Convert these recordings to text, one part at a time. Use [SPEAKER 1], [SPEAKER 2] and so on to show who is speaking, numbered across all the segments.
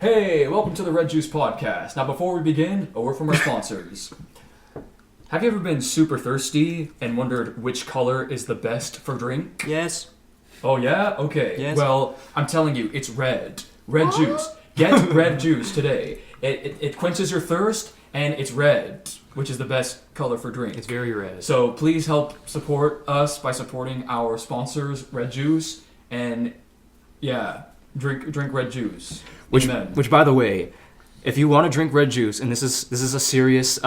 [SPEAKER 1] Hey, welcome to the Red Juice Podcast. Now, before we begin, a word from our sponsors. Have you ever been super thirsty and wondered which color is the best for drink?
[SPEAKER 2] Yes.
[SPEAKER 1] Oh, yeah? Okay.
[SPEAKER 2] Yes.
[SPEAKER 1] Well, I'm telling you, it's red. Red juice. Get red juice today. It quenches your thirst, and it's red, which is the best color for drink.
[SPEAKER 2] It's very red.
[SPEAKER 1] So please help support us by supporting our sponsors, Red Juice, and yeah, drink red juice.
[SPEAKER 2] Which,
[SPEAKER 1] Amen.
[SPEAKER 2] by the way, if you want to drink red juice, and this is a serious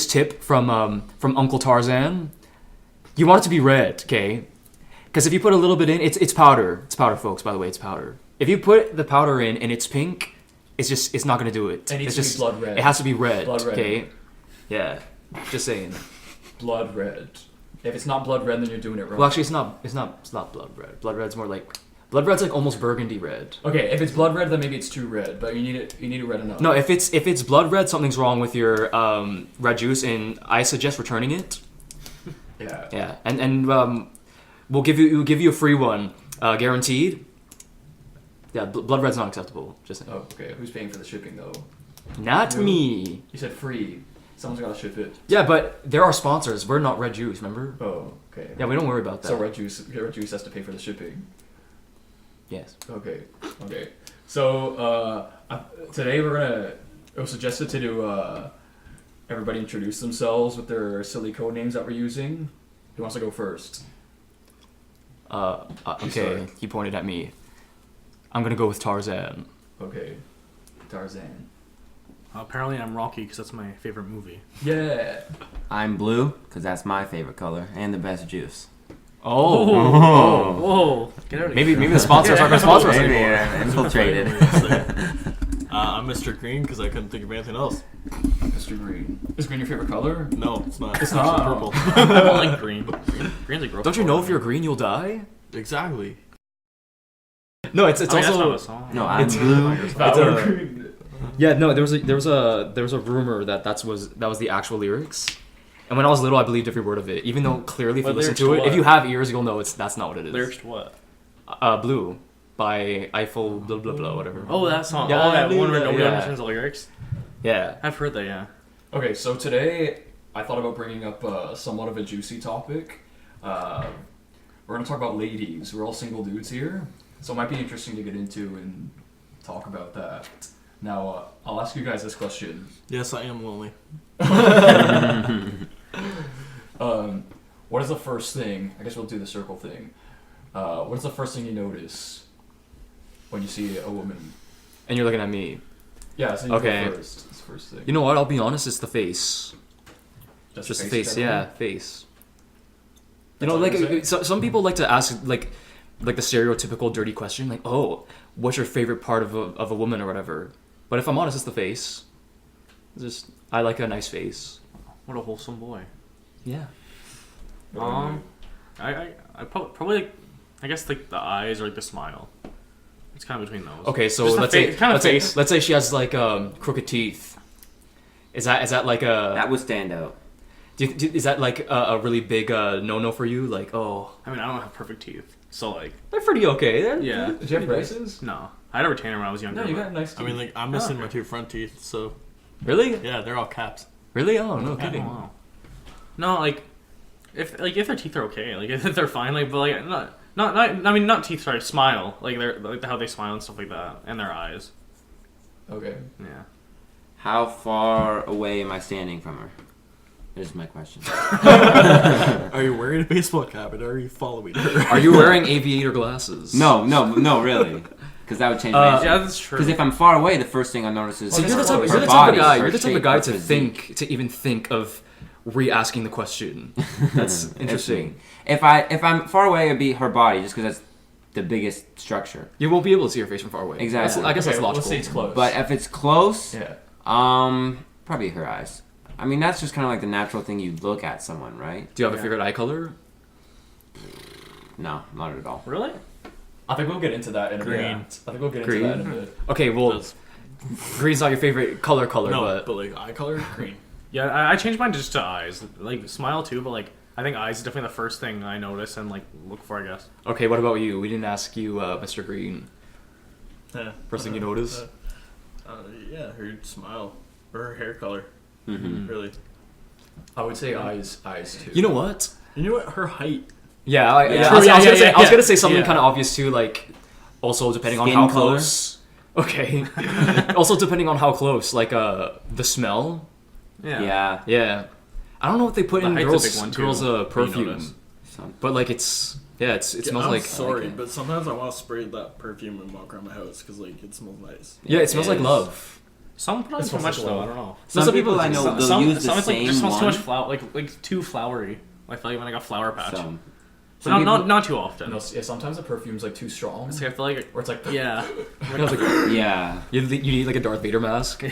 [SPEAKER 2] tip from Uncle Tarzan, you want it to be red, okay? Because if you put a little bit in, it's powder. It's powder, folks. By the way, it's powder. If you put the powder in and it's pink, it's not gonna do it.
[SPEAKER 1] It needs
[SPEAKER 2] it's
[SPEAKER 1] to be blood red.
[SPEAKER 2] It has to be red.
[SPEAKER 1] Blood red.
[SPEAKER 2] Okay. Yeah. Just saying.
[SPEAKER 1] Blood red. If it's not blood red, then you're doing it wrong.
[SPEAKER 2] Well, actually, it's not blood red. Blood red's more like. Blood red's like almost burgundy red.
[SPEAKER 1] Okay, if it's blood red, then maybe it's too red, but you need it red enough.
[SPEAKER 2] No, if it's blood red, something's wrong with your red juice, and I suggest returning it.
[SPEAKER 1] Yeah.
[SPEAKER 2] Yeah, and we'll give you a free one, guaranteed. Yeah, blood red's not acceptable. Just saying.
[SPEAKER 1] Oh, okay. Who's paying for the shipping though?
[SPEAKER 2] Not
[SPEAKER 1] You?
[SPEAKER 2] me.
[SPEAKER 1] You said free. Someone's gotta ship it.
[SPEAKER 2] Yeah, but they're our sponsors. We're not Red Juice, remember?
[SPEAKER 1] Oh, okay.
[SPEAKER 2] Yeah, we don't worry about that.
[SPEAKER 1] So Red Juice has to pay for the shipping.
[SPEAKER 2] Yes.
[SPEAKER 1] Okay. So today it was suggested to do everybody introduce themselves with their silly code names that we're using. Who wants to go first?
[SPEAKER 2] Okay,
[SPEAKER 1] start.
[SPEAKER 2] he pointed at me. I'm gonna go with Tarzan.
[SPEAKER 1] Okay. Tarzan.
[SPEAKER 3] Apparently I'm Rocky because that's my favorite movie.
[SPEAKER 1] Yeah.
[SPEAKER 4] I'm blue, because that's my favorite color, and the best juice.
[SPEAKER 3] Whoa! Get out of
[SPEAKER 2] Maybe
[SPEAKER 3] here.
[SPEAKER 2] the sponsors aren't gonna sponsor us
[SPEAKER 4] Maybe,
[SPEAKER 2] anymore.
[SPEAKER 4] infiltrated.
[SPEAKER 3] I'm Mr. Green because I couldn't think of anything else.
[SPEAKER 1] Mr. Green. Is green your favorite color?
[SPEAKER 3] No, it's not.
[SPEAKER 1] It's
[SPEAKER 3] actually
[SPEAKER 1] not.
[SPEAKER 3] purple. I don't like green. Green's a gross
[SPEAKER 2] Don't you know
[SPEAKER 3] color.
[SPEAKER 2] if you're green, you'll die?
[SPEAKER 3] Exactly.
[SPEAKER 2] No, it's
[SPEAKER 3] That's not
[SPEAKER 2] also.
[SPEAKER 3] a song.
[SPEAKER 4] No, I'm
[SPEAKER 2] It's-
[SPEAKER 4] blue.
[SPEAKER 2] Yeah, no, there was a rumor that was the actual lyrics. And when I was little, I believed every word of it. Even though clearly, if you
[SPEAKER 3] What
[SPEAKER 2] listen
[SPEAKER 3] lyrics
[SPEAKER 2] to
[SPEAKER 3] to
[SPEAKER 2] it,
[SPEAKER 3] what?
[SPEAKER 2] if you have ears, you'll know that's not what it is.
[SPEAKER 3] Lyrics to what?
[SPEAKER 2] Blue by Eiffel blah blah blah whatever.
[SPEAKER 3] Oh, that song.
[SPEAKER 2] Yeah,
[SPEAKER 3] Oh, that one where
[SPEAKER 2] yeah,
[SPEAKER 3] nobody
[SPEAKER 2] yeah.
[SPEAKER 3] understands the lyrics.
[SPEAKER 2] Yeah.
[SPEAKER 3] I've heard that. Yeah.
[SPEAKER 1] Okay, so today I thought about bringing up somewhat of a juicy topic. We're going to talk about ladies. We're all single dudes here, so it might be interesting to get into and talk about that. Now, I'll ask you guys this question.
[SPEAKER 3] Yes, I am lonely.
[SPEAKER 1] What is the first thing? I guess we'll do the circle thing. What is the first thing you notice when you see a woman?
[SPEAKER 2] And you're looking at me.
[SPEAKER 1] Yeah, so you
[SPEAKER 2] Okay.
[SPEAKER 1] go first. That's the first thing.
[SPEAKER 2] You know what? I'll be honest. It's the face. Just the face.
[SPEAKER 1] generally?
[SPEAKER 2] Yeah, face.
[SPEAKER 1] That's
[SPEAKER 2] You know,
[SPEAKER 1] all
[SPEAKER 2] like
[SPEAKER 1] you say?
[SPEAKER 2] some people like to ask like the stereotypical dirty question, like, "Oh, what's your favorite part of a woman or whatever?" But if I'm honest, it's the face. I like a nice face.
[SPEAKER 3] What a wholesome boy.
[SPEAKER 2] Yeah.
[SPEAKER 3] I probably I guess like the eyes or like the smile. It's kind of between those.
[SPEAKER 2] Okay, so
[SPEAKER 3] Just the
[SPEAKER 2] let's
[SPEAKER 3] face- kind of face.
[SPEAKER 2] say she has like crooked teeth. Is that like a
[SPEAKER 4] That would stand out.
[SPEAKER 2] is that like a really big no for you? Like, oh,
[SPEAKER 3] I mean, I don't have perfect teeth, so like,
[SPEAKER 2] they're pretty okay.
[SPEAKER 3] yeah.
[SPEAKER 1] Did you have braces?
[SPEAKER 3] No, I had a retainer when I was younger.
[SPEAKER 1] No, you
[SPEAKER 3] but-
[SPEAKER 1] got nice teeth.
[SPEAKER 5] I mean, like, I'm missing my two front teeth, so
[SPEAKER 2] Really?
[SPEAKER 5] yeah, they're all caps.
[SPEAKER 2] Really? Oh, no
[SPEAKER 3] Oh,
[SPEAKER 2] kidding.
[SPEAKER 3] wow. No, like if their teeth are okay, like if they're fine, like, but like not I mean not teeth, sorry, smile, like they're like how they smile and stuff like that, and their eyes.
[SPEAKER 1] Okay.
[SPEAKER 3] Yeah.
[SPEAKER 4] How far away am I standing from her? There's my question.
[SPEAKER 5] Are you wearing a baseball cap and are you following her?
[SPEAKER 2] Are you wearing aviator glasses?
[SPEAKER 4] No, really. Because that would change my answer.
[SPEAKER 3] Yeah, that's true.
[SPEAKER 4] Because if I'm far away, the first thing I notice is
[SPEAKER 2] So you're the
[SPEAKER 1] Her
[SPEAKER 2] type, you're the type
[SPEAKER 4] body,
[SPEAKER 2] of guy.
[SPEAKER 4] her
[SPEAKER 2] You're the type
[SPEAKER 4] shape,
[SPEAKER 2] of guy
[SPEAKER 4] her
[SPEAKER 2] to
[SPEAKER 4] physique.
[SPEAKER 2] even think of re-asking the question. That's interesting.
[SPEAKER 4] If I'm far away, it'd be her body, just because that's the biggest structure.
[SPEAKER 2] You won't be able to see her face from far away.
[SPEAKER 4] Exactly.
[SPEAKER 2] I guess
[SPEAKER 1] Okay,
[SPEAKER 2] that's
[SPEAKER 1] well,
[SPEAKER 2] logical.
[SPEAKER 1] let's say it's close.
[SPEAKER 4] But if it's close,
[SPEAKER 1] Yeah.
[SPEAKER 4] probably her eyes. I mean, that's just kind of like the natural thing you look at someone, right?
[SPEAKER 2] Do you have a
[SPEAKER 3] Yeah.
[SPEAKER 2] favorite eye color?
[SPEAKER 4] No, not at all.
[SPEAKER 3] Really?
[SPEAKER 1] I think we'll get into that in a
[SPEAKER 5] Green.
[SPEAKER 1] bit. I think we'll get
[SPEAKER 2] Green.
[SPEAKER 1] into that in a bit.
[SPEAKER 2] Okay, well,
[SPEAKER 5] Does-
[SPEAKER 2] green's not your favorite color,
[SPEAKER 5] no,
[SPEAKER 2] but
[SPEAKER 5] but like eye color, green.
[SPEAKER 3] Yeah, I changed mine just to eyes, like smile too, but like I think eyes is definitely the first thing I notice and like look for, I guess.
[SPEAKER 2] okay. What about you? We didn't ask you, Mr. Green.
[SPEAKER 5] Yeah.
[SPEAKER 2] First thing you notice?
[SPEAKER 5] Yeah, her smile or her hair color.
[SPEAKER 4] Mm-hmm.
[SPEAKER 5] Really.
[SPEAKER 1] I would say eyes too.
[SPEAKER 2] You know what?
[SPEAKER 5] You know what? Her height.
[SPEAKER 2] Yeah, I
[SPEAKER 4] Yeah.
[SPEAKER 2] was gonna say,
[SPEAKER 3] Yeah,
[SPEAKER 2] I was gonna say something
[SPEAKER 3] yeah.
[SPEAKER 2] kind of obvious too, like also depending
[SPEAKER 4] Skin
[SPEAKER 2] on how
[SPEAKER 4] color?
[SPEAKER 2] close. Okay. Also depending on how close, like the smell.
[SPEAKER 4] Yeah.
[SPEAKER 2] Yeah. I don't know what they put
[SPEAKER 3] The
[SPEAKER 2] in
[SPEAKER 3] height's a
[SPEAKER 2] girls
[SPEAKER 3] big one, too,
[SPEAKER 2] girls
[SPEAKER 3] that you
[SPEAKER 2] perfume,
[SPEAKER 3] notice.
[SPEAKER 2] but like it smells
[SPEAKER 5] I'm
[SPEAKER 2] like
[SPEAKER 5] sorry,
[SPEAKER 4] it.
[SPEAKER 5] but sometimes I want to spray that perfume and walk around my house because like it smells nice.
[SPEAKER 2] yeah, it smells
[SPEAKER 4] It
[SPEAKER 2] like
[SPEAKER 4] is.
[SPEAKER 2] love.
[SPEAKER 3] Some put on
[SPEAKER 1] It
[SPEAKER 3] too
[SPEAKER 1] smells
[SPEAKER 3] much
[SPEAKER 1] like
[SPEAKER 3] though.
[SPEAKER 1] love.
[SPEAKER 3] I don't know.
[SPEAKER 4] Some people I know
[SPEAKER 3] Some,
[SPEAKER 4] they'll
[SPEAKER 3] some,
[SPEAKER 4] use the
[SPEAKER 3] some it's like
[SPEAKER 4] same
[SPEAKER 3] just smells too
[SPEAKER 4] one.
[SPEAKER 3] much flower, like too flowery. I feel like when I got flower patch.
[SPEAKER 4] Some.
[SPEAKER 3] But
[SPEAKER 4] Some
[SPEAKER 3] not too often.
[SPEAKER 1] No, yeah, sometimes the perfume's like too strong,
[SPEAKER 3] It's like, I feel like
[SPEAKER 1] or it's like
[SPEAKER 3] yeah.
[SPEAKER 4] Yeah.
[SPEAKER 2] You need like a Darth Vader mask.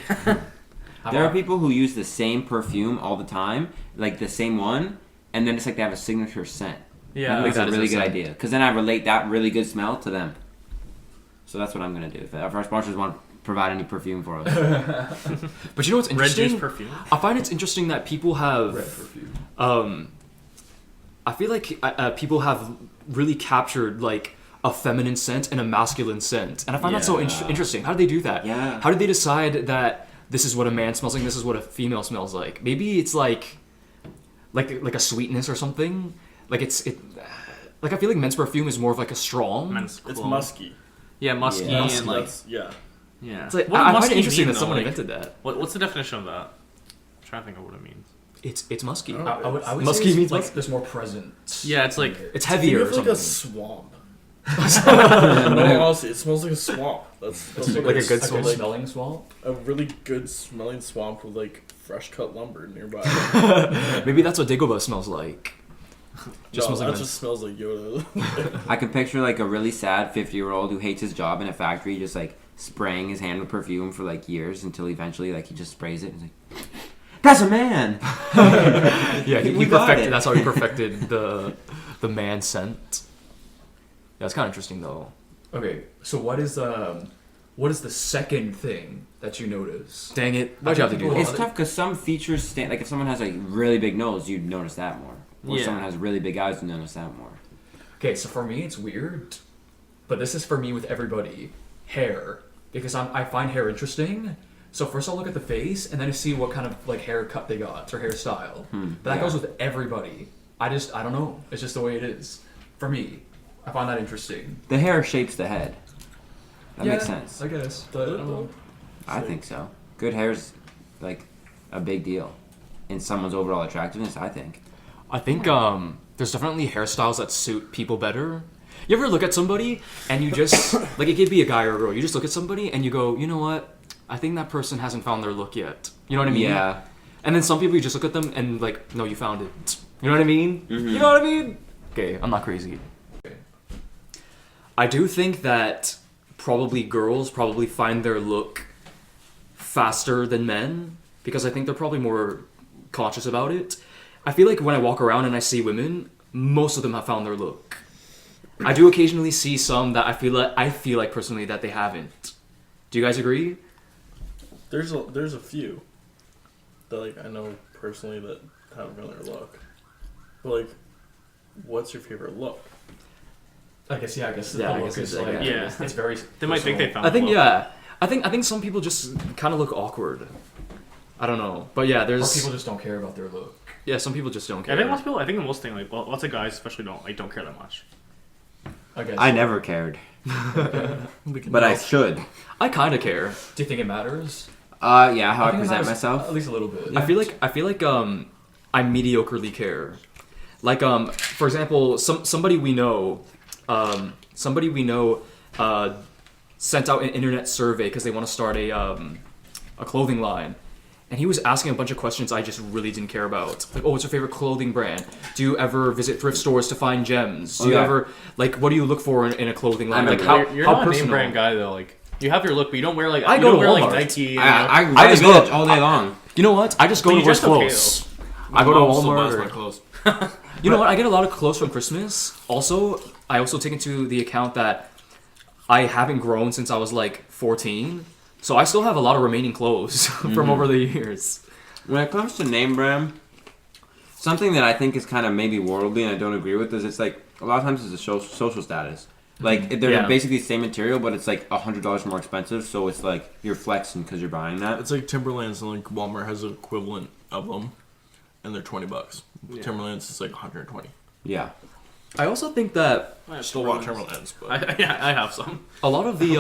[SPEAKER 4] There are people who use the same perfume all the time, like the same one, and then it's like they have a signature scent.
[SPEAKER 3] Yeah.
[SPEAKER 4] I think
[SPEAKER 2] that
[SPEAKER 4] that's
[SPEAKER 2] is
[SPEAKER 4] a really
[SPEAKER 2] a
[SPEAKER 4] good
[SPEAKER 2] scent.
[SPEAKER 4] idea because then I relate that really good smell to them. So that's what I'm gonna do. If our sponsors want to provide any perfume for us,
[SPEAKER 2] But you know what's
[SPEAKER 3] Red
[SPEAKER 2] interesting?
[SPEAKER 3] juice perfume.
[SPEAKER 2] I find it's interesting that people have
[SPEAKER 1] red perfume.
[SPEAKER 2] I feel like people have really captured like a feminine scent and a masculine scent, and I find that so
[SPEAKER 4] Yeah.
[SPEAKER 2] interesting. How did they do that?
[SPEAKER 4] Yeah.
[SPEAKER 2] How did they decide that this is what a man smells like, this is what a female smells like? Maybe it's like a sweetness or something. Like like I feel like men's perfume is more of like a strong.
[SPEAKER 3] Men's
[SPEAKER 5] It's
[SPEAKER 3] cologne.
[SPEAKER 5] musky.
[SPEAKER 3] Yeah, musky
[SPEAKER 4] Yeah.
[SPEAKER 3] and like
[SPEAKER 5] Yeah.
[SPEAKER 3] yeah.
[SPEAKER 2] It's like
[SPEAKER 3] What
[SPEAKER 2] I
[SPEAKER 3] does
[SPEAKER 2] find
[SPEAKER 3] musky
[SPEAKER 2] it interesting
[SPEAKER 3] mean,
[SPEAKER 2] that
[SPEAKER 3] though?
[SPEAKER 2] someone
[SPEAKER 3] Like,
[SPEAKER 2] invented that.
[SPEAKER 3] What's the definition of that? I'm trying to think of what it means.
[SPEAKER 2] It's musky.
[SPEAKER 5] Oh.
[SPEAKER 1] I would
[SPEAKER 2] Musky
[SPEAKER 1] say it's
[SPEAKER 2] means
[SPEAKER 1] like
[SPEAKER 2] musky.
[SPEAKER 1] there's more presence.
[SPEAKER 3] Yeah, it's like
[SPEAKER 2] It's
[SPEAKER 5] Think
[SPEAKER 2] heavier
[SPEAKER 5] of
[SPEAKER 2] or
[SPEAKER 5] like
[SPEAKER 2] something.
[SPEAKER 5] a swamp. No, honestly, it smells like a swamp. That's
[SPEAKER 1] It's
[SPEAKER 5] what
[SPEAKER 2] like
[SPEAKER 5] it
[SPEAKER 2] a
[SPEAKER 5] is.
[SPEAKER 2] good
[SPEAKER 1] a
[SPEAKER 2] swamp.
[SPEAKER 1] good smelling swamp.
[SPEAKER 5] A really good smelling swamp with like fresh cut lumber nearby.
[SPEAKER 2] Maybe that's what Dagobah smells like. Just
[SPEAKER 5] No,
[SPEAKER 2] smells
[SPEAKER 5] that
[SPEAKER 2] like men's.
[SPEAKER 5] just smells like Yoda.
[SPEAKER 4] I can picture like a really sad 50-year-old who hates his job in a factory, just like spraying his hand with perfume for like years until eventually like he just sprays it and he's like, "That's a man."
[SPEAKER 2] Yeah, he
[SPEAKER 4] We got
[SPEAKER 2] perfected.
[SPEAKER 4] it.
[SPEAKER 2] That's how he perfected the man scent. Yeah, it's kind of interesting though.
[SPEAKER 1] Okay, so what is the second thing that you notice?
[SPEAKER 2] Dang it! Why'd you have to do
[SPEAKER 1] Well,
[SPEAKER 2] that?
[SPEAKER 4] It's tough because some features stand. Like if someone has like really big nose, you'd notice that more. Or
[SPEAKER 3] Yeah.
[SPEAKER 4] someone has really big eyes, you notice that more.
[SPEAKER 1] Okay, so for me it's weird, but this is for me with everybody. Hair, because I find hair interesting. So first I'll look at the face and then I see what kind of like haircut they got or hairstyle. But that
[SPEAKER 4] yeah.
[SPEAKER 1] goes with everybody. I don't know. It's just the way it is. For me, I find that interesting.
[SPEAKER 4] The hair shapes the head. That
[SPEAKER 1] Yeah,
[SPEAKER 4] makes sense.
[SPEAKER 1] I guess, but I don't know.
[SPEAKER 4] I think so. Good hair's like a big deal in someone's overall attractiveness. I think.
[SPEAKER 2] I think there's definitely hairstyles that suit people better. You ever look at somebody and you just like it could be a guy or a girl. You just look at somebody and you go, you know what? I think that person hasn't found their look yet. You know what I mean?
[SPEAKER 4] Yeah.
[SPEAKER 2] And then some people you just look at them and like, no, you found it. You know what I mean?
[SPEAKER 4] Mhm.
[SPEAKER 2] You know what I mean? Okay, I'm not crazy.
[SPEAKER 1] Okay.
[SPEAKER 2] I do think that probably girls probably find their look faster than men because I think they're probably more conscious about it. I feel like when I walk around and I see women, most of them have found their look. I do occasionally see some that I feel like personally that they haven't. Do you guys agree?
[SPEAKER 5] There's a few that like I know personally that haven't found their look. But like, what's your favorite look?
[SPEAKER 1] I guess
[SPEAKER 2] Yeah,
[SPEAKER 1] the
[SPEAKER 2] I
[SPEAKER 1] look
[SPEAKER 2] guess
[SPEAKER 1] is
[SPEAKER 2] it's like,
[SPEAKER 1] like
[SPEAKER 3] yeah.
[SPEAKER 1] it's very.
[SPEAKER 3] They might think they
[SPEAKER 1] personal.
[SPEAKER 3] found.
[SPEAKER 2] I think
[SPEAKER 3] the look.
[SPEAKER 2] yeah. I think some people just kind of look awkward. I don't know, but yeah,
[SPEAKER 1] Or
[SPEAKER 2] there's
[SPEAKER 1] people just don't care about their look.
[SPEAKER 2] yeah, some people just don't
[SPEAKER 3] I
[SPEAKER 2] care.
[SPEAKER 3] think most people. I think most thing like lots of guys especially don't care that much.
[SPEAKER 1] I guess.
[SPEAKER 4] I never cared,
[SPEAKER 5] We can
[SPEAKER 4] but I
[SPEAKER 5] tell.
[SPEAKER 4] should.
[SPEAKER 2] I kind of care.
[SPEAKER 1] Do you think it matters?
[SPEAKER 4] Yeah, how I
[SPEAKER 1] think it
[SPEAKER 4] present
[SPEAKER 1] matters
[SPEAKER 4] myself.
[SPEAKER 1] at least a little bit.
[SPEAKER 2] I feel like I mediocrely care. Like for example, somebody we know sent out an internet survey because they want to start a clothing line. And he was asking a bunch of questions I just really didn't care about. Like, oh, what's your favorite clothing brand? Do you ever visit thrift stores to find gems? Do you
[SPEAKER 4] yeah.
[SPEAKER 2] ever, like, what do you look for in a clothing line?
[SPEAKER 4] I
[SPEAKER 2] Like,
[SPEAKER 4] remember
[SPEAKER 2] how,
[SPEAKER 3] you're
[SPEAKER 2] how
[SPEAKER 3] not a name
[SPEAKER 2] personal?
[SPEAKER 3] brand guy though. Like you have your look, but you don't wear like
[SPEAKER 2] I
[SPEAKER 3] you
[SPEAKER 2] go
[SPEAKER 3] don't
[SPEAKER 2] to
[SPEAKER 3] wear like
[SPEAKER 2] Walmart.
[SPEAKER 3] Nike. And,
[SPEAKER 4] I
[SPEAKER 2] I just
[SPEAKER 4] village
[SPEAKER 2] go-
[SPEAKER 4] all day long.
[SPEAKER 2] You know what? I just go
[SPEAKER 3] But
[SPEAKER 2] to
[SPEAKER 3] you
[SPEAKER 2] where's
[SPEAKER 3] dress okay,
[SPEAKER 2] clothes. I go to
[SPEAKER 5] Mom still buys
[SPEAKER 2] Walmart.
[SPEAKER 5] my
[SPEAKER 2] Or,
[SPEAKER 5] clothes.
[SPEAKER 2] you know what? I get a lot of clothes from Christmas. Also, I also take into the account that I haven't grown since I was like 14. So I still have a lot of remaining clothes from over the years.
[SPEAKER 4] When it comes to name brand, something that I think is kind of maybe worldly and I don't agree with is it's like a lot of times it's a social status. Like they're
[SPEAKER 2] Yeah.
[SPEAKER 4] basically the same material, but it's like $100 more expensive. So it's like you're flexing because you're buying that.
[SPEAKER 5] It's like Timberlands and like Walmart has an equivalent of them, and they're $20.
[SPEAKER 3] Yeah.
[SPEAKER 5] Timberlands is like 120.
[SPEAKER 4] Yeah.
[SPEAKER 2] I also think that
[SPEAKER 3] I have
[SPEAKER 5] Still want
[SPEAKER 3] Timberlands.
[SPEAKER 5] Timberlands, but
[SPEAKER 3] I have some.
[SPEAKER 2] a lot of the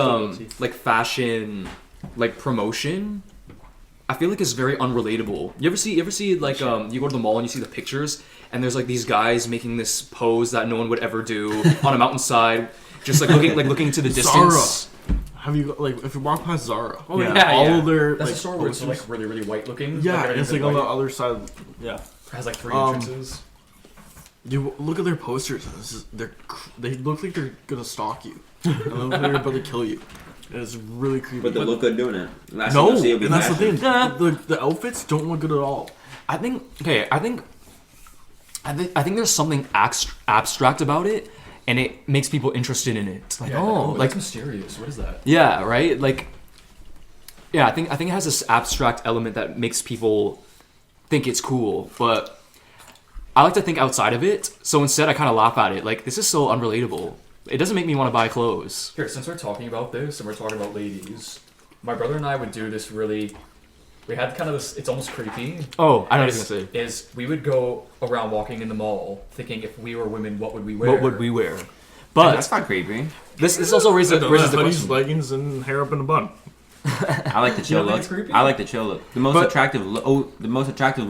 [SPEAKER 2] like fashion like promotion I feel like is very unrelatable. You ever see like you go to the mall and you see the pictures and there's like these guys making this pose that no one would ever do on a mountainside, just like looking to the distance.
[SPEAKER 5] have you like if you walk past Zara?
[SPEAKER 3] Oh, yeah,
[SPEAKER 5] all
[SPEAKER 3] yeah.
[SPEAKER 5] of their
[SPEAKER 1] That's
[SPEAKER 5] like
[SPEAKER 1] a store where it's
[SPEAKER 5] posters-
[SPEAKER 1] like really, really white looking.
[SPEAKER 5] yeah,
[SPEAKER 1] everything's
[SPEAKER 5] it's like
[SPEAKER 1] in
[SPEAKER 5] on the
[SPEAKER 1] white.
[SPEAKER 5] other side. Yeah,
[SPEAKER 1] It has like 3
[SPEAKER 5] Um,
[SPEAKER 1] entrances.
[SPEAKER 5] you look at their posters. And they look like they're gonna stalk you. And they look like they're about to kill you. It's really creepy.
[SPEAKER 4] But they look good doing it. Last
[SPEAKER 5] no,
[SPEAKER 4] thing you'll see will be
[SPEAKER 5] and that's the
[SPEAKER 4] fashion.
[SPEAKER 5] thing. The outfits don't look good at all.
[SPEAKER 2] I think there's something abstract about it, and it makes people interested in it. Like,
[SPEAKER 1] Yeah,
[SPEAKER 2] like
[SPEAKER 1] that's mysterious. What is that?
[SPEAKER 2] yeah, right? Like, yeah, I think it has this abstract element that makes people think it's cool, but I like to think outside of it. So instead, I kind of laugh at it. Like, this is so unrelatable. It doesn't make me want to buy clothes.
[SPEAKER 1] Here, since we're talking about this and we're talking about ladies, my brother and I would do this really. We had kind of this. It's almost creepy.
[SPEAKER 2] Oh, I know what you're gonna say.
[SPEAKER 1] Is we would go around walking in the mall, thinking if we were women, what would we wear?
[SPEAKER 2] What would we wear?
[SPEAKER 4] That's
[SPEAKER 2] But
[SPEAKER 4] not creepy.
[SPEAKER 2] this also raises the
[SPEAKER 5] Hoodies,
[SPEAKER 2] question.
[SPEAKER 5] leggings, and hair up in a bun.
[SPEAKER 4] I like the chill
[SPEAKER 1] don't think
[SPEAKER 4] look.
[SPEAKER 1] it's creepy?
[SPEAKER 4] I like the chill look. The most
[SPEAKER 2] But-
[SPEAKER 4] attractive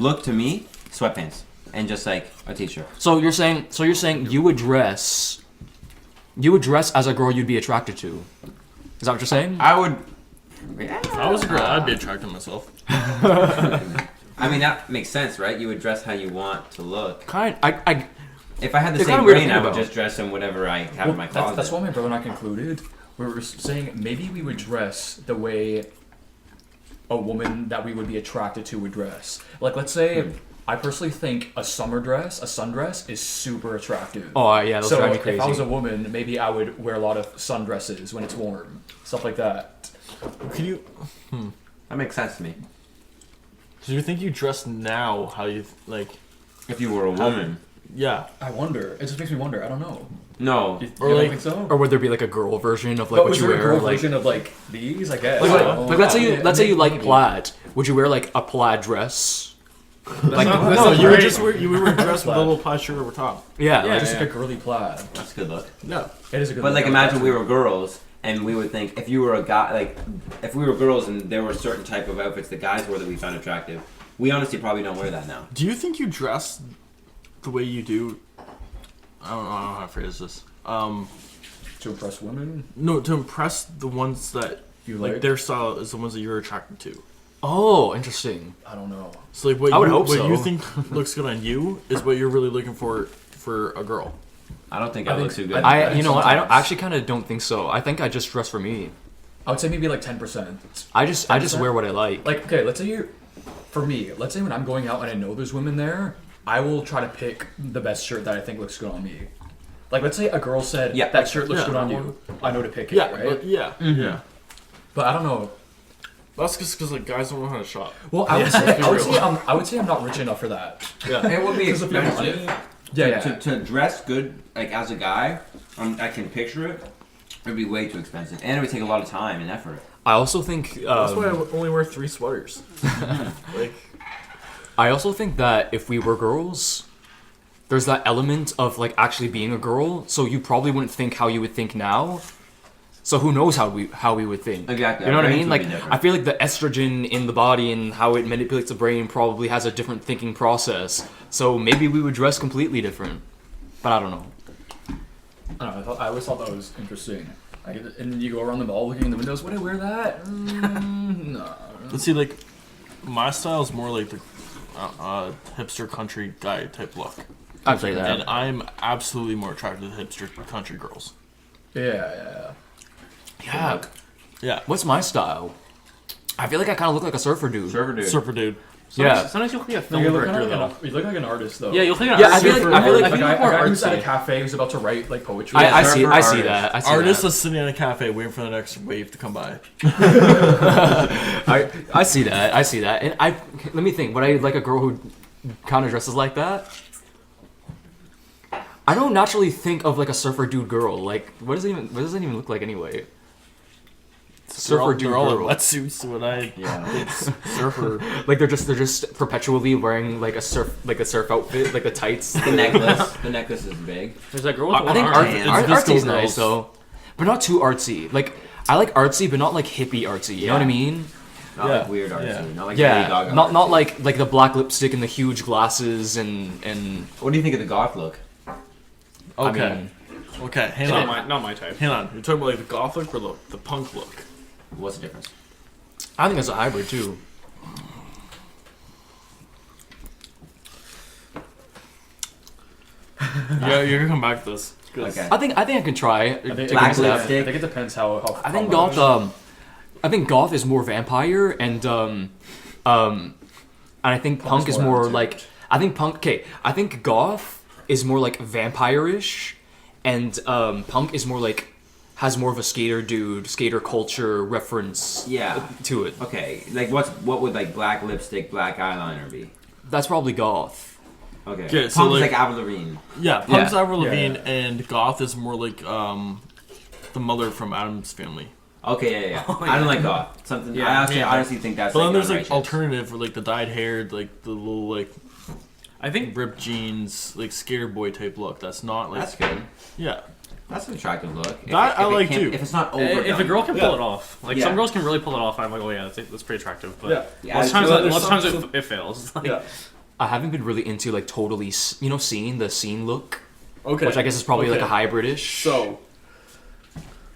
[SPEAKER 4] look to me, sweatpants and just like a t-shirt.
[SPEAKER 2] So you're saying you would dress as a girl you'd be attracted to. Is that what you're saying?
[SPEAKER 4] I would.
[SPEAKER 5] If I was a girl, I'd be attracted to myself.
[SPEAKER 4] I mean that makes sense, right? You would dress how you want to look.
[SPEAKER 2] I
[SPEAKER 4] If I had the
[SPEAKER 2] It's
[SPEAKER 4] same
[SPEAKER 2] kinda weird to
[SPEAKER 4] brain,
[SPEAKER 2] think
[SPEAKER 4] I would
[SPEAKER 2] about.
[SPEAKER 4] just dress in whatever I have in my
[SPEAKER 1] Well,
[SPEAKER 4] closet.
[SPEAKER 1] that's why my brother and I concluded we were saying maybe we would dress the way a woman that we would be attracted to would dress. Like, let's say, I personally think a sundress is super attractive.
[SPEAKER 2] Oh yeah, those
[SPEAKER 1] So
[SPEAKER 2] drive me
[SPEAKER 1] if
[SPEAKER 2] crazy.
[SPEAKER 1] I was a woman, maybe I would wear a lot of sundresses when it's warm, stuff like that.
[SPEAKER 5] Can you?
[SPEAKER 4] That makes sense to me.
[SPEAKER 5] Do you think you dress now how you like?
[SPEAKER 4] If you were a woman,
[SPEAKER 5] Yeah.
[SPEAKER 1] I wonder. It just makes me wonder. I don't know.
[SPEAKER 4] no.
[SPEAKER 1] You
[SPEAKER 5] Or
[SPEAKER 1] don't
[SPEAKER 5] like-
[SPEAKER 1] think so?
[SPEAKER 2] Or would there be like a girl version of like
[SPEAKER 1] But
[SPEAKER 2] what
[SPEAKER 1] was
[SPEAKER 2] you
[SPEAKER 1] there a
[SPEAKER 2] wear?
[SPEAKER 1] girl
[SPEAKER 2] Like,
[SPEAKER 1] version of like these? I guess.
[SPEAKER 2] like let's say
[SPEAKER 1] Yeah,
[SPEAKER 2] you like
[SPEAKER 1] maybe.
[SPEAKER 2] plaid. Would you wear like a plaid dress? Like
[SPEAKER 3] not-
[SPEAKER 5] No,
[SPEAKER 3] That's
[SPEAKER 5] you would
[SPEAKER 3] great.
[SPEAKER 5] just wear you would wear dress with a
[SPEAKER 1] Plaid.
[SPEAKER 5] little plaid shirt over top.
[SPEAKER 2] yeah,
[SPEAKER 3] Yeah.
[SPEAKER 2] like,
[SPEAKER 1] Just like a girly plaid.
[SPEAKER 4] That's a good look.
[SPEAKER 5] No.
[SPEAKER 1] It is a good.
[SPEAKER 4] But
[SPEAKER 1] look,
[SPEAKER 4] like,
[SPEAKER 1] yeah,
[SPEAKER 4] imagine
[SPEAKER 1] that's-
[SPEAKER 4] we were girls, and we would think if you were a guy, like if we were girls, and there were certain type of outfits that guys wore that we found attractive. We honestly probably don't wear that now.
[SPEAKER 5] Do you think you dress the way you do? I don't know how to phrase this.
[SPEAKER 1] to impress women.
[SPEAKER 5] No, to impress the ones that
[SPEAKER 1] You
[SPEAKER 5] like
[SPEAKER 1] like?
[SPEAKER 5] their style is the ones that you're attracted to.
[SPEAKER 2] oh, interesting.
[SPEAKER 1] I don't know.
[SPEAKER 5] So like what
[SPEAKER 2] I would
[SPEAKER 5] you,
[SPEAKER 2] hope
[SPEAKER 5] what
[SPEAKER 2] so.
[SPEAKER 5] you think looks good on you is what you're really looking for a girl.
[SPEAKER 4] I don't think
[SPEAKER 1] I
[SPEAKER 4] I, look
[SPEAKER 1] think-
[SPEAKER 4] too good.
[SPEAKER 2] I you know what? I don't
[SPEAKER 1] sometimes.
[SPEAKER 2] actually kind of don't think so. I think I just dress for me.
[SPEAKER 1] I would say maybe like 10%.
[SPEAKER 2] I just
[SPEAKER 1] 10%?
[SPEAKER 2] wear what I like.
[SPEAKER 1] Like, okay, let's say you, for me, let's say when I'm going out and I know there's women there, I will try to pick the best shirt that I think looks good on me. Like, let's say a girl said,
[SPEAKER 4] Yeah.
[SPEAKER 1] that shirt looks
[SPEAKER 5] Yeah.
[SPEAKER 1] good on you. I know to pick it,
[SPEAKER 5] Yeah,
[SPEAKER 1] right?
[SPEAKER 5] but yeah,
[SPEAKER 2] Mm-hmm.
[SPEAKER 5] yeah.
[SPEAKER 1] But I don't know.
[SPEAKER 5] That's just because like guys don't know how to shop.
[SPEAKER 1] Well, I would say I'm not rich enough for that.
[SPEAKER 5] Yeah.
[SPEAKER 4] it would be
[SPEAKER 1] Because if you're
[SPEAKER 4] expensive.
[SPEAKER 1] money- Yeah,
[SPEAKER 4] To dress good, like as a guy, I can picture it. It'd be way too expensive, and it would take a lot of time and effort.
[SPEAKER 2] I also think
[SPEAKER 5] That's why I only wear 3 sweaters. Like
[SPEAKER 2] I also think that if we were girls, there's that element of like actually being a girl. So you probably wouldn't think how you would think now. So who knows how we would think?
[SPEAKER 4] Exactly.
[SPEAKER 2] You know
[SPEAKER 4] Our
[SPEAKER 2] what I
[SPEAKER 4] brains
[SPEAKER 2] mean?
[SPEAKER 4] would be
[SPEAKER 2] Like
[SPEAKER 4] different.
[SPEAKER 2] I feel like the estrogen in the body and how it manipulates the brain probably has a different thinking process. So maybe we would dress completely different. But I don't know.
[SPEAKER 1] I don't know. I always thought that was interesting. And you go around the mall looking in the windows. Would I wear that? No.
[SPEAKER 5] let's see, like my style is more like the hipster country guy type look,
[SPEAKER 2] I'd say
[SPEAKER 5] and
[SPEAKER 2] that.
[SPEAKER 5] I'm absolutely more attracted to hipster country girls.
[SPEAKER 1] Yeah.
[SPEAKER 2] Yeah.
[SPEAKER 5] Yeah.
[SPEAKER 2] What's my style? I feel like I kind of look like a surfer dude.
[SPEAKER 4] Surfer dude.
[SPEAKER 5] Surfer dude.
[SPEAKER 2] Yeah.
[SPEAKER 3] Sometimes you'll be a
[SPEAKER 1] No,
[SPEAKER 3] film
[SPEAKER 1] you look,
[SPEAKER 3] director,
[SPEAKER 1] like
[SPEAKER 3] though.
[SPEAKER 1] you look like an artist, though.
[SPEAKER 3] Yeah, you'll think.
[SPEAKER 2] Yeah, I feel like- I feel like-
[SPEAKER 1] a guy,
[SPEAKER 3] more
[SPEAKER 1] a guy who's at a
[SPEAKER 3] artsy.
[SPEAKER 1] cafe who's about to write like poetry.
[SPEAKER 2] I see
[SPEAKER 4] surfer
[SPEAKER 2] I see
[SPEAKER 4] artist.
[SPEAKER 2] that. I see
[SPEAKER 5] Artist
[SPEAKER 2] that.
[SPEAKER 5] is sitting in a cafe waiting for the next wave to come by.
[SPEAKER 2] I see that. I see that. And let me think. Would I like a girl who kind of dresses like that? I don't naturally think of like a surfer dude girl. Like, what does it even look like anyway? Surfer dude
[SPEAKER 5] they're all in
[SPEAKER 2] girl.
[SPEAKER 5] wetsuits. What I it's surfer.
[SPEAKER 2] Like they're just perpetually wearing like a surf outfit, like the tights.
[SPEAKER 4] The necklace is big.
[SPEAKER 3] There's that girl with
[SPEAKER 2] I
[SPEAKER 3] one
[SPEAKER 2] think
[SPEAKER 3] arm.
[SPEAKER 2] artsy's
[SPEAKER 5] disco
[SPEAKER 2] nice
[SPEAKER 5] girls.
[SPEAKER 2] though, but not too artsy. Like I like artsy, but not like hippie artsy. You know what I mean?
[SPEAKER 4] Not
[SPEAKER 5] Yeah.
[SPEAKER 4] like weird artsy.
[SPEAKER 5] Yeah.
[SPEAKER 4] Not like Lady
[SPEAKER 2] Yeah,
[SPEAKER 4] Gaga
[SPEAKER 2] not
[SPEAKER 4] artsy.
[SPEAKER 2] like the black lipstick and the huge glasses and.
[SPEAKER 4] What do you think of the goth look?
[SPEAKER 5] Okay.
[SPEAKER 2] I mean,
[SPEAKER 5] Okay. Hang
[SPEAKER 3] Not
[SPEAKER 5] on.
[SPEAKER 3] not my type.
[SPEAKER 5] Hang on. You're talking about like the goth look or the punk look?
[SPEAKER 4] What's the difference?
[SPEAKER 2] I think it's a hybrid too.
[SPEAKER 5] Yeah, you're gonna come back to this. 'Cause
[SPEAKER 4] Okay.
[SPEAKER 2] I think I can try.
[SPEAKER 1] I think,
[SPEAKER 4] Black
[SPEAKER 1] I
[SPEAKER 4] lipstick.
[SPEAKER 1] think it depends how
[SPEAKER 2] I think
[SPEAKER 1] how
[SPEAKER 2] goth.
[SPEAKER 1] much.
[SPEAKER 2] I think goth is more vampire, and I think punk is more
[SPEAKER 1] attitude.
[SPEAKER 2] like. I think punk. Okay, I think goth is more like vampire-ish, and punk is more like has more of a skater culture reference.
[SPEAKER 4] Yeah.
[SPEAKER 2] To it.
[SPEAKER 4] Okay. Like what would like black lipstick, black eyeliner be?
[SPEAKER 2] That's probably goth.
[SPEAKER 4] Okay.
[SPEAKER 5] Okay, so,
[SPEAKER 4] Punk's
[SPEAKER 5] like-
[SPEAKER 4] like Avril Lavigne.
[SPEAKER 5] Yeah, punk's
[SPEAKER 2] Yeah.
[SPEAKER 5] Avril Lavigne,
[SPEAKER 1] Yeah.
[SPEAKER 5] and goth is more like the mother from Adam's Family.
[SPEAKER 4] Okay, yeah.
[SPEAKER 3] Oh,
[SPEAKER 4] I don't
[SPEAKER 3] yeah.
[SPEAKER 4] like goth. Something.
[SPEAKER 3] Yeah,
[SPEAKER 4] I honestly think that's.
[SPEAKER 5] But then
[SPEAKER 4] like
[SPEAKER 5] there's like
[SPEAKER 4] unrighteous.
[SPEAKER 5] alternative, like the dyed hair, like the little like
[SPEAKER 3] I think
[SPEAKER 5] ripped jeans, like skater boy type look. That's not like
[SPEAKER 4] That's good.
[SPEAKER 5] yeah.
[SPEAKER 4] That's an attractive look.
[SPEAKER 5] That I like
[SPEAKER 4] can't-
[SPEAKER 5] too.
[SPEAKER 4] If it's not overdone.
[SPEAKER 3] if a girl can pull
[SPEAKER 5] Yeah.
[SPEAKER 3] it off, like
[SPEAKER 4] Yeah.
[SPEAKER 3] some girls can really pull it off. I'm like, oh yeah, that's pretty attractive. But
[SPEAKER 5] Yeah.
[SPEAKER 4] Yeah,
[SPEAKER 3] lots of times,
[SPEAKER 5] so there's
[SPEAKER 3] lots of times
[SPEAKER 5] some-
[SPEAKER 3] it fails. Like,
[SPEAKER 5] Yeah.
[SPEAKER 2] I haven't been really into like totally, seeing the scene look,
[SPEAKER 5] Okay.
[SPEAKER 2] which I guess is probably like a
[SPEAKER 5] Okay.
[SPEAKER 2] hybrid-ish.
[SPEAKER 5] So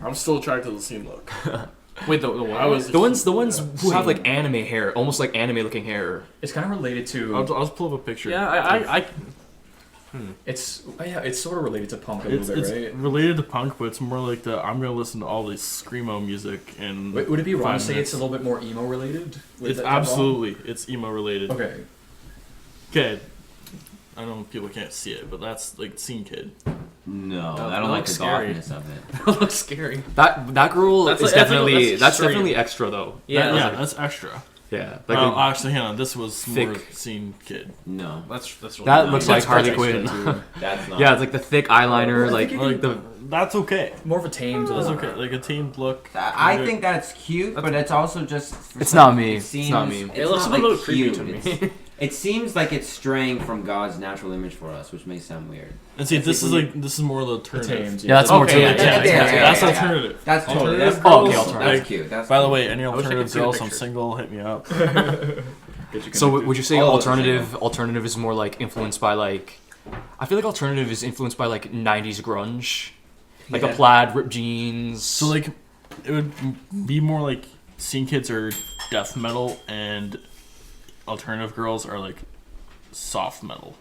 [SPEAKER 5] I'm still attracted to the scene look.
[SPEAKER 3] wait, the what?
[SPEAKER 5] I was
[SPEAKER 2] the ones who have
[SPEAKER 1] Scene.
[SPEAKER 2] like anime hair, almost like anime-looking hair.
[SPEAKER 1] It's kind of related to.
[SPEAKER 5] I'll just pull up a picture.
[SPEAKER 3] Yeah, I
[SPEAKER 1] It's it's sort of related to punk a
[SPEAKER 5] It's
[SPEAKER 1] little bit, right?
[SPEAKER 5] related to punk, but it's more like the I'm gonna listen to all this screamo music and.
[SPEAKER 1] Would it be wrong to
[SPEAKER 5] 5
[SPEAKER 1] say
[SPEAKER 5] minutes.
[SPEAKER 1] it's a little bit more emo related? Would
[SPEAKER 5] It's
[SPEAKER 1] that be wrong?
[SPEAKER 5] absolutely it's emo related.
[SPEAKER 1] Okay.
[SPEAKER 5] Okay. I know people can't see it, but that's like Scene Kid.
[SPEAKER 4] No,
[SPEAKER 3] That
[SPEAKER 4] I don't like
[SPEAKER 3] looks
[SPEAKER 4] the
[SPEAKER 3] scary.
[SPEAKER 4] gothness of it.
[SPEAKER 3] that looks scary.
[SPEAKER 2] That girl
[SPEAKER 3] That's
[SPEAKER 2] is
[SPEAKER 3] like- that's like-
[SPEAKER 2] definitely
[SPEAKER 3] that's
[SPEAKER 2] that's
[SPEAKER 3] straight.
[SPEAKER 2] definitely extra though.
[SPEAKER 3] Yeah,
[SPEAKER 5] yeah,
[SPEAKER 3] that's,
[SPEAKER 5] that's extra.
[SPEAKER 2] Yeah, like
[SPEAKER 5] Actually, hang on. This was more
[SPEAKER 2] thick-
[SPEAKER 5] Scene Kid.
[SPEAKER 4] No,
[SPEAKER 3] that's really
[SPEAKER 2] that
[SPEAKER 3] nice.
[SPEAKER 2] looks like
[SPEAKER 1] That's
[SPEAKER 2] Harley
[SPEAKER 1] extra,
[SPEAKER 2] Quinn.
[SPEAKER 1] too.
[SPEAKER 4] that's not.
[SPEAKER 2] Yeah, it's like the thick eyeliner,
[SPEAKER 1] I
[SPEAKER 2] like
[SPEAKER 1] think you
[SPEAKER 5] Like
[SPEAKER 2] the.
[SPEAKER 5] that's okay.
[SPEAKER 1] More of a tame.
[SPEAKER 5] That's okay. Like a team look.
[SPEAKER 4] I think that's cute, but it's also just. for
[SPEAKER 2] It's
[SPEAKER 4] some-
[SPEAKER 2] not me.
[SPEAKER 4] It
[SPEAKER 2] It's
[SPEAKER 4] seems,
[SPEAKER 2] not me.
[SPEAKER 4] It's
[SPEAKER 3] It looks
[SPEAKER 4] not
[SPEAKER 3] a little
[SPEAKER 4] like
[SPEAKER 3] creepy
[SPEAKER 4] cute.
[SPEAKER 3] to me.
[SPEAKER 4] It's- It seems like it's straying from God's natural image for us, which may sound weird.
[SPEAKER 5] And see,
[SPEAKER 4] I
[SPEAKER 5] this
[SPEAKER 4] think
[SPEAKER 5] is
[SPEAKER 4] we-
[SPEAKER 5] like this is more the alternative.
[SPEAKER 1] Tames,
[SPEAKER 2] Yeah, that's more
[SPEAKER 3] Okay,
[SPEAKER 2] tame.
[SPEAKER 3] yeah,
[SPEAKER 2] Yeah,
[SPEAKER 5] That's
[SPEAKER 4] yeah.
[SPEAKER 5] alternative.
[SPEAKER 4] That's totally.
[SPEAKER 5] Alternative
[SPEAKER 4] That's,
[SPEAKER 2] Oh, okay,
[SPEAKER 5] girls,
[SPEAKER 2] alternative.
[SPEAKER 4] that's cute. That's
[SPEAKER 5] By the
[SPEAKER 4] cute.
[SPEAKER 5] way, any
[SPEAKER 3] wish I could
[SPEAKER 5] alternative
[SPEAKER 3] see the
[SPEAKER 5] girls, I'm
[SPEAKER 3] picture.
[SPEAKER 5] single. Hit me up.
[SPEAKER 2] So would you say
[SPEAKER 4] All of us are
[SPEAKER 2] alternative is more like influenced by like? I feel like alternative is influenced by like '90s grunge, like the
[SPEAKER 4] Yeah.
[SPEAKER 2] plaid ripped jeans.
[SPEAKER 5] So like, it would be more like Scene Kids are death metal and alternative girls are like soft metal.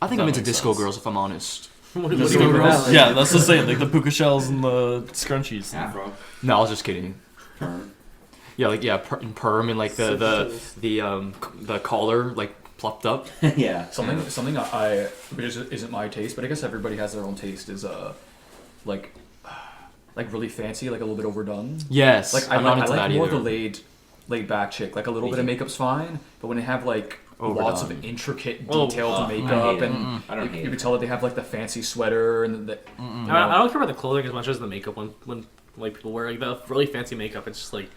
[SPEAKER 2] I think
[SPEAKER 5] that
[SPEAKER 2] I'm into
[SPEAKER 5] makes
[SPEAKER 2] disco
[SPEAKER 5] sense.
[SPEAKER 2] girls if I'm honest.
[SPEAKER 3] What
[SPEAKER 5] Disco
[SPEAKER 3] do you mean by
[SPEAKER 5] girls?
[SPEAKER 3] that?
[SPEAKER 5] Yeah, that's the same. Like the puka shells and the scrunchies.
[SPEAKER 4] Afro.
[SPEAKER 2] No, I was just kidding.
[SPEAKER 4] Perm.
[SPEAKER 2] Yeah, like and perm and like the collar like plucked up.
[SPEAKER 4] Yeah.
[SPEAKER 1] Something I which isn't my taste, but I guess everybody has their own taste. Is like really fancy, like a little bit overdone.
[SPEAKER 2] Yes,
[SPEAKER 1] Like
[SPEAKER 2] I'm not
[SPEAKER 1] I
[SPEAKER 2] into
[SPEAKER 1] like
[SPEAKER 2] that
[SPEAKER 1] more
[SPEAKER 2] either.
[SPEAKER 1] the laid back chick. Like a little
[SPEAKER 4] Me
[SPEAKER 1] bit of
[SPEAKER 4] too.
[SPEAKER 1] makeup's fine, but when they have like lots of
[SPEAKER 2] Overdone.
[SPEAKER 1] intricate,
[SPEAKER 3] Oh,
[SPEAKER 1] detailed
[SPEAKER 4] I
[SPEAKER 1] makeup,
[SPEAKER 4] hate it.
[SPEAKER 1] and
[SPEAKER 4] I don't hate
[SPEAKER 1] you
[SPEAKER 4] it.
[SPEAKER 1] can tell that they have like the fancy sweater and the.
[SPEAKER 3] I don't care about the clothing as much as the makeup. When like people wear like the really fancy makeup, it's just like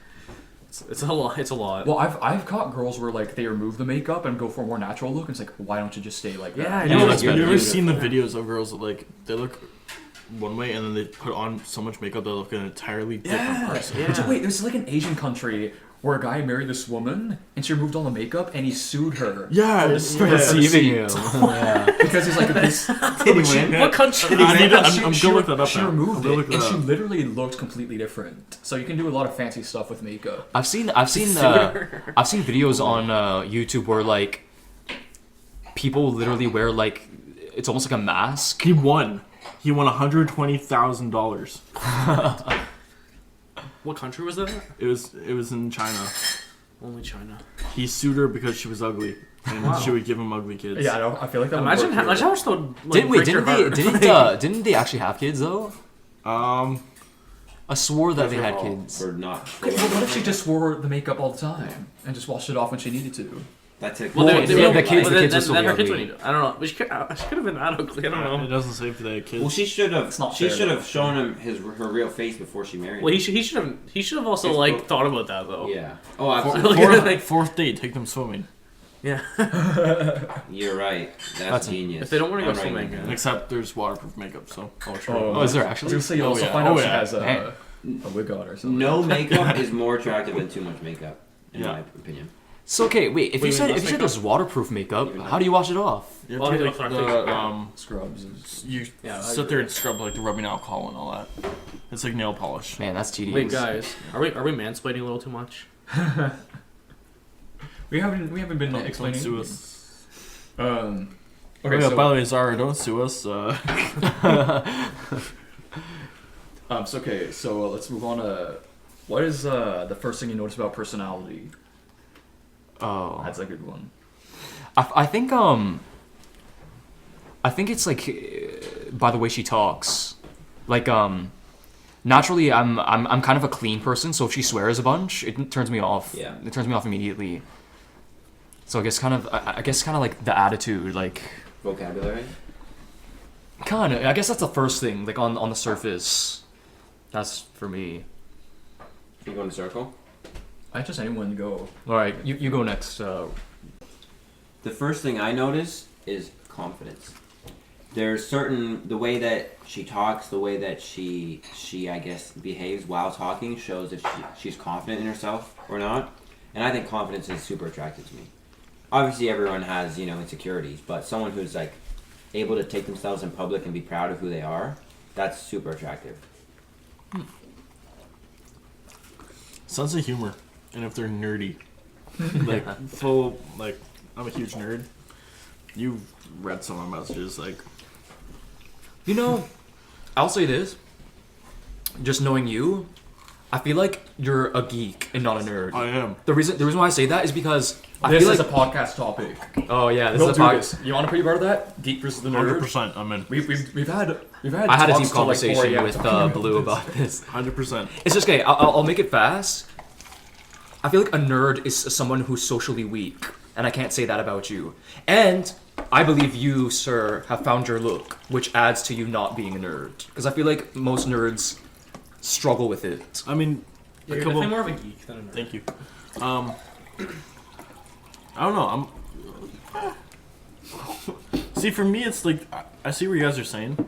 [SPEAKER 3] it's a lot. It's a lot.
[SPEAKER 1] Well, I've caught girls where like they remove the makeup and go for a more natural look. And it's like, why don't you just stay like that?
[SPEAKER 3] Yeah, I
[SPEAKER 5] You
[SPEAKER 3] know.
[SPEAKER 5] know,
[SPEAKER 2] that's
[SPEAKER 5] have you
[SPEAKER 2] better.
[SPEAKER 5] ever seen the videos of girls that like they look one way and then they put on so much makeup they look an entirely different
[SPEAKER 1] Yeah.
[SPEAKER 5] person?
[SPEAKER 3] Yeah.
[SPEAKER 1] Wait, there's like an Asian country where a guy married this woman and she removed all the makeup and he sued her.
[SPEAKER 5] Yeah,
[SPEAKER 2] For deceiving you. Yeah.
[SPEAKER 1] Because he's like this.
[SPEAKER 4] Did he win?
[SPEAKER 3] What country?
[SPEAKER 5] I need to, I'm
[SPEAKER 1] she,
[SPEAKER 5] gonna look that up
[SPEAKER 1] she
[SPEAKER 5] now.
[SPEAKER 1] removed
[SPEAKER 5] I'm gonna
[SPEAKER 1] it
[SPEAKER 5] look
[SPEAKER 1] and
[SPEAKER 5] that
[SPEAKER 1] she
[SPEAKER 5] up.
[SPEAKER 1] literally looked completely different. So you can do a lot of fancy stuff with makeup.
[SPEAKER 2] I've seen videos on YouTube where like people literally wear like it's almost like a mask.
[SPEAKER 5] He won $120,000.
[SPEAKER 3] What country was that?
[SPEAKER 5] It was in China.
[SPEAKER 3] Only China.
[SPEAKER 5] He sued her because she was ugly and
[SPEAKER 3] Wow.
[SPEAKER 5] she would give him ugly kids.
[SPEAKER 1] Yeah, I feel like that
[SPEAKER 3] Imagine
[SPEAKER 1] would
[SPEAKER 3] how,
[SPEAKER 1] work
[SPEAKER 3] imagine how much that would like,
[SPEAKER 2] Didn't
[SPEAKER 3] break your heart.
[SPEAKER 2] didn't they actually have kids though? I swore that they had kids.
[SPEAKER 4] For not.
[SPEAKER 1] Okay, well, what if she just wore the makeup all the time and just washed it off when she needed to?
[SPEAKER 4] That's it.
[SPEAKER 3] Well,
[SPEAKER 2] Well, the kids will still
[SPEAKER 3] then
[SPEAKER 2] be
[SPEAKER 3] her kids
[SPEAKER 2] ugly.
[SPEAKER 3] would need. I don't know. But she could have been that ugly. I don't
[SPEAKER 5] It
[SPEAKER 3] know.
[SPEAKER 5] doesn't say if they had kids.
[SPEAKER 4] Well, she should have.
[SPEAKER 1] It's not
[SPEAKER 4] She
[SPEAKER 1] fair,
[SPEAKER 4] should
[SPEAKER 1] though.
[SPEAKER 4] have shown him her real face before she married
[SPEAKER 3] Well,
[SPEAKER 4] him.
[SPEAKER 3] he should have also
[SPEAKER 4] It's
[SPEAKER 3] like
[SPEAKER 4] both-
[SPEAKER 3] thought about that though.
[SPEAKER 4] Yeah. Oh,
[SPEAKER 5] Fourth,
[SPEAKER 4] absolutely.
[SPEAKER 5] fourth date, take them swimming.
[SPEAKER 3] Yeah.
[SPEAKER 4] You're right. That's genius.
[SPEAKER 3] If they don't want to go
[SPEAKER 4] I'm writing
[SPEAKER 3] swimming,
[SPEAKER 4] that down.
[SPEAKER 5] Except there's waterproof makeup, so I'll try.
[SPEAKER 2] Oh, is there
[SPEAKER 1] I was
[SPEAKER 2] actually?
[SPEAKER 1] gonna say you
[SPEAKER 5] Oh,
[SPEAKER 1] also
[SPEAKER 5] yeah.
[SPEAKER 1] find out
[SPEAKER 5] Oh,
[SPEAKER 1] she
[SPEAKER 5] yeah.
[SPEAKER 1] has a wig on or something.
[SPEAKER 4] No makeup is more attractive than too much makeup, in
[SPEAKER 5] Yeah.
[SPEAKER 4] my opinion.
[SPEAKER 2] So okay, wait. If
[SPEAKER 3] Wait,
[SPEAKER 2] you said
[SPEAKER 3] wait,
[SPEAKER 2] if you said there's waterproof makeup,
[SPEAKER 4] Even
[SPEAKER 2] how do you wash it off?
[SPEAKER 5] You
[SPEAKER 3] Well,
[SPEAKER 5] have to
[SPEAKER 3] like,
[SPEAKER 5] take
[SPEAKER 3] like,
[SPEAKER 5] the
[SPEAKER 1] Scrubs. Is...
[SPEAKER 5] you
[SPEAKER 3] Yeah, I
[SPEAKER 5] sit there and scrub like the rubbing alcohol and all that. It's like nail polish.
[SPEAKER 2] Man, that's tedious.
[SPEAKER 3] Wait, guys, are we mansplaining a little too much?
[SPEAKER 1] We haven't been
[SPEAKER 5] Don't
[SPEAKER 1] explaining.
[SPEAKER 5] sue us.
[SPEAKER 1] Okay,
[SPEAKER 5] Oh, yeah,
[SPEAKER 1] so
[SPEAKER 5] by the way, Zara, don't sue us.
[SPEAKER 1] so let's move on to what is the first thing you notice about personality?
[SPEAKER 2] Oh,
[SPEAKER 1] That's a good one.
[SPEAKER 2] I think it's like by the way she talks, like naturally I'm kind of a clean person, so if she swears a bunch, it turns me off.
[SPEAKER 4] Yeah.
[SPEAKER 2] It turns me off immediately. So I guess kind of like the attitude, like
[SPEAKER 4] Vocabulary.
[SPEAKER 2] kind of. I guess that's the first thing, like on the surface. That's for me.
[SPEAKER 4] You go in a circle.
[SPEAKER 1] I just anyone go.
[SPEAKER 2] All right, you go next.
[SPEAKER 4] The first thing I notice is confidence. There's the way that she talks, the way that she I guess behaves while talking shows if she's confident in herself or not. And I think confidence is super attractive to me. Obviously everyone has, insecurities, but someone who's like able to take themselves in public and be proud of who they are, that's super attractive.
[SPEAKER 5] Sense of humor, and if they're nerdy, like I'm a huge nerd. You've read some of my messages, like
[SPEAKER 2] I'll say this. Just knowing you, I feel like you're a geek and not a nerd.
[SPEAKER 5] I am.
[SPEAKER 2] The reason why I say that is because I
[SPEAKER 1] This
[SPEAKER 2] feel
[SPEAKER 1] is
[SPEAKER 2] like
[SPEAKER 1] a podcast topic.
[SPEAKER 2] oh yeah, this
[SPEAKER 1] We'll
[SPEAKER 2] is a
[SPEAKER 1] do
[SPEAKER 2] podcast.
[SPEAKER 1] this. You want to be part of that? Geek versus the nerd.
[SPEAKER 5] 100%. I'm in.
[SPEAKER 1] We've had
[SPEAKER 2] I had a
[SPEAKER 1] talks
[SPEAKER 2] deep
[SPEAKER 1] till, like, 4
[SPEAKER 2] conversation
[SPEAKER 1] a.m.
[SPEAKER 2] with
[SPEAKER 1] talking
[SPEAKER 2] Blue
[SPEAKER 1] this.
[SPEAKER 2] about this.
[SPEAKER 5] 100%.
[SPEAKER 2] It's just okay. I'll make it fast. I feel like a nerd is someone who's socially weak, and I can't say that about you. And I believe you, sir, have found your look, which adds to you not being a nerd. Because I feel like most nerds struggle with it.
[SPEAKER 5] I mean,
[SPEAKER 3] Yeah,
[SPEAKER 5] a
[SPEAKER 3] you're
[SPEAKER 5] couple.
[SPEAKER 3] definitely more of a geek than a nerd.
[SPEAKER 5] Thank you. I don't know. See, for me, it's like I see what you guys are saying,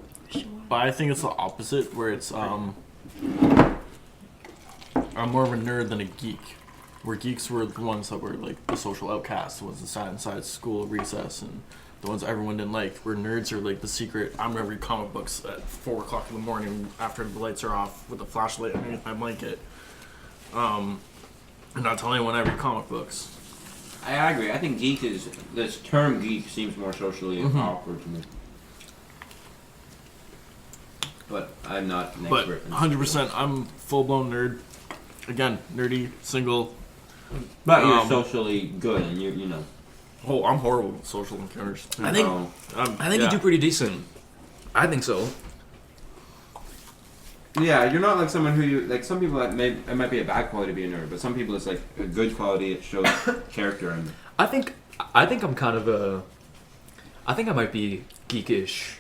[SPEAKER 5] but I think it's the opposite, where it's I'm more of a nerd than a geek. Where geeks were the ones that were like the social outcasts, the ones that sat inside school recess, and the ones everyone didn't like. Where nerds are like the secret. I'm gonna read comic books at 4 o'clock in the morning after the lights are off with a flashlight underneath my blanket. And not telling anyone I read comic books.
[SPEAKER 4] I agree. I think this term geek seems more socially awkward to me. But I'm not an
[SPEAKER 5] But
[SPEAKER 4] expert. in this.
[SPEAKER 5] 100%, I'm full blown nerd. Again, nerdy, single.
[SPEAKER 4] But you're socially good, and you know.
[SPEAKER 5] Oh, I'm horrible with social encounters.
[SPEAKER 2] I think
[SPEAKER 5] Yeah.
[SPEAKER 2] you do pretty decent. I think so.
[SPEAKER 4] Yeah, you're not like someone who like some people that it might be a bad quality to be a nerd, but some people it's like a good quality. It shows character and.
[SPEAKER 2] I think I'm kind of I think I might be geekish.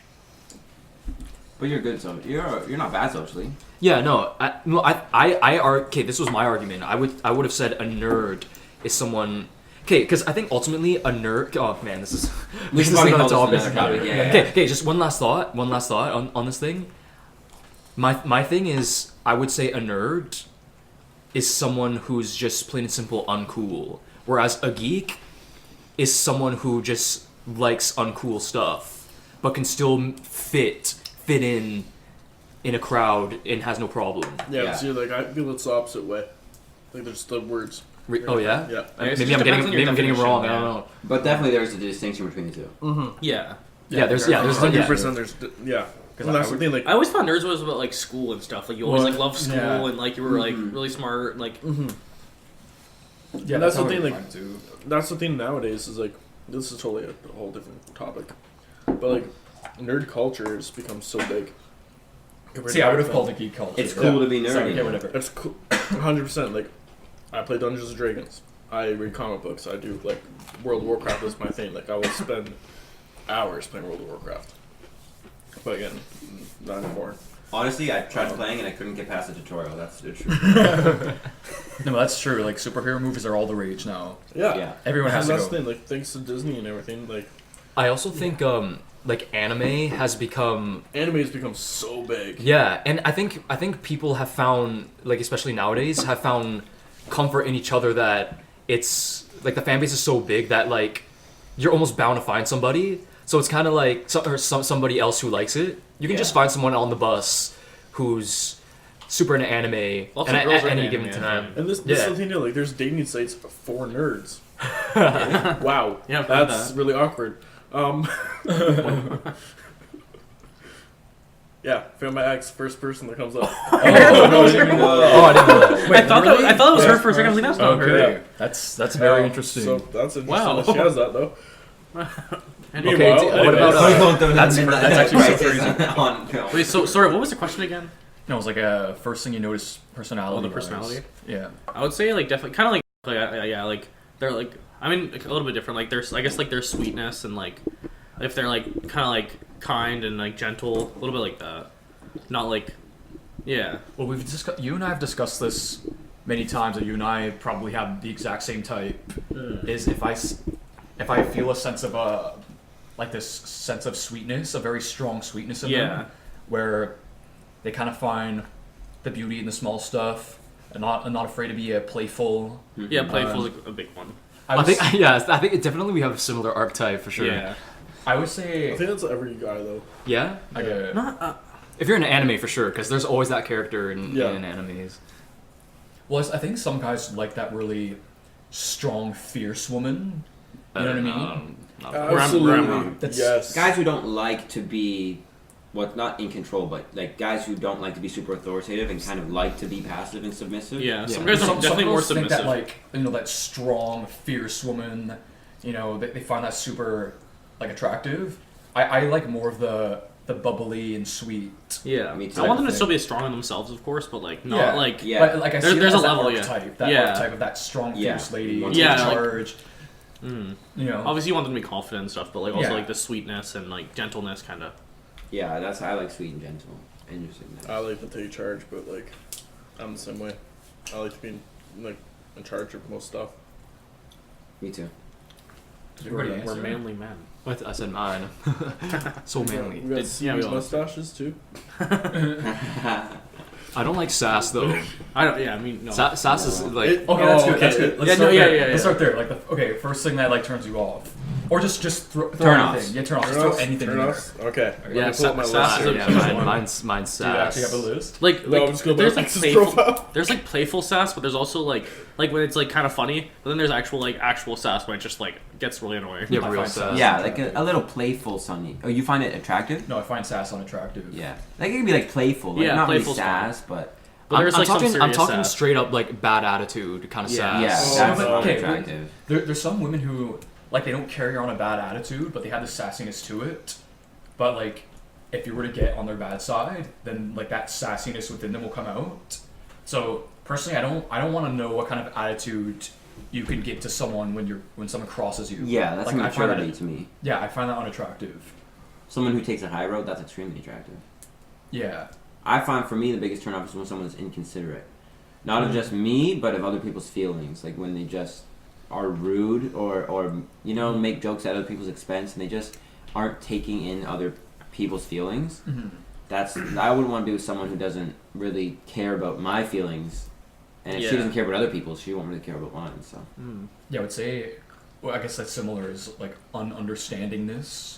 [SPEAKER 4] But you're good, so you're not bad socially.
[SPEAKER 2] Yeah, no, okay, this was my argument. I would have said a nerd is someone. Okay, because I think ultimately a nerd. Oh man, this is
[SPEAKER 4] We
[SPEAKER 2] this
[SPEAKER 4] should
[SPEAKER 2] is
[SPEAKER 4] probably
[SPEAKER 2] another
[SPEAKER 4] call this
[SPEAKER 2] topic.
[SPEAKER 4] another topic, yeah,
[SPEAKER 2] Okay,
[SPEAKER 4] yeah.
[SPEAKER 2] okay, just one last thought on this thing. My thing is, I would say a nerd is someone who's just plain and simple uncool, whereas a geek is someone who just likes uncool stuff, but can still fit in a crowd and has no problem.
[SPEAKER 5] Yeah,
[SPEAKER 4] Yeah.
[SPEAKER 5] see, like, I feel it's the opposite way. Like, there's the words.
[SPEAKER 2] Oh yeah?
[SPEAKER 5] Yeah.
[SPEAKER 1] I guess it
[SPEAKER 2] Maybe
[SPEAKER 1] just
[SPEAKER 2] I'm
[SPEAKER 1] depends on your
[SPEAKER 2] getting it
[SPEAKER 1] definition,
[SPEAKER 2] wrong. I
[SPEAKER 1] yeah.
[SPEAKER 2] don't know.
[SPEAKER 4] But definitely there's a distinction between the two.
[SPEAKER 3] Yeah.
[SPEAKER 2] There's
[SPEAKER 5] 100% there's, yeah.
[SPEAKER 1] Because
[SPEAKER 5] And that's
[SPEAKER 1] I
[SPEAKER 5] the
[SPEAKER 1] would-
[SPEAKER 5] thing, like,
[SPEAKER 3] I always thought nerds was about like school and stuff. Like you always
[SPEAKER 1] Well,
[SPEAKER 3] like loved school
[SPEAKER 1] yeah.
[SPEAKER 3] and like you were like really smart. And, like
[SPEAKER 1] Yeah,
[SPEAKER 5] And that's
[SPEAKER 1] how
[SPEAKER 5] the
[SPEAKER 1] I
[SPEAKER 5] thing, like-
[SPEAKER 1] find too.
[SPEAKER 5] that's the thing nowadays is, like, this is totally a whole different topic. But, like, nerd culture has become so big. compared
[SPEAKER 1] See,
[SPEAKER 5] to
[SPEAKER 1] I would have
[SPEAKER 5] back
[SPEAKER 1] called
[SPEAKER 5] then.
[SPEAKER 1] it geek culture.
[SPEAKER 4] It's cool to be
[SPEAKER 1] So,
[SPEAKER 4] nerdy.
[SPEAKER 1] yeah, whatever.
[SPEAKER 5] It's cool. 100%. Like, I play Dungeons and Dragons. I read comic books. I do like World of Warcraft is my thing. Like I will spend hours playing World of Warcraft. But again, not anymore.
[SPEAKER 4] Honestly, I tried playing and I couldn't get past the tutorial. That's the truth.
[SPEAKER 1] No, that's true. Like superhero movies are all the rage now.
[SPEAKER 5] Yeah.
[SPEAKER 4] Yeah.
[SPEAKER 1] Everyone has
[SPEAKER 5] And
[SPEAKER 1] to
[SPEAKER 5] that's
[SPEAKER 1] go.
[SPEAKER 5] the thing. Like thanks to Disney and everything, like
[SPEAKER 2] I also think like anime has become
[SPEAKER 5] anime has become so big.
[SPEAKER 2] yeah, and I think people have found, like especially nowadays, have found comfort in each other, that it's like the fan base is so big that like you're almost bound to find somebody. So it's kind of like somebody else who likes it. You can just find someone on the bus who's super into anime
[SPEAKER 3] Lots
[SPEAKER 2] and
[SPEAKER 3] of girls are
[SPEAKER 2] at any
[SPEAKER 3] into
[SPEAKER 2] given
[SPEAKER 3] anime,
[SPEAKER 2] time.
[SPEAKER 5] And this
[SPEAKER 2] Yeah.
[SPEAKER 5] is the thing, like there's dating sites for nerds. Wow.
[SPEAKER 3] Yeah, I've heard
[SPEAKER 5] That's
[SPEAKER 3] that.
[SPEAKER 5] really awkward. Yeah, found my ex, first person that comes up.
[SPEAKER 2] Oh, I didn't know that.
[SPEAKER 1] Wait,
[SPEAKER 3] I thought
[SPEAKER 1] really?
[SPEAKER 3] that was her
[SPEAKER 5] Yeah.
[SPEAKER 3] first. I was like, that's not her.
[SPEAKER 1] Okay, that's very interesting.
[SPEAKER 5] So that's interesting
[SPEAKER 3] Wow.
[SPEAKER 5] that she has that though.
[SPEAKER 3] And
[SPEAKER 2] Okay,
[SPEAKER 5] Meanwhile,
[SPEAKER 2] what
[SPEAKER 5] anyways,
[SPEAKER 2] about,
[SPEAKER 4] Please don't throw the
[SPEAKER 1] That's
[SPEAKER 4] midnight
[SPEAKER 1] actually so
[SPEAKER 4] crisis on film.
[SPEAKER 3] Wait, so sorry, what was the question again?
[SPEAKER 1] No, it's like first thing you notice personality.
[SPEAKER 3] Oh, the
[SPEAKER 1] wise.
[SPEAKER 3] personality?
[SPEAKER 1] Yeah.
[SPEAKER 3] I would say like definitely kind of like yeah, like they're like I mean like, a little bit different. Like there's I guess like their sweetness and like if they're like kind of like kind and like gentle, a little bit like that. Not like yeah.
[SPEAKER 1] Well, you and I have discussed this many times, that you and I probably have the exact same type. Is if I feel a sense of like this sense of sweetness, a very strong sweetness in them, where they kind of find the beauty in the small stuff, and not afraid to be playful.
[SPEAKER 3] Yeah, playful is a big one.
[SPEAKER 2] I think I think definitely we have a similar archetype for sure.
[SPEAKER 3] Yeah.
[SPEAKER 1] I would
[SPEAKER 5] I
[SPEAKER 1] say
[SPEAKER 5] think that's every guy though.
[SPEAKER 2] Yeah?
[SPEAKER 1] I get it.
[SPEAKER 3] Not
[SPEAKER 2] If you're in an anime for sure, because there's always that character in
[SPEAKER 5] Yeah.
[SPEAKER 2] animes.
[SPEAKER 1] Well, I think some guys like that really strong, fierce woman. You know what I mean?
[SPEAKER 5] Absolutely.
[SPEAKER 1] That's-
[SPEAKER 5] Yes.
[SPEAKER 4] Guys who don't like to be, not in control, but like guys who don't like to be super authoritative and kind of like to be passive and submissive.
[SPEAKER 3] yeah. Some guys are
[SPEAKER 1] Some
[SPEAKER 3] definitely more
[SPEAKER 1] girls think
[SPEAKER 3] submissive.
[SPEAKER 1] that that strong, fierce woman, they find that super attractive. I like more of the bubbly and sweet.
[SPEAKER 3] yeah.
[SPEAKER 4] Me too.
[SPEAKER 3] I want them to
[SPEAKER 1] Thing.
[SPEAKER 3] still be strong in themselves, of course, but like not
[SPEAKER 1] Yeah.
[SPEAKER 3] like
[SPEAKER 4] Yeah.
[SPEAKER 1] But like I
[SPEAKER 3] There's-
[SPEAKER 1] see
[SPEAKER 3] there's
[SPEAKER 1] it
[SPEAKER 3] a
[SPEAKER 1] as that
[SPEAKER 3] level, yeah.
[SPEAKER 1] archetype, that
[SPEAKER 3] Yeah.
[SPEAKER 1] archetype of that strong,
[SPEAKER 4] Yeah.
[SPEAKER 1] fierce lady,
[SPEAKER 3] Yeah,
[SPEAKER 1] in
[SPEAKER 3] like-
[SPEAKER 1] charge.
[SPEAKER 3] mm.
[SPEAKER 1] You know,
[SPEAKER 3] Obviously, you want them to be confident and stuff, but like also
[SPEAKER 1] Yeah.
[SPEAKER 3] like the sweetness and like gentleness, kind of.
[SPEAKER 4] Yeah, I like sweet and gentle. Interesting.
[SPEAKER 5] I like to take charge, but like I'm the same way. I like to be like in charge of most stuff.
[SPEAKER 4] Me too.
[SPEAKER 1] Did everybody
[SPEAKER 3] We're
[SPEAKER 1] answer?
[SPEAKER 3] manly men.
[SPEAKER 2] I said mine. So manly.
[SPEAKER 5] We got
[SPEAKER 3] It's- yeah, we
[SPEAKER 5] serious
[SPEAKER 3] all-
[SPEAKER 5] mustaches too.
[SPEAKER 2] I don't like sass though.
[SPEAKER 3] I don't. Yeah, I mean no.
[SPEAKER 2] Sass is like
[SPEAKER 5] It-
[SPEAKER 1] Okay, that's
[SPEAKER 5] Oh,
[SPEAKER 1] good.
[SPEAKER 5] okay.
[SPEAKER 1] That's good. Let's
[SPEAKER 3] Yeah,
[SPEAKER 1] start
[SPEAKER 3] no, yeah,
[SPEAKER 1] there.
[SPEAKER 3] yeah,
[SPEAKER 1] Let's
[SPEAKER 3] yeah.
[SPEAKER 1] start there. Okay, first thing that turns you off, or just throw
[SPEAKER 4] Turn
[SPEAKER 1] anything.
[SPEAKER 4] offs.
[SPEAKER 1] Yeah, turn off. Just throw anything in
[SPEAKER 5] Turn
[SPEAKER 1] there.
[SPEAKER 5] offs? Okay.
[SPEAKER 1] Okay.
[SPEAKER 3] Yeah,
[SPEAKER 5] Let me pull up my
[SPEAKER 3] sass
[SPEAKER 5] list
[SPEAKER 3] is
[SPEAKER 5] here.
[SPEAKER 3] a-
[SPEAKER 2] yeah, mine's
[SPEAKER 1] Do you
[SPEAKER 2] sass.
[SPEAKER 1] actually have a list?
[SPEAKER 3] Like,
[SPEAKER 5] No, I'm just going by
[SPEAKER 3] there's
[SPEAKER 5] my
[SPEAKER 3] like
[SPEAKER 5] X's
[SPEAKER 3] playful,
[SPEAKER 5] profile.
[SPEAKER 3] there's like playful sass, but there's also like when it's like kind of funny. But then there's actual sass when it just like gets really annoying.
[SPEAKER 2] Yeah,
[SPEAKER 1] I
[SPEAKER 2] real
[SPEAKER 1] find
[SPEAKER 2] sass.
[SPEAKER 1] sass.
[SPEAKER 4] Yeah, like a little playful Sunny. Oh, you find it attractive?
[SPEAKER 1] No, I find sass unattractive.
[SPEAKER 4] Yeah. Like it can be like playful. Like,
[SPEAKER 3] Yeah,
[SPEAKER 4] not really
[SPEAKER 3] playful's
[SPEAKER 4] sass, but
[SPEAKER 3] But there's like some
[SPEAKER 2] I'm
[SPEAKER 3] serious
[SPEAKER 2] talking
[SPEAKER 3] sass.
[SPEAKER 2] straight up like bad attitude kind of
[SPEAKER 3] Yeah.
[SPEAKER 2] sass.
[SPEAKER 4] yeah,
[SPEAKER 5] Oh,
[SPEAKER 4] that's
[SPEAKER 1] but- okay,
[SPEAKER 4] unattractive.
[SPEAKER 1] There's some women who they don't carry on a bad attitude, but they have the sassiness to it. But like, if you were to get on their bad side, then like that sassiness within them will come out. So personally, I don't want to know what kind of attitude you can give to someone when someone crosses you.
[SPEAKER 4] Yeah, that's
[SPEAKER 1] Like,
[SPEAKER 4] a
[SPEAKER 1] I find
[SPEAKER 4] maturity
[SPEAKER 1] that-
[SPEAKER 4] to me.
[SPEAKER 1] Yeah, I find that unattractive.
[SPEAKER 4] Someone who takes a high road, that's extremely attractive.
[SPEAKER 1] Yeah.
[SPEAKER 4] I find for me the biggest turn off is when someone's inconsiderate. Not of just me, but of other people's feelings. Like when they just are rude or make jokes at other people's expense and they just aren't taking in other people's feelings. I wouldn't want to be with someone who doesn't really care about my feelings. And if she
[SPEAKER 3] Yeah.
[SPEAKER 4] doesn't care about other people, she won't really care about mine. So
[SPEAKER 1] Yeah, I would say, well, I guess that's similar is like ununderstandingness.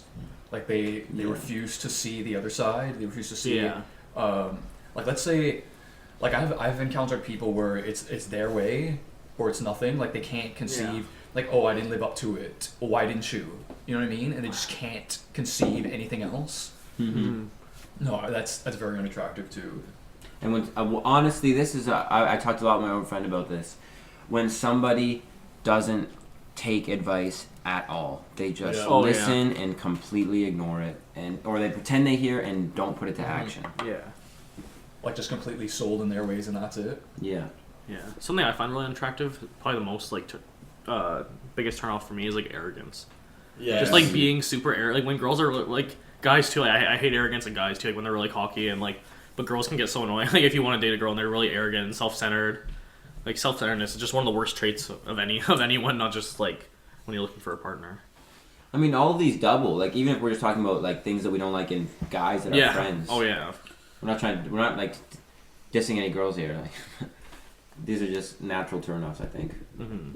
[SPEAKER 1] Like they
[SPEAKER 4] Yeah.
[SPEAKER 1] refuse to see the other side. They refuse to see,
[SPEAKER 3] Yeah.
[SPEAKER 1] like let's say, like I've encountered people where it's their way or it's nothing. Like they can't conceive, like, oh, I didn't live up to it. Oh, why didn't you? You know what I mean? And they just can't conceive anything else. No, that's very unattractive too.
[SPEAKER 4] And when honestly, this is I talked a lot with my own friend about this. When somebody doesn't take advice at all, they just
[SPEAKER 5] Yeah.
[SPEAKER 3] Oh, yeah.
[SPEAKER 4] listen and completely ignore it, or they pretend they hear and don't put it to action.
[SPEAKER 3] Yeah.
[SPEAKER 1] Like just completely sold in their ways and that's it.
[SPEAKER 4] Yeah.
[SPEAKER 3] Yeah. Something I find really unattractive, probably the most like biggest turn off for me is like arrogance.
[SPEAKER 5] Yeah.
[SPEAKER 3] Just like being super arrogant. Like when girls are like guys too. Like, I hate arrogance in guys too. Like when they're really cocky and like, but girls can get so annoying. Like if you want to date a girl and they're really arrogant and self-centered, like self-centeredness is just one of the worst traits of anyone. Not just like when you're looking for a partner.
[SPEAKER 4] I mean, all of these double. Like even if we're just talking about like things that we don't like in guys that are friends.
[SPEAKER 3] Oh yeah.
[SPEAKER 4] We're not like dissing any girls here. Like these are just natural turnoffs, I think.
[SPEAKER 3] Mm-hmm.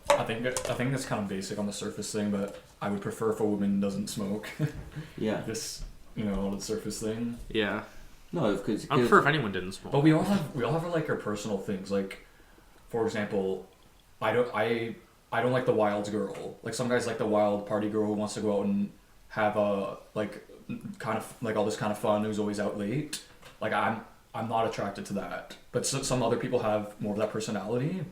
[SPEAKER 1] I think that's kind of basic on the surface thing, but I would prefer if a woman doesn't smoke.
[SPEAKER 4] Yeah.
[SPEAKER 1] This, on the surface thing.
[SPEAKER 3] Yeah.
[SPEAKER 4] No, because
[SPEAKER 3] I prefer if anyone didn't smoke.
[SPEAKER 1] But we all have like our personal things. Like, for example, I don't like the wild girl. Like some guys like the wild party girl who wants to go out and have a like kind of like all this kind of fun, who's always out late. Like I'm not attracted to that. But some other people have more of that personality.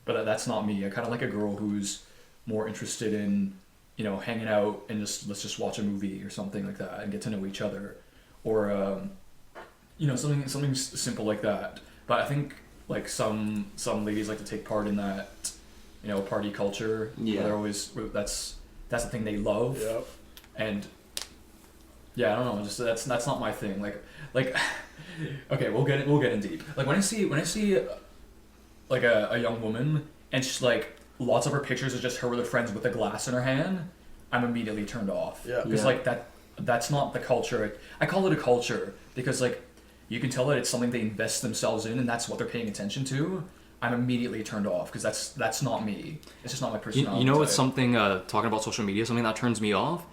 [SPEAKER 1] But that's not me. I kind of like a girl who's more interested in, hanging out and let's just watch a movie or something like that and get to know each other, or something simple like that. But I think like some ladies like to take part in that, party culture.
[SPEAKER 4] Yeah.
[SPEAKER 1] They're always that's the thing they love.
[SPEAKER 5] Yep.
[SPEAKER 1] And yeah, I don't know. Just that's not my thing. Like okay, we'll get in deep. Like when I see like a young woman and she's like lots of her pictures are just her with her friends with a glass in her hand, I'm immediately turned off.
[SPEAKER 5] Yeah.
[SPEAKER 1] Because like that's not the culture. I call it a culture because like you can tell that it's something they invest themselves in and that's what they're paying attention to. I'm immediately turned off because that's not me. It's just not my personality.
[SPEAKER 2] You know what's
[SPEAKER 1] type.
[SPEAKER 2] something talking about social media, something that turns me off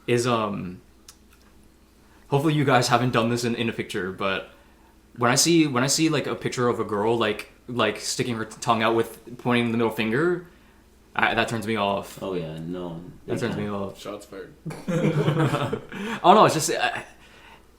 [SPEAKER 2] is hopefully you guys haven't done this in a picture, but when I see like a picture of a girl like sticking her tongue out with pointing the middle finger, that turns me off.
[SPEAKER 4] Oh yeah, no.
[SPEAKER 2] That turns me off.
[SPEAKER 5] Shots fired.
[SPEAKER 2] Oh no, it's just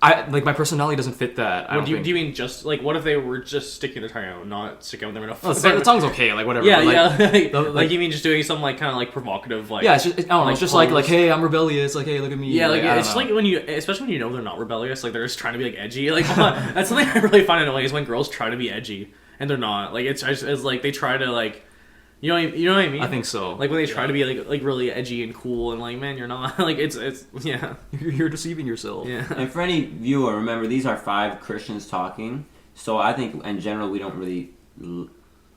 [SPEAKER 2] I like my personality doesn't fit that. I don't
[SPEAKER 3] Do
[SPEAKER 2] think.
[SPEAKER 3] you mean just like what if they were just sticking their tongue out, not sticking out with their mouth?
[SPEAKER 2] Oh, the tongue's okay, like whatever.
[SPEAKER 3] Yeah,
[SPEAKER 2] but, like,
[SPEAKER 3] yeah. Like you mean just doing some like kind of like provocative like.
[SPEAKER 2] Yeah, it's just, I don't know. It's just like
[SPEAKER 3] pose.
[SPEAKER 2] hey, I'm rebellious. Like hey, look at me.
[SPEAKER 3] Yeah, like
[SPEAKER 2] I don't
[SPEAKER 3] it's
[SPEAKER 2] know.
[SPEAKER 3] like when you, especially when you know they're not rebellious, like they're just trying to be like edgy. Like that's something I really find annoying is when girls try to be edgy and they're not. Like it's like they try to like, you know what I mean?
[SPEAKER 2] I think so.
[SPEAKER 3] Like when they try to be like really edgy and cool and like man you're not. Like it's yeah.
[SPEAKER 2] You're deceiving yourself.
[SPEAKER 3] Yeah.
[SPEAKER 4] And for any viewer, remember these are 5 Christians talking. So I think in general we don't really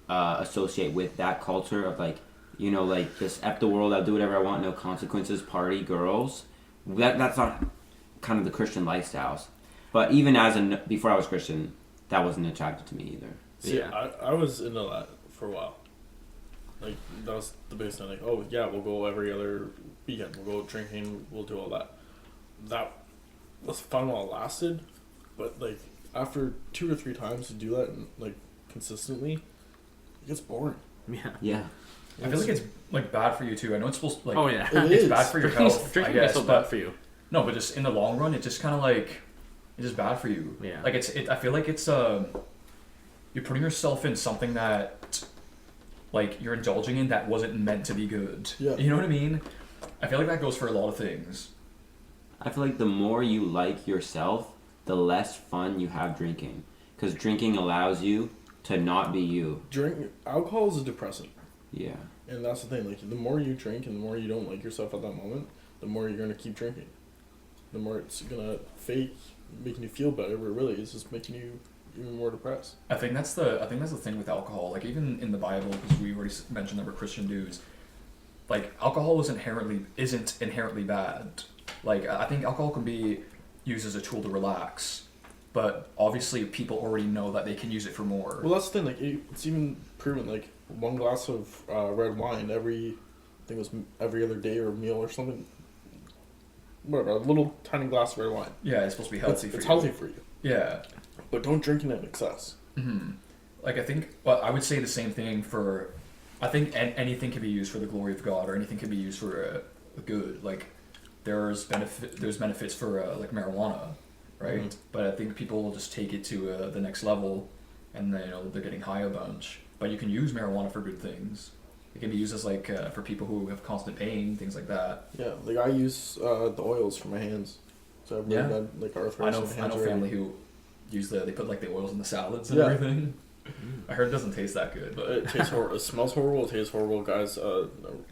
[SPEAKER 4] associate with that culture of like, like just F the world, I'll do whatever I want, no consequences, party girls. That's not kind of the Christian lifestyles. But even before I was Christian, that wasn't attractive to me either.
[SPEAKER 5] See,
[SPEAKER 3] Yeah.
[SPEAKER 5] I was into that for a while. Like, that was the biggest thing. Like, oh, yeah, we'll go every other weekend. We'll go drinking. We'll do all that. That was fun while it lasted. But, like, after 2 or 3 times to do that, and, like, consistently, it gets boring.
[SPEAKER 3] Yeah.
[SPEAKER 4] Yeah.
[SPEAKER 1] I feel like it's like bad for you too. I know it's supposed to like
[SPEAKER 3] Oh yeah.
[SPEAKER 5] It
[SPEAKER 1] it's
[SPEAKER 5] is.
[SPEAKER 1] bad for your health. I
[SPEAKER 3] Drinking is
[SPEAKER 1] guess,
[SPEAKER 3] so
[SPEAKER 1] but
[SPEAKER 3] bad for you.
[SPEAKER 1] no, but just in the long run, it's just kind of like it's just bad for you.
[SPEAKER 3] Yeah.
[SPEAKER 1] Like I feel like it's you're putting yourself in something that like you're indulging in that wasn't meant to be good.
[SPEAKER 5] Yeah.
[SPEAKER 1] You know what I mean? I feel like that goes for a lot of things.
[SPEAKER 4] I feel like the more you like yourself, the less fun you have drinking. Because drinking allows you to not be you.
[SPEAKER 5] Alcohol is a depressant.
[SPEAKER 4] Yeah.
[SPEAKER 5] And that's the thing. Like, the more you drink and the more you don't like yourself at that moment, the more you're going to keep drinking. The more it's going to fake making you feel better, but really it's just making you even more depressed.
[SPEAKER 1] I think that's the thing with alcohol. Like even in the Bible, because we already mentioned that we're Christian dudes. Like alcohol isn't inherently bad. Like I think alcohol can be used as a tool to relax, but obviously people already know that they can use it for more.
[SPEAKER 5] Well, that's the thing. Like, it's even proven. Like, 1 glass of red wine every other day or meal or something. Whatever, a little tiny glass of red wine.
[SPEAKER 1] Yeah, it's supposed to be healthy for
[SPEAKER 5] It's
[SPEAKER 1] you.
[SPEAKER 5] healthy for you.
[SPEAKER 1] Yeah.
[SPEAKER 5] But don't drink it in excess.
[SPEAKER 1] Mm-hmm. Like I think, well, I would say the same thing for. I think anything can be used for the glory of God, or anything can be used for a good. Like there's benefits for like marijuana, right?
[SPEAKER 5] Mm-hmm.
[SPEAKER 1] But I think people will just take it to the next level, and then they're getting high a bunch. But you can use marijuana for good things. It can be used as like for people who have constant pain, things like that.
[SPEAKER 5] Yeah, like I use the oils for my hands. So I've really bad like arthritis.
[SPEAKER 1] I know
[SPEAKER 5] in my hands
[SPEAKER 1] family
[SPEAKER 5] already.
[SPEAKER 1] who use they put like the oils in the salads and
[SPEAKER 5] Yeah.
[SPEAKER 1] everything. I heard it doesn't taste that good, but
[SPEAKER 5] It tastes horrible. It smells horrible. It tastes horrible, guys. I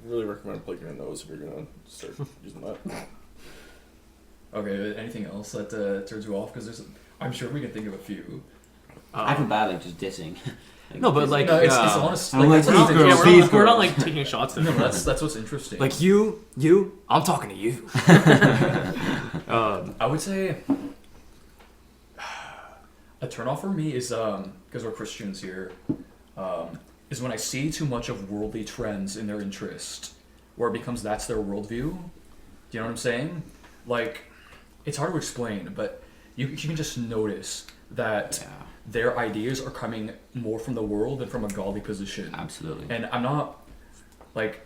[SPEAKER 5] really recommend plugging your nose if you're gonna start using that.
[SPEAKER 1] okay. Anything else that turns you off? Because I'm sure we can think of a few.
[SPEAKER 4] I feel bad, like, just dissing.
[SPEAKER 2] No, but, like,
[SPEAKER 1] No, it's honest.
[SPEAKER 4] I'm
[SPEAKER 1] Like,
[SPEAKER 4] like,
[SPEAKER 1] that's
[SPEAKER 4] these
[SPEAKER 1] what's
[SPEAKER 4] girls,
[SPEAKER 1] interesting.
[SPEAKER 4] these
[SPEAKER 3] We're not
[SPEAKER 4] girls.
[SPEAKER 3] like taking shots at
[SPEAKER 1] No,
[SPEAKER 3] him.
[SPEAKER 1] that's what's interesting.
[SPEAKER 2] like you, I'm talking to you.
[SPEAKER 1] I would say a turnoff for me is because we're Christians here, is when I see too much of worldly trends in their interest, where it becomes that's their worldview. Do you know what I'm saying? Like, it's hard to explain, but you can just notice that
[SPEAKER 4] Yeah,
[SPEAKER 1] their ideas are coming more from the world than from a godly position.
[SPEAKER 4] absolutely.
[SPEAKER 1] And I'm not like,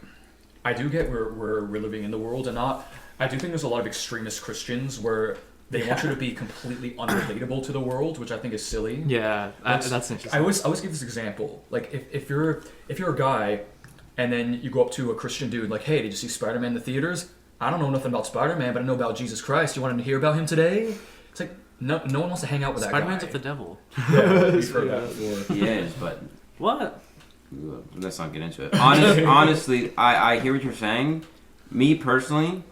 [SPEAKER 1] I do get we're living in the world, and not. I do think there's a lot of extremist Christians where they want you to be completely unrelatable to the world, which I think is silly.
[SPEAKER 2] Yeah,
[SPEAKER 1] That's-
[SPEAKER 2] that's interesting.
[SPEAKER 1] I always give this example. Like, if you're a guy, and then you go up to a Christian dude like, hey, did you see Spider-Man in the theaters? I don't know nothing about Spider-Man, but I know about Jesus Christ. You want to hear about him today? It's like no one wants to hang out with that
[SPEAKER 3] Spider-Man's
[SPEAKER 1] guy.
[SPEAKER 3] of the devil.
[SPEAKER 1] Yeah, we've heard that before.
[SPEAKER 4] He is, but
[SPEAKER 3] What?
[SPEAKER 4] let's not get into it. Honestly, I hear what you're saying. Me personally,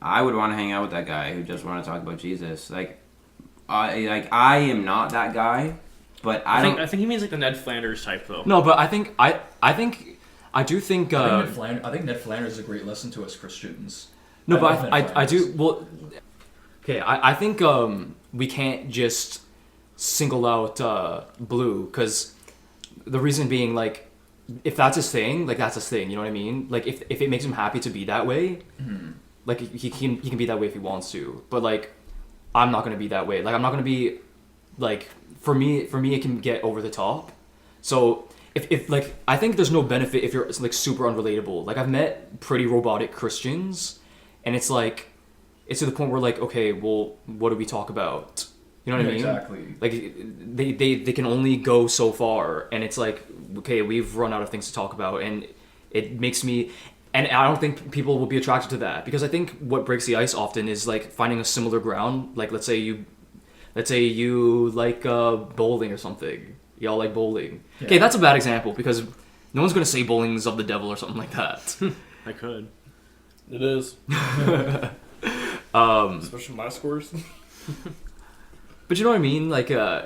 [SPEAKER 4] I would want to hang out with that guy who just want to talk about Jesus. Like, I am not that guy, but I
[SPEAKER 3] I
[SPEAKER 4] don't.
[SPEAKER 3] think he means like the Ned Flanders type though.
[SPEAKER 2] No, but I think I do think.
[SPEAKER 1] I think Ned Flanders is a great lesson to us Christians.
[SPEAKER 2] No,
[SPEAKER 1] I
[SPEAKER 2] but
[SPEAKER 1] love Ned
[SPEAKER 2] I
[SPEAKER 1] Flanders.
[SPEAKER 2] do. Well, okay, I think we can't just single out Blue, because the reason being, like, if that's his thing, like, that's his thing. You know what I mean? Like, if it makes him happy to be that way, like, he can be that way if he wants to. But, like, I'm not gonna be that way. Like, I'm not gonna be, like, for me it can get over the top. So if like, I think there's no benefit if you're, like, super unrelatable. Like, I've met pretty robotic Christians, and it's like, it's to the point where, like, okay, well, what do we talk about? You know what I mean?
[SPEAKER 1] Exactly.
[SPEAKER 2] Like, they can only go so far, and it's like, okay, we've run out of things to talk about, and it makes me, and I don't think people will be attracted to that, because I think what breaks the ice often is, like, finding a similar ground. Like, let's say you like bowling or something. Y'all like bowling.
[SPEAKER 1] Yeah.
[SPEAKER 2] Okay, that's a bad example, because no one's gonna say bowling's of the devil or something like that.
[SPEAKER 3] I could.
[SPEAKER 5] It is,
[SPEAKER 2] Um,
[SPEAKER 5] especially my scores.
[SPEAKER 2] But you know what I mean? Like, yeah,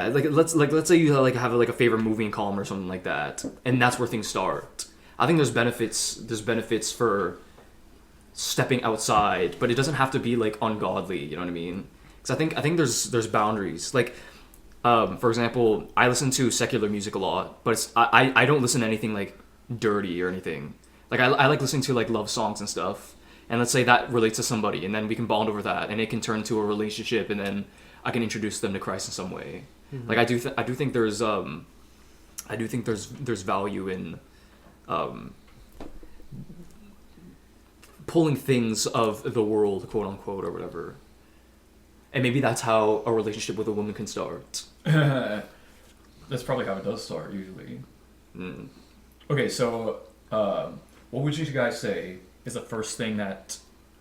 [SPEAKER 2] like let's say you like have like a favorite movie in column or something like that, and that's where things start. I think there's benefits for stepping outside, but it doesn't have to be like ungodly. You know what I mean? Because I think there's boundaries. Like, for example, I listen to secular music a lot, but I don't listen to anything like dirty or anything. Like, I like listening to like love songs and stuff. And let's say that relates to somebody, and then we can bond over that, and it can turn to a relationship, and then I can introduce them to Christ in some way. Mm-hmm. Like, I do think there's value in pulling things of the world, quote unquote, or whatever. And maybe that's how a relationship with a woman can start.
[SPEAKER 1] That's probably how it does start usually.
[SPEAKER 2] Mm.
[SPEAKER 1] Okay, so what would you guys say is the first thing that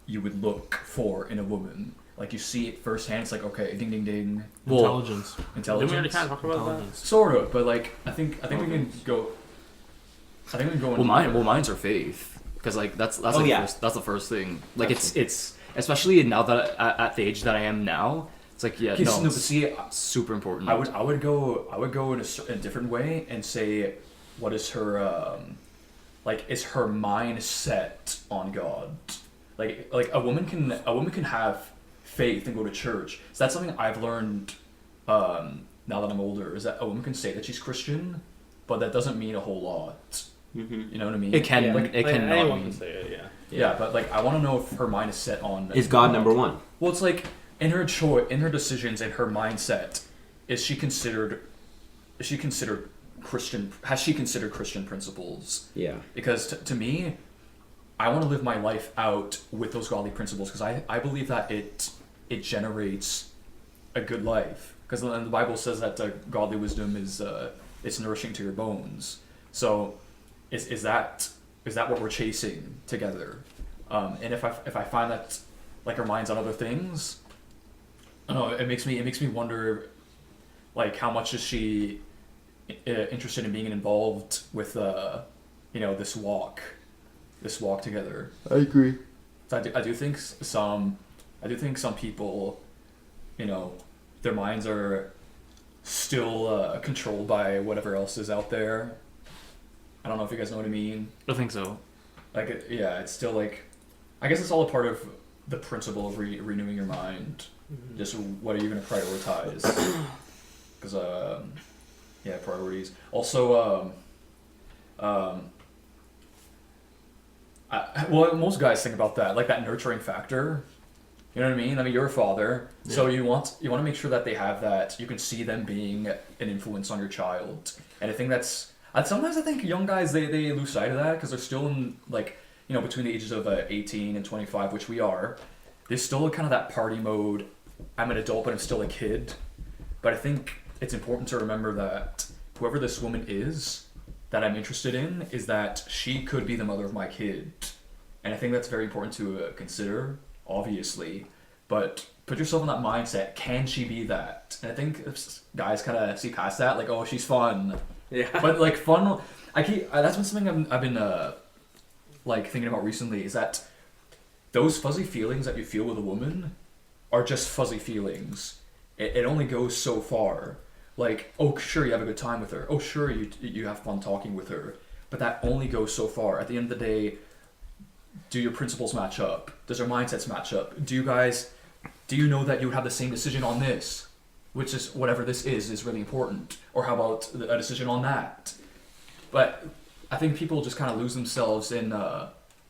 [SPEAKER 1] you would look for in a woman? Like, you see it firsthand, it's like, okay, ding ding ding.
[SPEAKER 2] Well,
[SPEAKER 5] Intelligence.
[SPEAKER 3] Didn't we already
[SPEAKER 1] Intelligence.
[SPEAKER 3] kind of talk about that?
[SPEAKER 5] Intelligence.
[SPEAKER 1] Sort of, but like, I think we can go. I think we can go.
[SPEAKER 2] well, mine's are faith, because like that's
[SPEAKER 4] Oh,
[SPEAKER 2] like
[SPEAKER 4] yeah.
[SPEAKER 2] that's the first thing. Like,
[SPEAKER 4] That's
[SPEAKER 2] it's especially now that at the age that I am now, it's like, yeah,
[SPEAKER 1] Okay,
[SPEAKER 2] no,
[SPEAKER 1] but
[SPEAKER 2] it's
[SPEAKER 1] see,
[SPEAKER 2] super important.
[SPEAKER 1] I would go in a different way and say, what is her like, is her mind set on God? Like a woman can have faith and go to church. So that's something I've learned now that I'm older, is that a woman can say that she's Christian, but that doesn't mean a whole lot.
[SPEAKER 4] Mm-hmm.
[SPEAKER 1] You know what I mean?
[SPEAKER 2] It can,
[SPEAKER 3] Yeah.
[SPEAKER 2] it can not
[SPEAKER 3] Anyone
[SPEAKER 2] mean.
[SPEAKER 3] can say it, yeah.
[SPEAKER 1] Yeah, but like, I want to know if her mind is set on.
[SPEAKER 4] Is God number one?
[SPEAKER 1] Well, it's like in her decisions, in her mindset, is she considered Christian? Has she considered Christian principles?
[SPEAKER 4] Yeah.
[SPEAKER 1] Because to me, I want to live my life out with those godly principles, because I believe that it generates a good life. Because the Bible says that godly wisdom is it's nourishing to your bones. So is that what we're chasing together? And if I find that like our mind's on other things, I don't know, it makes me wonder Like, how much is she interested in being involved with, this walk together?
[SPEAKER 2] I agree.
[SPEAKER 1] So I do think some people, their minds are still controlled by whatever else is out there. I don't know if you guys know what I mean.
[SPEAKER 2] I think so.
[SPEAKER 1] Like, it's still like, I guess it's all a part of the principle of renewing your mind. Just what are you going to prioritize? Because, priorities. Also, most guys think about that, like that nurturing factor. You know what I mean? I mean, you're a father, so you want to make sure that they have that. You can see them being an influence on your child, and I think sometimes I think young guys they lose sight of that because they're still in between the ages of 18 and 25, which we are. There's still kind of that party mode. I'm an adult, but I'm still a kid. But I think it's important to remember that whoever this woman is that I'm interested in is that she could be the mother of my kid, and I think that's very important to consider. Obviously, but put yourself in that mindset. Can she be that? And I think guys kind of see past that, like, oh, she's fun.
[SPEAKER 3] Yeah.
[SPEAKER 1] But like fun, that's been something I've been thinking about recently. Is that those fuzzy feelings that you feel with a woman are just fuzzy feelings. It only goes so far. Like, oh, sure, you have a good time with her. Oh, sure, you have fun talking with her. But that only goes so far. At the end of the day, do your principles match up? Does your mindsets match up? Do you know that you would have the same decision on this? Which is, whatever this is really important. Or how about a decision on that? But I think people just kind of lose themselves in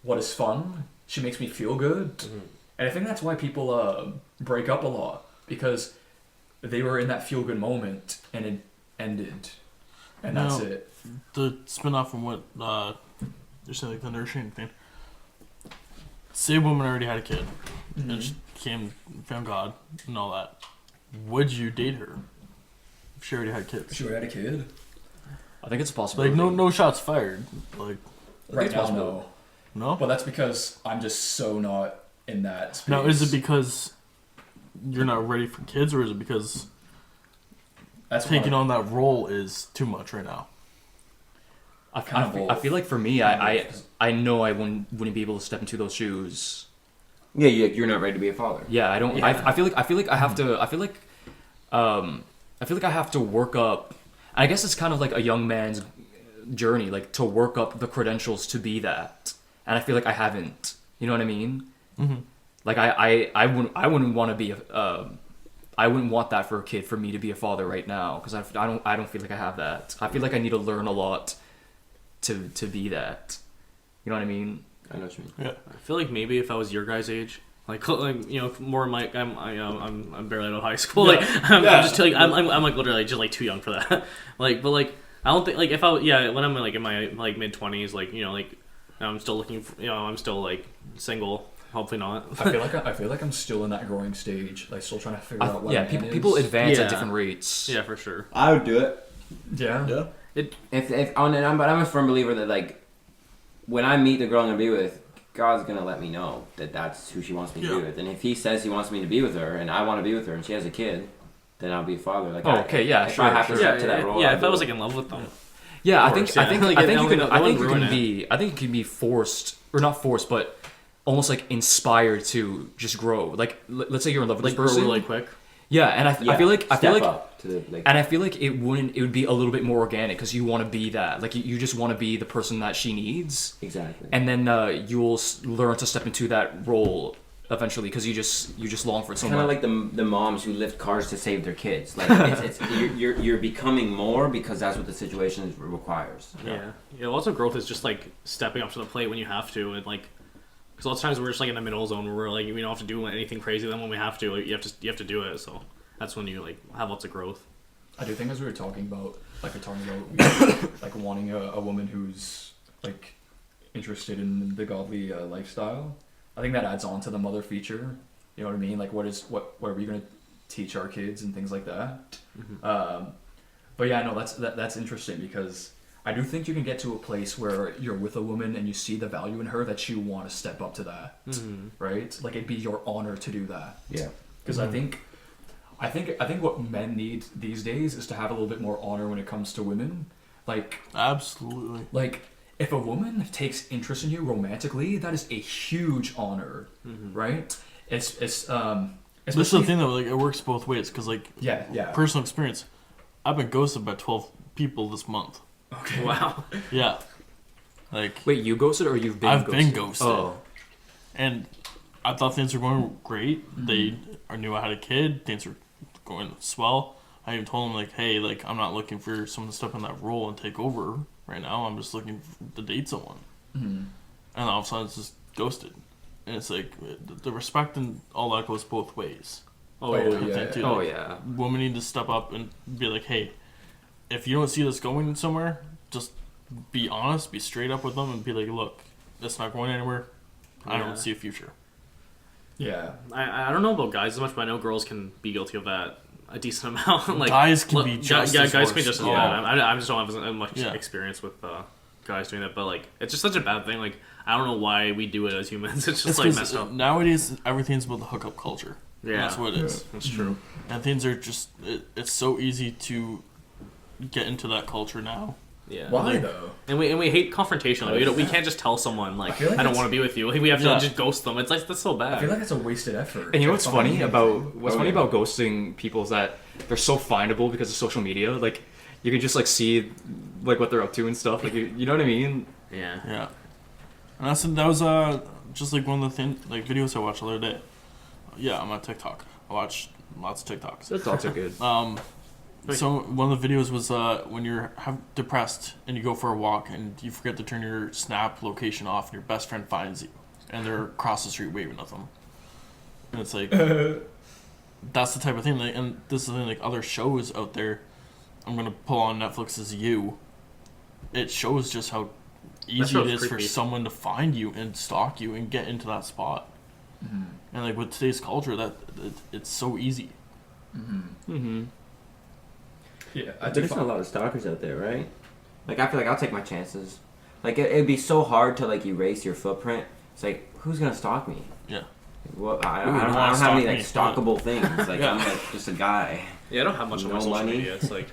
[SPEAKER 1] what is fun. She makes me feel good. Mm-hmm. And I think that's why people break up a lot. Because they were in that feel-good moment and it ended. And that's it.
[SPEAKER 5] The spin-off from what you're saying, like the nurturing thing. Say a woman already had a kid, and she found God and all that. Would you date her if she already had kids?
[SPEAKER 1] If she already had a kid?
[SPEAKER 2] I think it's a possibility.
[SPEAKER 5] Like, no shots fired. Like,
[SPEAKER 1] right now, no.
[SPEAKER 5] No?
[SPEAKER 1] But that's because I'm just so not in that space.
[SPEAKER 5] Now, is it because you're not ready for kids, or is it because taking on that role is too much right now?
[SPEAKER 2] I feel like for me, I know I wouldn't be able to step into those shoes.
[SPEAKER 4] Yeah, you're not ready to be a father.
[SPEAKER 2] Yeah, I don't. Yeah. I feel like I have to. I feel like I have to work up. I guess it's kind of like a young man's journey, like to work up the credentials to be that. And I feel like I haven't. You know what I mean? Mm-hmm. Like I wouldn't want to be I wouldn't want that for a kid, for me to be a father right now, because I don't feel like I have that. I feel like I need to learn a lot to be that. You know what I mean?
[SPEAKER 4] I know what you mean.
[SPEAKER 5] Yeah.
[SPEAKER 3] I feel like maybe if I was your guys' age, more like I'm barely out of high school.
[SPEAKER 1] Yeah.
[SPEAKER 3] Like I'm just like I'm like literally just like too young for that. But I don't think if when I'm like in my like mid 20s, I'm still looking for, I'm still like single. Hopefully not.
[SPEAKER 1] I feel like I'm still in that growing stage, like still trying to figure out what.
[SPEAKER 2] Yeah, people advance at different rates.
[SPEAKER 3] Yeah, for sure.
[SPEAKER 4] I would do it.
[SPEAKER 1] Yeah.
[SPEAKER 5] Yeah.
[SPEAKER 4] But I'm a firm believer that like when I meet the girl I'm gonna be with, God's gonna let me know that that's who she wants me to be with. And if He says He wants me to be with her, and I want to be with her, and she has a kid, then I'll be a father. Like, if I have to step to that role,
[SPEAKER 3] if I was like in love with them.
[SPEAKER 2] Yeah, I think
[SPEAKER 3] you
[SPEAKER 2] can be forced, or not forced, but almost like inspired to just grow. Like, let's say you're in love with this person
[SPEAKER 3] really quick.
[SPEAKER 2] Yeah, and I feel like
[SPEAKER 4] and
[SPEAKER 2] I feel like it would be a little bit more organic because you want to be that. Like, you just want to be the person that she needs.
[SPEAKER 4] Exactly.
[SPEAKER 2] And then you'll learn to step into that role eventually because you just long for it so much.
[SPEAKER 4] Kind of like the moms who lift cars to save their kids. Like you're becoming more because that's what the situation requires.
[SPEAKER 3] Yeah. Lots of growth is just like stepping up to the plate when you have to, and like. Because lots of times we're just like in the middle zone where we're like we don't have to do anything crazy. Then when we have to, you have to do it. So that's when you like have lots of growth.
[SPEAKER 1] I do think as we were talking about like wanting a woman who's like interested in the godly lifestyle. I think that adds on to the mother feature. You know what I mean? Like what are we going to teach our kids and things like that. Mm-hmm. But yeah, no, that's interesting because. I do think you can get to a place where you're with a woman and you see the value in her that you want to step up to that, right? Like it'd be your honor to do that.
[SPEAKER 4] Yeah.
[SPEAKER 1] Because I think I think what men need these days is to have a little bit more honor when it comes to women.
[SPEAKER 5] Absolutely.
[SPEAKER 1] Like if a woman takes interest in you romantically, that is a huge honor, right? It's
[SPEAKER 5] This is
[SPEAKER 1] especially
[SPEAKER 5] the thing though, like it works both ways because like
[SPEAKER 1] yeah.
[SPEAKER 5] personal experience, I've been ghosted by 12 people this month.
[SPEAKER 1] Okay.
[SPEAKER 3] Wow.
[SPEAKER 5] Yeah, like
[SPEAKER 2] Wait, you ghosted or you've been
[SPEAKER 5] I've
[SPEAKER 2] ghosted?
[SPEAKER 5] been ghosted.
[SPEAKER 2] Oh.
[SPEAKER 5] And I thought things were going great. They knew I had a kid. Things were going swell. I even told them like, hey, like I'm not looking for someone to step in that role and take over right now. I'm just looking to date someone.
[SPEAKER 1] Mm-hmm.
[SPEAKER 5] And all of a sudden it's just ghosted. And it's like the respect and all that goes both ways.
[SPEAKER 3] Oh,
[SPEAKER 1] Oh,
[SPEAKER 3] yeah.
[SPEAKER 1] yeah.
[SPEAKER 5] I think, too,
[SPEAKER 2] Oh
[SPEAKER 5] like,
[SPEAKER 2] yeah.
[SPEAKER 5] women need to step up and be like, hey, if you don't see this going somewhere, just be honest, be straight up with them, and be like, look, it's not going anywhere. I
[SPEAKER 3] Yeah.
[SPEAKER 5] don't see a future.
[SPEAKER 1] Yeah.
[SPEAKER 3] I don't know about guys as much, but I know girls can be guilty of that a decent amount. Like
[SPEAKER 5] Guys can be just as
[SPEAKER 3] guys can be
[SPEAKER 5] worse.
[SPEAKER 3] just as
[SPEAKER 5] Yeah.
[SPEAKER 3] bad. I just don't have as much
[SPEAKER 5] Yeah.
[SPEAKER 3] experience with guys doing that, but like it's just such a bad thing. Like I don't know why we do it as humans. It's just
[SPEAKER 5] It's
[SPEAKER 3] like
[SPEAKER 5] 'cause
[SPEAKER 3] messed up.
[SPEAKER 5] nowadays everything's about the hookup culture.
[SPEAKER 3] Yeah,
[SPEAKER 5] That's what it is.
[SPEAKER 3] That's true.
[SPEAKER 5] And things are just it's so easy to get into that culture now.
[SPEAKER 3] Yeah.
[SPEAKER 1] Why
[SPEAKER 5] Like-
[SPEAKER 1] though?
[SPEAKER 3] And we hate confrontation. Like, we can't just tell someone like
[SPEAKER 1] feel like
[SPEAKER 3] I don't
[SPEAKER 1] it's-
[SPEAKER 3] want to be with you. We have to
[SPEAKER 5] Yeah.
[SPEAKER 3] just ghost them. It's like that's so bad.
[SPEAKER 1] I feel like it's a wasted effort.
[SPEAKER 2] And you know what's
[SPEAKER 1] It's not
[SPEAKER 2] funny
[SPEAKER 1] anything.
[SPEAKER 2] about what's
[SPEAKER 1] Oh,
[SPEAKER 2] funny
[SPEAKER 1] yeah.
[SPEAKER 2] about ghosting people is that they're so findable because of social media. Like you can just like see like what they're up to and stuff. Like you know what I mean?
[SPEAKER 3] yeah.
[SPEAKER 5] Yeah. And that was just like one of the videos I watched the other day. Yeah, I'm on TikTok. I watch lots of TikToks.
[SPEAKER 2] Those dogs are good.
[SPEAKER 5] So one of the videos was when you're depressed and you go for a walk and you forget to turn your Snap location off and your best friend finds you and they're across the street waving at them. And it's like that's the type of thing. Like, and this is the thing. Like other shows out there, I'm gonna pull on Netflix's You. It shows just how easy it
[SPEAKER 3] show's
[SPEAKER 5] is for
[SPEAKER 3] creepy.
[SPEAKER 5] someone to find you and stalk you and get into that spot. And like with today's culture, it's so easy.
[SPEAKER 2] Mm-hmm.
[SPEAKER 1] Yeah,
[SPEAKER 4] There's not a lot of stalkers out there, right? Like I feel like I'll take my chances. Like it'd be so hard to like erase your footprint. It's like who's gonna stalk me?
[SPEAKER 5] Yeah.
[SPEAKER 4] Well, I
[SPEAKER 5] Ooh,
[SPEAKER 4] don't
[SPEAKER 5] you don't
[SPEAKER 4] have
[SPEAKER 5] wanna
[SPEAKER 4] any like
[SPEAKER 5] stalk
[SPEAKER 4] stalkable things. Like
[SPEAKER 5] Yeah.
[SPEAKER 4] I'm like just a guy.
[SPEAKER 3] Yeah, I don't have much on my
[SPEAKER 4] No
[SPEAKER 3] social
[SPEAKER 4] money.
[SPEAKER 3] media. It's like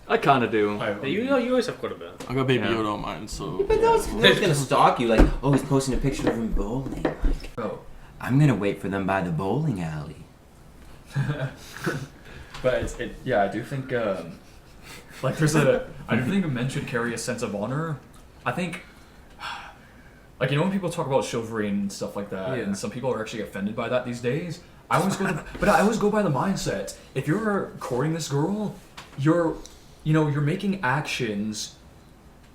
[SPEAKER 2] I kind of do.
[SPEAKER 3] you always have quite a bit.
[SPEAKER 5] I got Baby
[SPEAKER 2] Yeah.
[SPEAKER 5] Yoda on mine, so
[SPEAKER 4] But no one's gonna stalk you. Like, oh, he's posting a picture of him bowling. Like,
[SPEAKER 1] Oh.
[SPEAKER 4] I'm gonna wait for them by the bowling alley.
[SPEAKER 1] But yeah, I do think like I do think men should carry a sense of honor. I think like when people talk about chivalry and stuff like that,
[SPEAKER 3] Yeah.
[SPEAKER 1] and some people are actually offended by that these days. I always go by the mindset. If you're courting this girl, you're making actions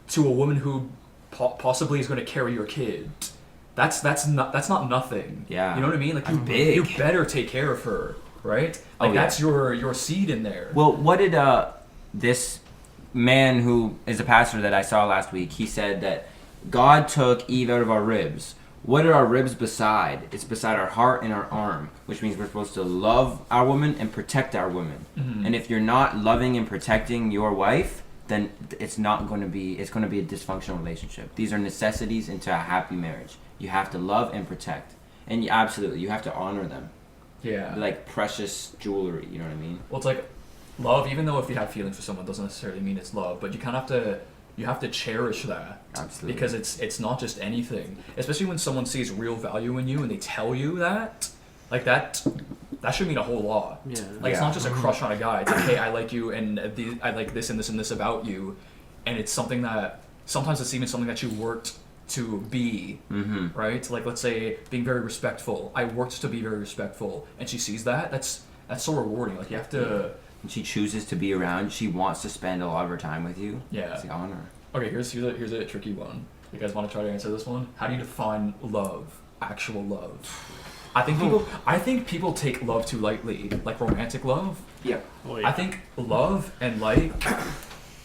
[SPEAKER 1] to a woman who possibly is going to carry your kid. That's not nothing.
[SPEAKER 4] Yeah.
[SPEAKER 1] You know what I mean? Like
[SPEAKER 4] That's big.
[SPEAKER 1] you better take care of her, right?
[SPEAKER 4] Oh,
[SPEAKER 1] Like
[SPEAKER 4] yeah.
[SPEAKER 1] that's your seed in there.
[SPEAKER 4] Well, what did this man who is a pastor that I saw last week? He said that God took Eve out of our ribs. What are our ribs beside? It's beside our heart and our arm, which means we're supposed to love our woman and protect our woman.
[SPEAKER 1] Mm-hmm.
[SPEAKER 4] And if you're not loving and protecting your wife, then it's going to be a dysfunctional relationship. These are necessities into a happy marriage. You have to love and protect. And you have to honor them.
[SPEAKER 1] Yeah.
[SPEAKER 4] Like precious jewelry, you know what I mean?
[SPEAKER 1] Well, it's like love. Even though if you have feelings for someone, doesn't necessarily mean it's love. But you kind of have to cherish that.
[SPEAKER 4] Absolutely.
[SPEAKER 1] Because it's not just anything. Especially when someone sees real value in you and they tell you that, like that should mean a whole lot.
[SPEAKER 3] Yeah.
[SPEAKER 1] Like it's
[SPEAKER 4] Yeah.
[SPEAKER 1] not just a crush on a guy. It's like, hey, I like you and I like this and this and this about you, and it's something that sometimes it's even something that you worked to be,
[SPEAKER 4] Mm-hmm.
[SPEAKER 1] right? Like let's say being very respectful. I worked to be very respectful, and she sees that. That's so rewarding. Like you have to.
[SPEAKER 4] And she chooses to be around. She wants to spend a lot of her time with you.
[SPEAKER 1] Yeah.
[SPEAKER 4] It's like honor.
[SPEAKER 1] Okay, here's a tricky one. You guys want to try to answer this one? How do you define love? Actual love. I think people take love too lightly, like romantic love.
[SPEAKER 4] Yeah.
[SPEAKER 3] Oh, yeah.
[SPEAKER 1] I think love and like.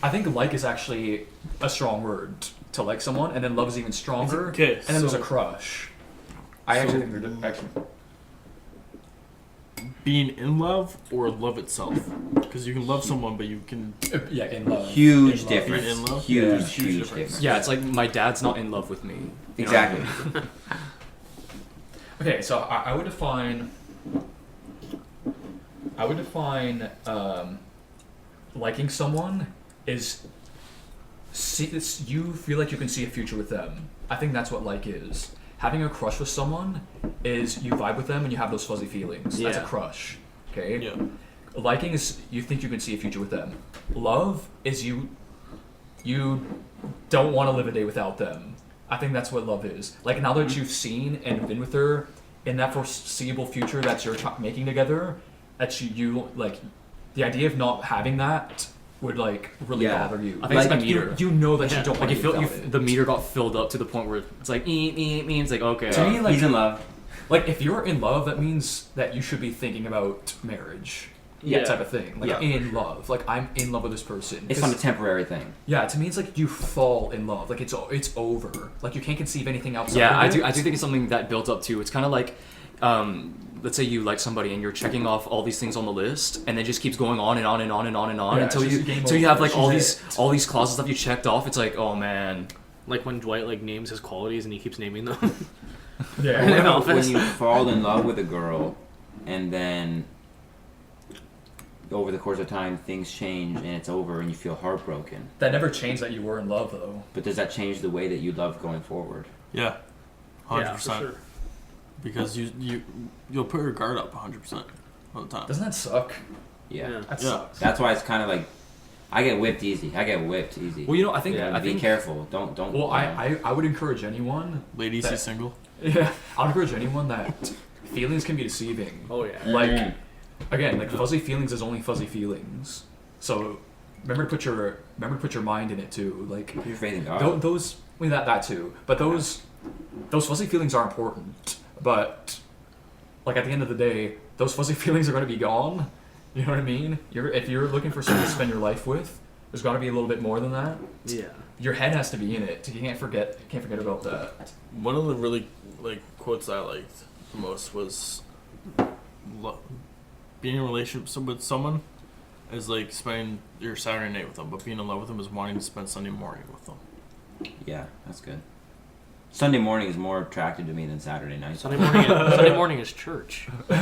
[SPEAKER 1] I think like is actually a strong word to like someone, and then love is even stronger.
[SPEAKER 5] Okay,
[SPEAKER 1] and then there's a
[SPEAKER 5] so-
[SPEAKER 1] crush. I actually think they're actually.
[SPEAKER 5] being in love or love itself, because you can love someone, but you can
[SPEAKER 1] Yeah, in love.
[SPEAKER 4] Huge
[SPEAKER 1] In love.
[SPEAKER 4] difference.
[SPEAKER 5] In love?
[SPEAKER 4] Huge,
[SPEAKER 1] Yeah.
[SPEAKER 4] huge,
[SPEAKER 5] Huge
[SPEAKER 4] difference.
[SPEAKER 2] Yeah, it's like my dad's not in love with me. You know what I
[SPEAKER 4] Exactly.
[SPEAKER 2] mean?
[SPEAKER 1] Okay, so I would define I would define liking someone is you feel like you can see a future with them. I think that's what like is. Having a crush with someone is you vibe with them and you have those fuzzy feelings. That's a
[SPEAKER 3] Yeah.
[SPEAKER 1] crush. Okay?
[SPEAKER 5] Yeah.
[SPEAKER 1] Liking is you think you can see a future with them. Love is you don't want to live a day without them. I think that's what love is. Like now that you've seen and been with her in that foreseeable future that you're making together, that you like the idea of not having that would like really
[SPEAKER 4] Yeah.
[SPEAKER 1] bother you.
[SPEAKER 2] I think it's
[SPEAKER 1] like
[SPEAKER 2] like a meter.
[SPEAKER 1] you know that
[SPEAKER 3] Yeah.
[SPEAKER 1] you don't
[SPEAKER 2] Like
[SPEAKER 1] want
[SPEAKER 2] you
[SPEAKER 1] to
[SPEAKER 2] feel
[SPEAKER 1] live without it.
[SPEAKER 2] the meter got filled up to the point where it's like it's like okay.
[SPEAKER 1] To me, like
[SPEAKER 4] He's in love.
[SPEAKER 1] like if you're in love, that means that you should be thinking about marriage.
[SPEAKER 3] Yeah.
[SPEAKER 1] Type of thing. Like
[SPEAKER 4] Yeah.
[SPEAKER 1] in love. Like I'm in love with this person.
[SPEAKER 4] It's
[SPEAKER 1] 'Cause-
[SPEAKER 4] not a temporary thing.
[SPEAKER 1] Yeah, to me it's like you fall in love. Like it's over. Like you can't conceive anything outside.
[SPEAKER 2] Yeah,
[SPEAKER 1] of it.
[SPEAKER 2] I do think it's something that built up too. It's kind of like, let's say you like somebody and you're checking off all these things on the list, and it just keeps going on and on and on and on and on
[SPEAKER 1] Yeah,
[SPEAKER 2] until
[SPEAKER 1] it's
[SPEAKER 2] you
[SPEAKER 1] just game
[SPEAKER 2] until you have
[SPEAKER 1] over.
[SPEAKER 2] like all
[SPEAKER 1] She's
[SPEAKER 2] these all these clauses that you checked off. It's like, oh man,
[SPEAKER 3] Like when Dwight like names his qualities and he keeps naming them.
[SPEAKER 1] Yeah.
[SPEAKER 4] What
[SPEAKER 3] In
[SPEAKER 4] about when
[SPEAKER 3] office.
[SPEAKER 4] you fall in love with a girl, and then over the course of time things change and it's over and you feel heartbroken?
[SPEAKER 1] That never changed that you were in love though.
[SPEAKER 4] But does that change the way that you love going forward?
[SPEAKER 5] Yeah. 100%.
[SPEAKER 3] Yeah, for sure.
[SPEAKER 5] Because you'll put your guard up 100% all the time.
[SPEAKER 1] Doesn't that suck?
[SPEAKER 4] Yeah.
[SPEAKER 1] That
[SPEAKER 5] Yeah.
[SPEAKER 1] sucks.
[SPEAKER 4] That's why it's kind of like I get whipped easy.
[SPEAKER 2] well, you know, I think
[SPEAKER 4] Yeah,
[SPEAKER 2] I
[SPEAKER 4] be
[SPEAKER 2] think
[SPEAKER 4] careful. Don't.
[SPEAKER 1] Well,
[SPEAKER 4] you know.
[SPEAKER 1] I would encourage anyone.
[SPEAKER 5] Ladies,
[SPEAKER 1] That-
[SPEAKER 5] he's single.
[SPEAKER 1] Yeah, I would encourage anyone that feelings can be deceiving.
[SPEAKER 3] Oh yeah.
[SPEAKER 1] Like, again, like fuzzy feelings is only fuzzy feelings. So remember to put your mind in it too. Like
[SPEAKER 4] Put your faith in God.
[SPEAKER 1] those, I mean, that too. But those fuzzy feelings are important. But like at the end of the day, those fuzzy feelings are going to be gone. You know what I mean? If you're looking for someone to spend your life with, there's got to be a little bit more than that.
[SPEAKER 3] Yeah.
[SPEAKER 1] Your head has to be in it. You can't forget about that.
[SPEAKER 5] One of the really like quotes I liked the most was being in a relationship with someone is like spending your Saturday night with them, but being in love with them is wanting to spend Sunday morning with them.
[SPEAKER 4] Yeah, that's good. Sunday morning is more attractive to me than Saturday night.
[SPEAKER 3] Sunday morning is church.
[SPEAKER 1] Oh,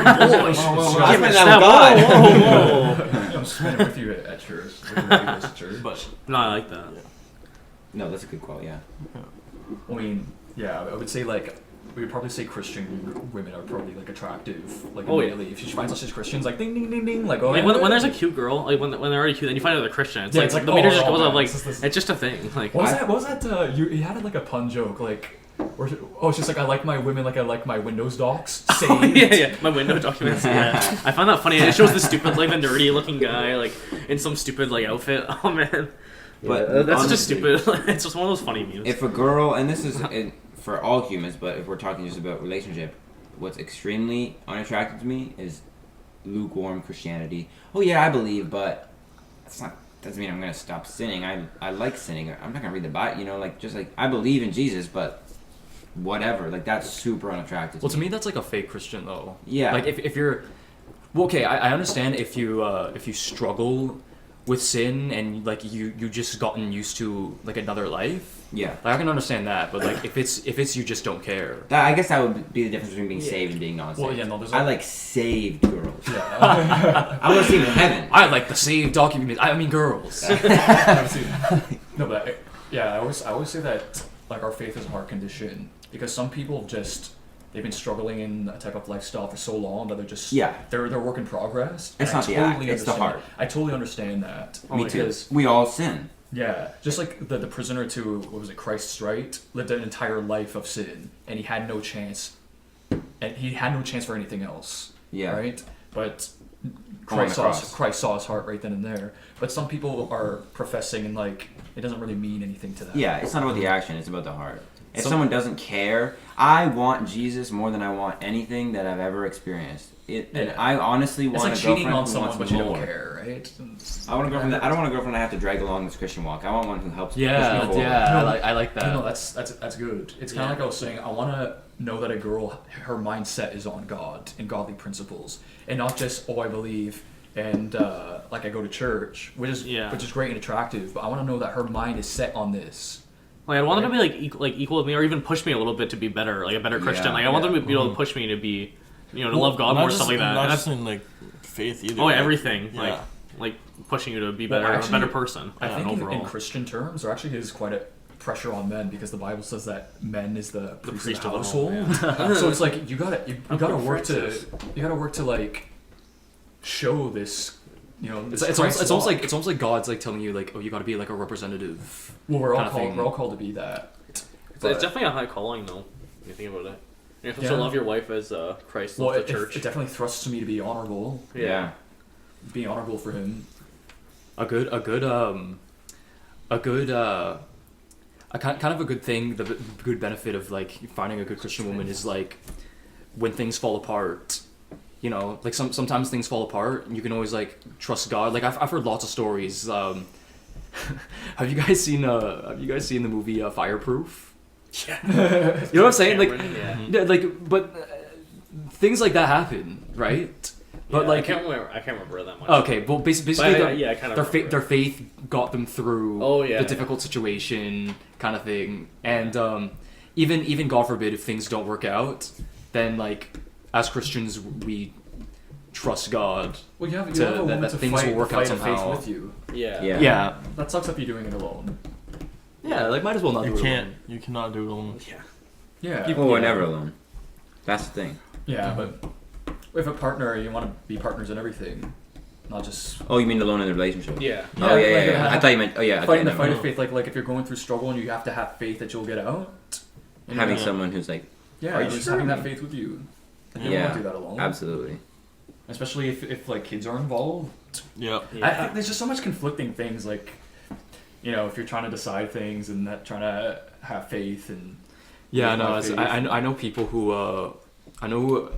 [SPEAKER 4] I
[SPEAKER 3] I
[SPEAKER 4] spend
[SPEAKER 3] missed
[SPEAKER 4] that
[SPEAKER 3] that.
[SPEAKER 4] with God.
[SPEAKER 3] Whoa, whoa, whoa.
[SPEAKER 1] I'm spending with you at church. With you guys at church.
[SPEAKER 5] But
[SPEAKER 3] No, I like that.
[SPEAKER 4] No, that's a good quote. Yeah.
[SPEAKER 1] I mean, yeah, I would say like we would probably say Christian women are probably like attractive. Like
[SPEAKER 3] Oh, yeah.
[SPEAKER 1] immediately, if she finds out she's Christians, like ding ding ding ding, like oh.
[SPEAKER 3] Like
[SPEAKER 1] yeah.
[SPEAKER 3] when there's a cute girl, like when they're already cute, then you find out they're Christian. It's
[SPEAKER 1] Yeah,
[SPEAKER 3] like,
[SPEAKER 1] it's like,
[SPEAKER 3] the meter
[SPEAKER 1] oh,
[SPEAKER 3] just goes
[SPEAKER 1] man,
[SPEAKER 3] up. Like
[SPEAKER 1] this-
[SPEAKER 3] it's just a thing. Like
[SPEAKER 1] What was that? You had like a pun joke, like, or it's just like I like my women like I like my Windows docs. Saved.
[SPEAKER 3] Oh, yeah. My window documents. Yeah, I find that funny. It shows the stupid, like the nerdy looking guy, like in some stupid like outfit. Oh man,
[SPEAKER 4] But
[SPEAKER 3] yeah, that's
[SPEAKER 4] honestly,
[SPEAKER 3] just stupid. It's just one of those funny memes.
[SPEAKER 4] If a girl, and this is for all humans, but if we're talking just about relationship, what's extremely unattractive to me is lukewarm Christianity. Oh yeah, I believe, but that's not. Doesn't mean I'm gonna stop sinning. I like sinning. I'm not gonna read the Bible. You know, like just like I believe in Jesus, but whatever. Like that's super unattractive.
[SPEAKER 2] well, to me that's like a fake Christian though.
[SPEAKER 4] Yeah.
[SPEAKER 2] Like if you're, well, okay, I understand if you struggle with sin and like you just gotten used to like another life.
[SPEAKER 4] Yeah.
[SPEAKER 2] Like I can understand that, but like if it's you just don't care.
[SPEAKER 4] I guess that would be the difference between being saved and being non-saved.
[SPEAKER 1] Well, yeah, no, there's
[SPEAKER 4] I
[SPEAKER 1] a-
[SPEAKER 4] like saved girls.
[SPEAKER 1] Yeah.
[SPEAKER 4] I want to see them in heaven.
[SPEAKER 2] I like the saved document. I mean girls.
[SPEAKER 1] No, but yeah, I always say that like our faith is a heart condition because some people just they've been struggling in a type of lifestyle for so long that they're just they're work in progress.
[SPEAKER 4] It's
[SPEAKER 1] And
[SPEAKER 4] not the act, it's the
[SPEAKER 1] understand-
[SPEAKER 4] heart.
[SPEAKER 1] I totally understand that.
[SPEAKER 4] Me too.
[SPEAKER 1] because,
[SPEAKER 4] We all sin.
[SPEAKER 1] Yeah, just like the prisoner to what was it, Christ's right, lived an entire life of sin, and he had no chance, for anything else.
[SPEAKER 4] Yeah.
[SPEAKER 1] Right, but
[SPEAKER 4] On the cross.
[SPEAKER 1] Christ saw his heart right then and there. But some people are professing and like it doesn't really mean anything to them.
[SPEAKER 4] Yeah, it's not about the action, it's about the heart. If
[SPEAKER 2] Some-
[SPEAKER 4] someone doesn't care, I want Jesus more than I want anything that I've ever experienced. And
[SPEAKER 1] Yeah.
[SPEAKER 4] I honestly
[SPEAKER 1] It's
[SPEAKER 4] want
[SPEAKER 1] like
[SPEAKER 4] a
[SPEAKER 1] cheating
[SPEAKER 4] girlfriend
[SPEAKER 1] on
[SPEAKER 4] who
[SPEAKER 1] someone,
[SPEAKER 4] wants
[SPEAKER 1] but you
[SPEAKER 4] more.
[SPEAKER 1] don't care, right?
[SPEAKER 4] I want a girlfriend. I don't want a girlfriend I have to drag along this Christian walk. I want one who helps push me
[SPEAKER 2] Yeah,
[SPEAKER 4] forward.
[SPEAKER 2] yeah,
[SPEAKER 1] No,
[SPEAKER 2] I like that.
[SPEAKER 1] No, that's good. It's kind of like I was saying. I want to know that a girl, her mindset is on God and godly principles, and not just I believe and like I go to church, which is great and attractive. But I want to know that her mind is set on this.
[SPEAKER 3] Like I want them to be like equal with me, or even push me a little bit to be better, like a better Christian.
[SPEAKER 4] Yeah,
[SPEAKER 3] Like I want
[SPEAKER 1] yeah.
[SPEAKER 3] them to be able to push me to be to love God
[SPEAKER 5] Not
[SPEAKER 3] more,
[SPEAKER 5] just-
[SPEAKER 3] stuff like that.
[SPEAKER 5] Not
[SPEAKER 3] And
[SPEAKER 5] just
[SPEAKER 3] that's,
[SPEAKER 5] in like faith either.
[SPEAKER 3] oh,
[SPEAKER 5] like,
[SPEAKER 3] everything.
[SPEAKER 5] Yeah.
[SPEAKER 3] Like pushing you to be
[SPEAKER 1] Well,
[SPEAKER 3] better,
[SPEAKER 1] actually,
[SPEAKER 3] a better person.
[SPEAKER 1] I think
[SPEAKER 3] overall.
[SPEAKER 1] in Christian terms, there actually is quite a pressure on men because the Bible says that men is the priest of the household. So it's like you gotta work to like show this.
[SPEAKER 2] It's almost like God's like telling you like, oh, you got to be like a representative.
[SPEAKER 1] Well, we're all
[SPEAKER 2] kind of thing.
[SPEAKER 1] called to be that.
[SPEAKER 3] It's
[SPEAKER 1] But-
[SPEAKER 3] definitely a high calling, though. When you think about it. You're supposed
[SPEAKER 1] Yeah.
[SPEAKER 3] to love your wife as Christ
[SPEAKER 1] Well,
[SPEAKER 3] loved the church.
[SPEAKER 1] it definitely thrusts me to be honorable.
[SPEAKER 4] Yeah.
[SPEAKER 1] Be honorable for him.
[SPEAKER 2] A kind of a good thing. The good benefit of like finding a good Christian woman is like when things fall apart. Like sometimes things fall apart, and you can always like trust God. Like I've heard lots of stories. Have you guys seen the movie Fireproof?
[SPEAKER 3] Yeah.
[SPEAKER 2] You know what I'm saying? Like,
[SPEAKER 3] Cameron,
[SPEAKER 2] yeah, like, but things like that happen, right? But
[SPEAKER 3] Yeah,
[SPEAKER 2] like,
[SPEAKER 3] I can't remember that much.
[SPEAKER 2] okay, well, basically,
[SPEAKER 3] But
[SPEAKER 2] their,
[SPEAKER 3] yeah, I kind of
[SPEAKER 2] their,
[SPEAKER 3] remember.
[SPEAKER 2] their faith got them through
[SPEAKER 3] Oh, yeah.
[SPEAKER 2] the difficult situation, kind of thing. And even God forbid if things don't work out, then like as Christians we trust God.
[SPEAKER 1] Well, you have
[SPEAKER 2] To-
[SPEAKER 1] a
[SPEAKER 2] that-
[SPEAKER 1] woman
[SPEAKER 2] that
[SPEAKER 1] to
[SPEAKER 2] things
[SPEAKER 1] fight,
[SPEAKER 2] will work
[SPEAKER 1] the
[SPEAKER 2] out
[SPEAKER 1] fight of faith
[SPEAKER 2] somehow.
[SPEAKER 1] with you.
[SPEAKER 3] Yeah.
[SPEAKER 4] Yeah.
[SPEAKER 2] Yeah,
[SPEAKER 1] That sucks if you're doing it alone.
[SPEAKER 2] yeah, like might as well not do
[SPEAKER 5] You
[SPEAKER 2] it
[SPEAKER 5] can't.
[SPEAKER 2] alone.
[SPEAKER 5] You cannot do it alone.
[SPEAKER 3] Yeah.
[SPEAKER 1] Yeah.
[SPEAKER 4] Oh, we're never alone. That's the thing.
[SPEAKER 1] Yeah, but with a partner, you want to be partners in everything, not just
[SPEAKER 4] Oh, you mean alone in the relationship?
[SPEAKER 3] Yeah.
[SPEAKER 4] Oh, yeah,
[SPEAKER 1] like,
[SPEAKER 4] yeah. I thought you meant. Oh, yeah. okay,
[SPEAKER 1] fighting the
[SPEAKER 4] never
[SPEAKER 1] fight
[SPEAKER 4] mind.
[SPEAKER 1] of faith. Like if you're going through struggle and you have to have faith that you'll get out.
[SPEAKER 4] Having someone who's like,
[SPEAKER 1] Yeah,
[SPEAKER 4] Are you
[SPEAKER 1] just
[SPEAKER 4] sure?
[SPEAKER 1] having that faith with you. And you don't
[SPEAKER 4] yeah,
[SPEAKER 1] want to do that alone.
[SPEAKER 4] absolutely.
[SPEAKER 1] Especially if like kids are involved.
[SPEAKER 5] Yep.
[SPEAKER 3] Yeah.
[SPEAKER 1] I think there's just so much conflicting things. Like, if you're trying to decide things and that trying to have faith and
[SPEAKER 2] Yeah,
[SPEAKER 1] With
[SPEAKER 2] no,
[SPEAKER 1] my
[SPEAKER 2] it's,
[SPEAKER 1] faith.
[SPEAKER 2] I know people who I know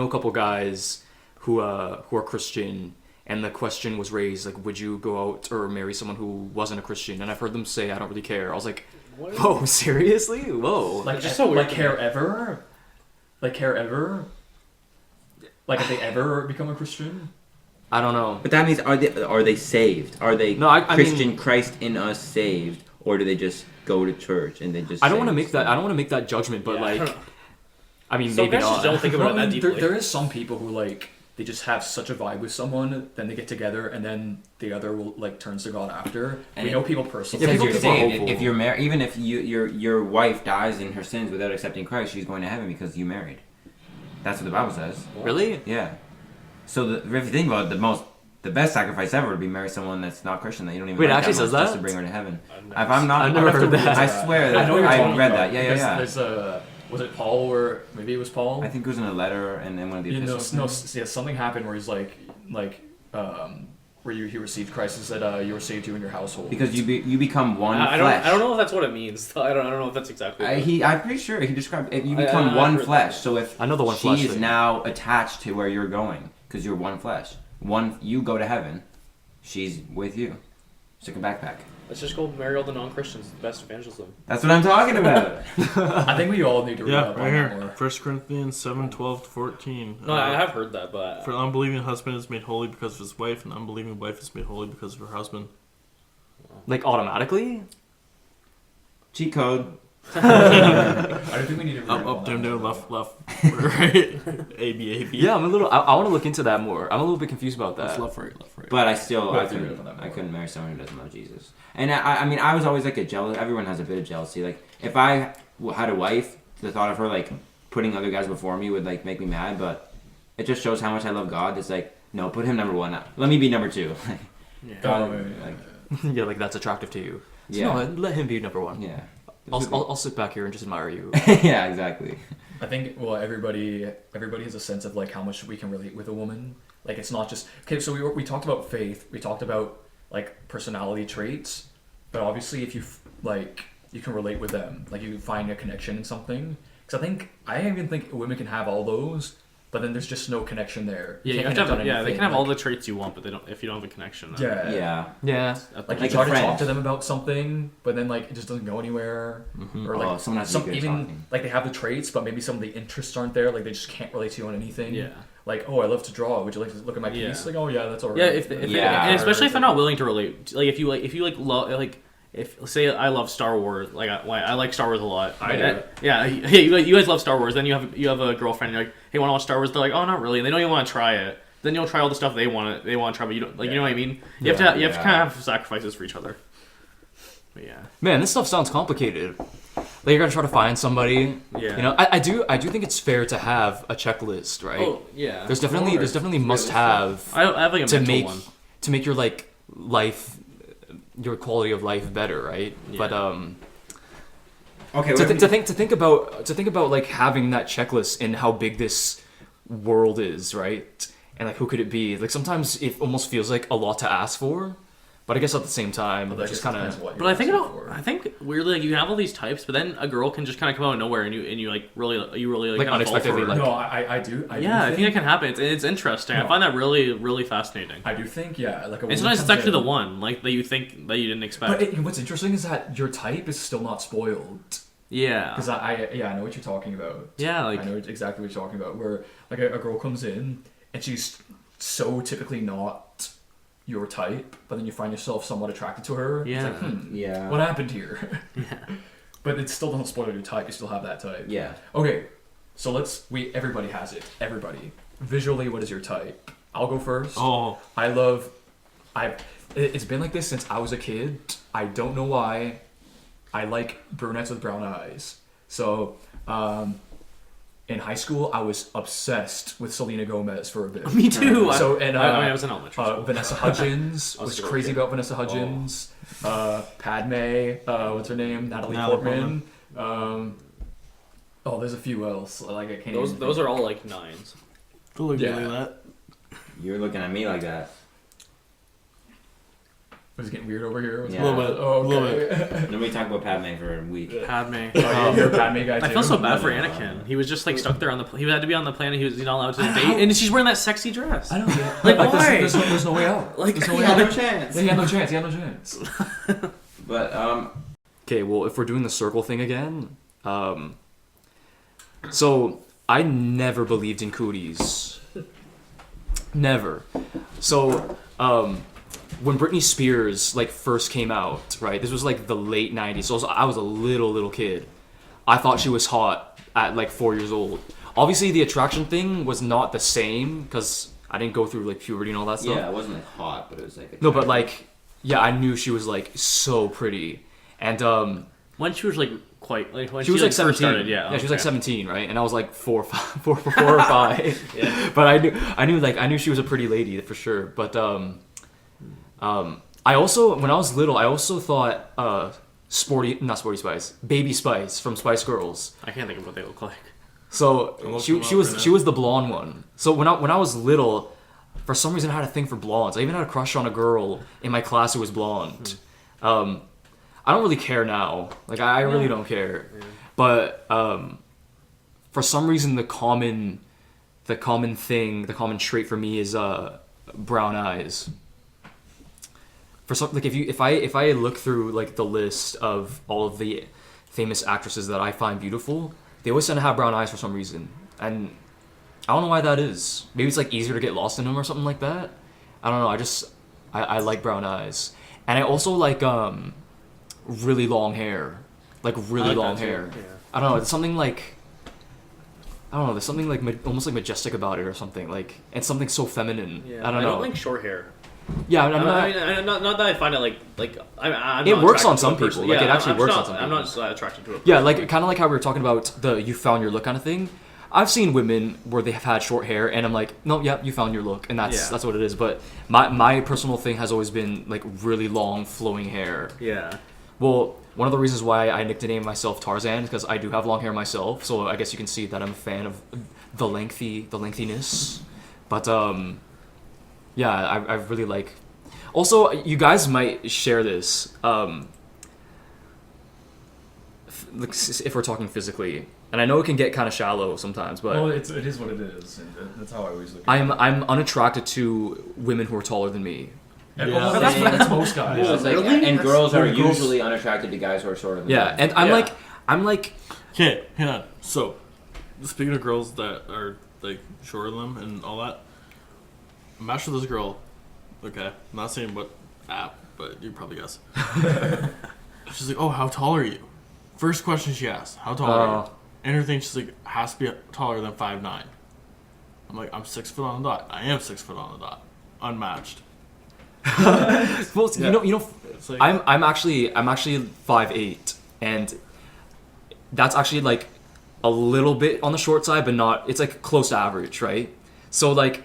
[SPEAKER 2] a couple guys who are Christian, and the question was raised like, would you go out or marry someone who wasn't a Christian? And I've heard them say, I don't really care. I was like,
[SPEAKER 3] What?
[SPEAKER 2] whoa, seriously? Whoa.
[SPEAKER 1] like
[SPEAKER 3] It's just so weird
[SPEAKER 1] like
[SPEAKER 3] to
[SPEAKER 1] care
[SPEAKER 3] me.
[SPEAKER 1] ever, like care ever, like if they ever become a Christian.
[SPEAKER 2] I don't know.
[SPEAKER 4] But that means are they saved? Are they
[SPEAKER 2] No, I
[SPEAKER 4] Christian
[SPEAKER 2] mean-
[SPEAKER 4] Christ in us saved, or do they just go to church and they just?
[SPEAKER 2] I don't
[SPEAKER 4] say
[SPEAKER 2] want to make
[SPEAKER 4] stuff?
[SPEAKER 2] that. I don't want to make that judgment, but
[SPEAKER 3] Yeah, I
[SPEAKER 2] like,
[SPEAKER 3] don't know.
[SPEAKER 2] I mean,
[SPEAKER 3] Some
[SPEAKER 2] maybe
[SPEAKER 3] guys just
[SPEAKER 2] not.
[SPEAKER 3] don't think about it that deeply.
[SPEAKER 1] There is some people who like they just have such a vibe with someone, then they get together, and then the other will like turns to God after.
[SPEAKER 4] And
[SPEAKER 1] We
[SPEAKER 4] it-
[SPEAKER 1] know people
[SPEAKER 4] It
[SPEAKER 1] personally.
[SPEAKER 4] says
[SPEAKER 2] people-
[SPEAKER 4] you're
[SPEAKER 2] people are
[SPEAKER 4] saved.
[SPEAKER 2] hopeful.
[SPEAKER 4] If you're married, even if your wife dies in her sins without accepting Christ, she's going to heaven because you married. That's what the Bible says.
[SPEAKER 2] Really?
[SPEAKER 4] Yeah. So if you think about it, the best sacrifice ever would be marry someone that's not Christian that you don't even
[SPEAKER 2] Wait, it
[SPEAKER 4] like
[SPEAKER 2] actually
[SPEAKER 4] that
[SPEAKER 2] says
[SPEAKER 4] much, just
[SPEAKER 2] that?
[SPEAKER 4] to bring her to heaven.
[SPEAKER 3] I've
[SPEAKER 4] If I'm not,
[SPEAKER 2] I've never
[SPEAKER 1] I'd have to
[SPEAKER 2] heard
[SPEAKER 1] read
[SPEAKER 2] that.
[SPEAKER 4] I swear
[SPEAKER 1] I know what you're
[SPEAKER 4] I
[SPEAKER 1] talking
[SPEAKER 4] read
[SPEAKER 1] about,
[SPEAKER 4] that. Yeah,
[SPEAKER 1] because
[SPEAKER 4] yeah.
[SPEAKER 1] There's was it Paul or maybe it was Paul?
[SPEAKER 4] I think it was in a letter and then one of the
[SPEAKER 1] You know,
[SPEAKER 4] epistles.
[SPEAKER 1] yeah, something happened where he's like where he received Christ and said you were saved you and your household.
[SPEAKER 4] Because you become one
[SPEAKER 3] I
[SPEAKER 4] flesh.
[SPEAKER 3] don't know if that's what it means. I don't know if that's exactly. what
[SPEAKER 4] I'm pretty sure he described if you
[SPEAKER 3] I-
[SPEAKER 4] become
[SPEAKER 3] I've
[SPEAKER 4] one
[SPEAKER 3] heard
[SPEAKER 4] flesh.
[SPEAKER 3] that.
[SPEAKER 4] So if
[SPEAKER 2] I know the one
[SPEAKER 4] she
[SPEAKER 2] flesh
[SPEAKER 4] is
[SPEAKER 2] thing.
[SPEAKER 4] now attached to where you're going because you're one flesh. You go to heaven, she's with you. It's like a backpack.
[SPEAKER 3] Let's just go marry all the non-Christians. The best evangelism.
[SPEAKER 4] That's what I'm talking about.
[SPEAKER 1] I think we all need to read
[SPEAKER 5] Yeah,
[SPEAKER 1] up
[SPEAKER 5] right
[SPEAKER 1] on that
[SPEAKER 5] here.
[SPEAKER 1] more.
[SPEAKER 5] 1 Corinthians 7:12-14.
[SPEAKER 3] No, I have heard that, but
[SPEAKER 5] For an unbelieving husband is made holy because of his wife, and an unbelieving wife is made holy because of her husband.
[SPEAKER 2] Like automatically?
[SPEAKER 4] Cheat code.
[SPEAKER 1] I don't think we need to read
[SPEAKER 5] Up,
[SPEAKER 1] on
[SPEAKER 5] up,
[SPEAKER 1] that
[SPEAKER 5] down, down,
[SPEAKER 1] more.
[SPEAKER 5] left, right. A, B, A, B.
[SPEAKER 2] Yeah, I'm a little. I want to look into that more. I'm a little bit confused about
[SPEAKER 5] That's
[SPEAKER 2] that.
[SPEAKER 5] left, right, left, right.
[SPEAKER 4] But I still,
[SPEAKER 1] We'll
[SPEAKER 4] I
[SPEAKER 1] have to read
[SPEAKER 4] couldn't,
[SPEAKER 1] up on that
[SPEAKER 4] I
[SPEAKER 1] more.
[SPEAKER 4] couldn't marry someone who doesn't love Jesus. And I mean, I was always like a jealous. Everyone has a bit of jealousy. Like if I had a wife, the thought of her like putting other guys before me would like make me mad. But it just shows how much I love God. It's like, no, put him number one. Let me be number two.
[SPEAKER 3] yeah.
[SPEAKER 1] Oh,
[SPEAKER 4] like,
[SPEAKER 2] Yeah, like that's attractive to you. So
[SPEAKER 4] Yeah.
[SPEAKER 2] no, let him be number one.
[SPEAKER 4] yeah.
[SPEAKER 2] I'll sit back here and just admire you.
[SPEAKER 4] Yeah, exactly.
[SPEAKER 1] I think everybody has a sense of like how much we can relate with a woman. Like it's not just okay. So we talked about faith. We talked about like personality traits, but obviously if you like you can relate with them. Like you find a connection in something. Because I even think women can have all those, but then there's just no connection there.
[SPEAKER 3] Yeah, you
[SPEAKER 1] can't
[SPEAKER 3] have to
[SPEAKER 1] connect
[SPEAKER 3] have,
[SPEAKER 1] on
[SPEAKER 3] yeah, they
[SPEAKER 1] anything,
[SPEAKER 3] can have all
[SPEAKER 1] like-
[SPEAKER 3] the traits you want, but they don't. If you don't have a connection, then
[SPEAKER 1] Yeah.
[SPEAKER 4] Yeah.
[SPEAKER 2] Yeah.
[SPEAKER 3] that's
[SPEAKER 1] Like,
[SPEAKER 4] Like
[SPEAKER 1] you
[SPEAKER 4] a
[SPEAKER 1] try to
[SPEAKER 4] friend.
[SPEAKER 1] talk to them about something, but then like it just doesn't go anywhere. Or like
[SPEAKER 4] Oh, someone has to be good at
[SPEAKER 1] even
[SPEAKER 4] talking.
[SPEAKER 1] like they have the traits, but maybe some of the interests aren't there. Like they just can't relate to you on anything.
[SPEAKER 3] Yeah.
[SPEAKER 1] Like, oh, I love to draw. Would you like to look at my
[SPEAKER 3] Yeah.
[SPEAKER 1] piece? Like, oh yeah, that's alright.
[SPEAKER 3] Yeah, if
[SPEAKER 4] Yeah.
[SPEAKER 3] and especially if they're not willing to relate. Like if you love like if say I love Star Wars, like I like Star Wars a lot.
[SPEAKER 1] I do.
[SPEAKER 3] Yeah, hey, you guys love Star Wars. Then you have a girlfriend. And you're like, hey, want to watch Star Wars? They're like, oh, not really. And they don't even want to try it. Then you'll try all the stuff they want to try, but you don't like. You know what I mean? You have to kind of have sacrifices for each other. But yeah.
[SPEAKER 2] Man, this stuff sounds complicated. Like you're gonna try to find somebody.
[SPEAKER 3] Yeah.
[SPEAKER 2] You know, I do think it's fair to have a checklist, right?
[SPEAKER 3] Oh yeah.
[SPEAKER 2] There's definitely must have
[SPEAKER 3] I have like a
[SPEAKER 2] to
[SPEAKER 3] mental
[SPEAKER 2] make
[SPEAKER 3] one.
[SPEAKER 2] to make your like life, your quality of life better, right?
[SPEAKER 3] Yeah.
[SPEAKER 2] But
[SPEAKER 4] Okay.
[SPEAKER 2] to think about like having that checklist and how big this world is, right? And like who could it be? Like sometimes it almost feels like a lot to ask for, but I guess at the same time,
[SPEAKER 1] That
[SPEAKER 2] just
[SPEAKER 1] just
[SPEAKER 2] kind
[SPEAKER 1] depends
[SPEAKER 2] of.
[SPEAKER 1] what
[SPEAKER 3] But
[SPEAKER 1] you're
[SPEAKER 3] I think
[SPEAKER 1] asking for.
[SPEAKER 3] I think weirdly like you have all these types, but then a girl can just kind of come out of nowhere and you like really
[SPEAKER 2] Like,
[SPEAKER 3] kind of fall for
[SPEAKER 2] unexpectedly,
[SPEAKER 3] her.
[SPEAKER 2] like-
[SPEAKER 1] No, I do.
[SPEAKER 3] Yeah, I think that can happen. It's interesting. I
[SPEAKER 1] No.
[SPEAKER 3] find that really fascinating.
[SPEAKER 1] I do think, yeah. Like a
[SPEAKER 3] And
[SPEAKER 1] woman
[SPEAKER 3] sometimes it's
[SPEAKER 1] comes
[SPEAKER 3] actually the
[SPEAKER 1] in-
[SPEAKER 3] one like that you think that you didn't expect.
[SPEAKER 1] But what's interesting is that your type is still not spoiled.
[SPEAKER 3] yeah.
[SPEAKER 1] Because I know what you're talking about.
[SPEAKER 3] Yeah, like
[SPEAKER 1] I know exactly what you're talking about. Where like a girl comes in and she's so typically not your type, but then you find yourself somewhat attracted to her.
[SPEAKER 3] Yeah.
[SPEAKER 1] It's like,
[SPEAKER 4] Yeah.
[SPEAKER 1] what happened here?
[SPEAKER 3] yeah.
[SPEAKER 1] But it still doesn't spoil your type. You still have that type.
[SPEAKER 4] Yeah.
[SPEAKER 1] Okay, so everybody has it. Everybody. Visually, what is your type? I'll go first.
[SPEAKER 3] Oh,
[SPEAKER 1] It's been like this since I was a kid. I don't know why. I like brunettes with brown eyes. So, in high school, I was obsessed with Selena Gomez for a bit.
[SPEAKER 3] me too.
[SPEAKER 1] So, and
[SPEAKER 3] I was in elementary school.
[SPEAKER 1] Vanessa Hudgens
[SPEAKER 3] I was
[SPEAKER 1] was
[SPEAKER 3] still
[SPEAKER 1] crazy
[SPEAKER 3] a kid.
[SPEAKER 1] about Vanessa Hudgens. Padme, what's her name? Natalie
[SPEAKER 5] Natalie
[SPEAKER 1] Portman. There's a few else. Like I can't.
[SPEAKER 3] Those
[SPEAKER 1] even
[SPEAKER 3] those
[SPEAKER 1] think.
[SPEAKER 3] are all like nines.
[SPEAKER 5] Don't look
[SPEAKER 1] Yeah.
[SPEAKER 5] at me like that.
[SPEAKER 4] You're looking at me like that.
[SPEAKER 1] Was it getting weird over here?
[SPEAKER 4] Yeah.
[SPEAKER 5] A little bit.
[SPEAKER 1] Oh,
[SPEAKER 5] A little
[SPEAKER 1] okay.
[SPEAKER 4] Let me talk about Padme for a week.
[SPEAKER 3] Padme.
[SPEAKER 1] You're a Padme guy too.
[SPEAKER 3] I feel so bad for
[SPEAKER 4] No.
[SPEAKER 3] Anakin. He was just like stuck there on the. He had to be on the planet. He was not allowed to date, and she's wearing that sexy dress.
[SPEAKER 1] I don't get.
[SPEAKER 3] Like,
[SPEAKER 1] there's-
[SPEAKER 3] why?
[SPEAKER 1] There's no way out.
[SPEAKER 3] Like,
[SPEAKER 1] There's no
[SPEAKER 4] He
[SPEAKER 1] way
[SPEAKER 4] had
[SPEAKER 1] out.
[SPEAKER 4] no chance.
[SPEAKER 1] He had no chance. He had no chance.
[SPEAKER 4] But
[SPEAKER 2] Okay, well, if we're doing the circle thing again, so I never believed in cooties. Never. So, when Britney Spears like first came out, right? This was like the late '90s. So I was a little kid. I thought she was hot at like 4 years old. Obviously, the attraction thing was not the same because I didn't go through like puberty and all that stuff.
[SPEAKER 4] yeah, it wasn't like hot, but it was like.
[SPEAKER 2] No, but like, yeah, I knew she was like so pretty, and
[SPEAKER 3] when she was like quite like when
[SPEAKER 2] she was like
[SPEAKER 3] first
[SPEAKER 2] 17.
[SPEAKER 3] started, yeah,
[SPEAKER 2] she was like
[SPEAKER 3] okay.
[SPEAKER 2] 17, right? And I was like four or five.
[SPEAKER 3] Yeah.
[SPEAKER 2] But I knew she was a pretty lady for sure. But I also, when I was little, I also thought not Sporty Spice, Baby Spice from Spice Girls.
[SPEAKER 3] I can't think of what they look like.
[SPEAKER 2] So
[SPEAKER 5] look
[SPEAKER 2] she
[SPEAKER 5] them up
[SPEAKER 2] she was
[SPEAKER 5] right
[SPEAKER 2] she
[SPEAKER 5] now.
[SPEAKER 2] was the blonde one. So when I was little, for some reason I had a thing for blondes. I even had a crush on a girl in my class who was blonde. I don't really care now. Like I really don't care.
[SPEAKER 3] Yeah.
[SPEAKER 2] But for some reason the common trait for me is brown eyes. For some, like if I look through like the list of all of the famous actresses that I find beautiful, they always tend to have brown eyes for some reason, and I don't know why that is. Maybe it's like easier to get lost in them or something like that. I don't know. I like brown eyes, and I also like really long hair, like really
[SPEAKER 3] I like
[SPEAKER 2] long
[SPEAKER 3] that too,
[SPEAKER 2] hair.
[SPEAKER 3] yeah.
[SPEAKER 2] I don't know. It's something like. I don't know. There's something like almost like majestic about it, or something like it's something so feminine.
[SPEAKER 3] Yeah,
[SPEAKER 2] I don't know.
[SPEAKER 3] like short hair.
[SPEAKER 2] Yeah, I'm not.
[SPEAKER 3] I mean, not that I find it like I'm
[SPEAKER 2] It
[SPEAKER 3] not
[SPEAKER 2] works on
[SPEAKER 3] attracted
[SPEAKER 2] some
[SPEAKER 3] to it personally.
[SPEAKER 2] people, like,
[SPEAKER 3] Yeah,
[SPEAKER 2] it actually
[SPEAKER 3] I'm
[SPEAKER 2] works
[SPEAKER 3] not,
[SPEAKER 2] on some
[SPEAKER 3] I'm
[SPEAKER 2] people.
[SPEAKER 3] not just attracted to it.
[SPEAKER 2] Yeah, like kind of like how we were talking about the you found your look kind of thing. I've seen women where they have had short hair, and I'm like, no, yeah, you found your look, and that's what it is. But my personal thing has always been like really long flowing hair.
[SPEAKER 3] Yeah.
[SPEAKER 2] Well, one of the reasons why I nicknamed myself Tarzan is because I do have long hair myself, so I guess you can see that I'm a fan of the lengthiness. But yeah, I really like. Also, you guys might share this. If we're talking physically, and I know it can get kind of shallow sometimes, but
[SPEAKER 1] Well, it is what it is, and that's how I always look.
[SPEAKER 2] I'm unattracted to women who are taller than me.
[SPEAKER 1] At
[SPEAKER 5] Yeah.
[SPEAKER 1] well, that's most guys.
[SPEAKER 4] It's like,
[SPEAKER 3] Really?
[SPEAKER 4] and girls are
[SPEAKER 1] Well, girls-
[SPEAKER 4] usually unattracted to guys who are shorter than
[SPEAKER 2] Yeah,
[SPEAKER 4] them.
[SPEAKER 2] and
[SPEAKER 3] Yeah.
[SPEAKER 2] I'm like.
[SPEAKER 5] Okay, hang on. So, speaking of girls that are like shorter than them and all that, I'm matched with this girl. Okay, I'm not saying what app, but you probably guess. she's like, "Oh, how tall are you?" First question she asked, "How tall are you?" And her thing, she's like, "Has to be taller than 5'9". I'm like, "I'm 6 foot on the dot. I am 6 foot on the dot, unmatched."
[SPEAKER 2] Well, you know,
[SPEAKER 5] It's like,
[SPEAKER 2] I'm actually 5'8", and that's actually like a little bit on the short side, but not. It's like close to average, right? So like,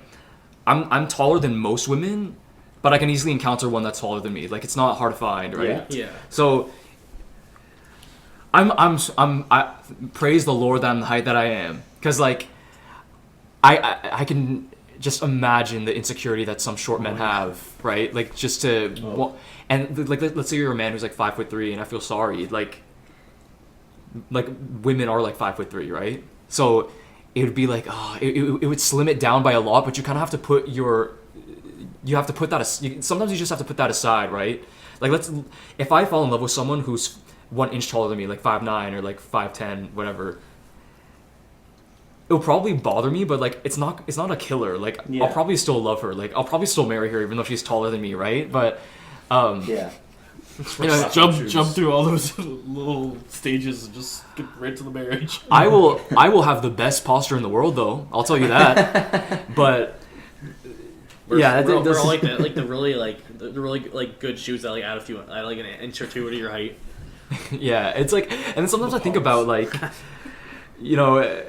[SPEAKER 2] I'm taller than most women, but I can easily encounter one that's taller than me. Like it's not hard to find, right?
[SPEAKER 3] Yeah.
[SPEAKER 2] So I praise the Lord that I'm the height that I am, because like I can just imagine the insecurity that some short men have, right? Like just to and like let's say you're a man who's like 5'3", and I feel sorry, like women are like 5'3", right? So it would be like it would slim it down by a lot, but you kind of have to put sometimes you just have to put that aside, right? Like if I fall in love with someone who's 1 inch taller than me, like 5'9" or like 5'10", whatever, it'll probably bother me, but like it's not a killer. Like I'll probably still love her. Like I'll probably still marry her even though she's taller than me, right? But
[SPEAKER 4] Yeah.
[SPEAKER 2] you know,
[SPEAKER 5] jump through all those little stages and just get right to the marriage.
[SPEAKER 2] I will have the best posture in the world, though. I'll tell you that. But yeah,
[SPEAKER 3] we're all like the really good shoes that like add like an inch or two to your height.
[SPEAKER 2] yeah, it's like, and then sometimes I think about like, you know,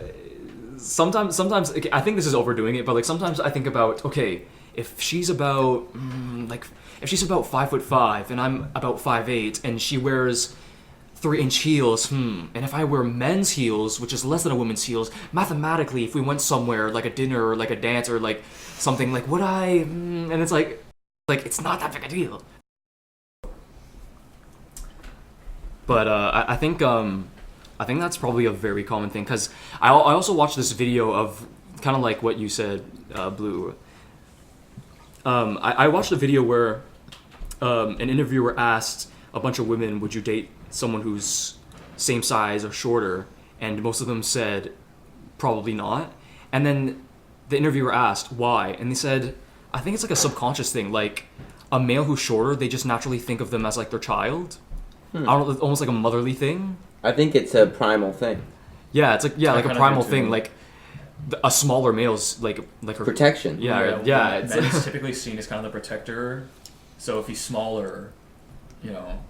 [SPEAKER 2] sometimes okay, I think this is overdoing it, but like sometimes I think about, okay, if she's about if she's about 5'5" and I'm about 5'8", and she wears 3-inch heels, and if I wear men's heels, which is less than a woman's heels, mathematically, if we went somewhere like a dinner or like a dance or like something, like would I? And it's like it's not that big a deal. But I think that's probably a very common thing, because I also watched this video of kind of like what you said, Blue. I watched a video where an interviewer asked a bunch of women, would you date someone who's same size or shorter? And most of them said probably not. And then the interviewer asked why, and they said, I think it's like a subconscious thing. Like a male who's shorter, they just naturally think of them as like their child. I don't know, almost like a motherly thing.
[SPEAKER 4] I think it's a primal thing.
[SPEAKER 2] Yeah, it's like like a primal
[SPEAKER 1] too.
[SPEAKER 2] thing. Like a smaller male's like her
[SPEAKER 4] Protection.
[SPEAKER 2] Yeah. It's
[SPEAKER 1] Men's typically seen as kind of the protector. So if he's smaller, you know,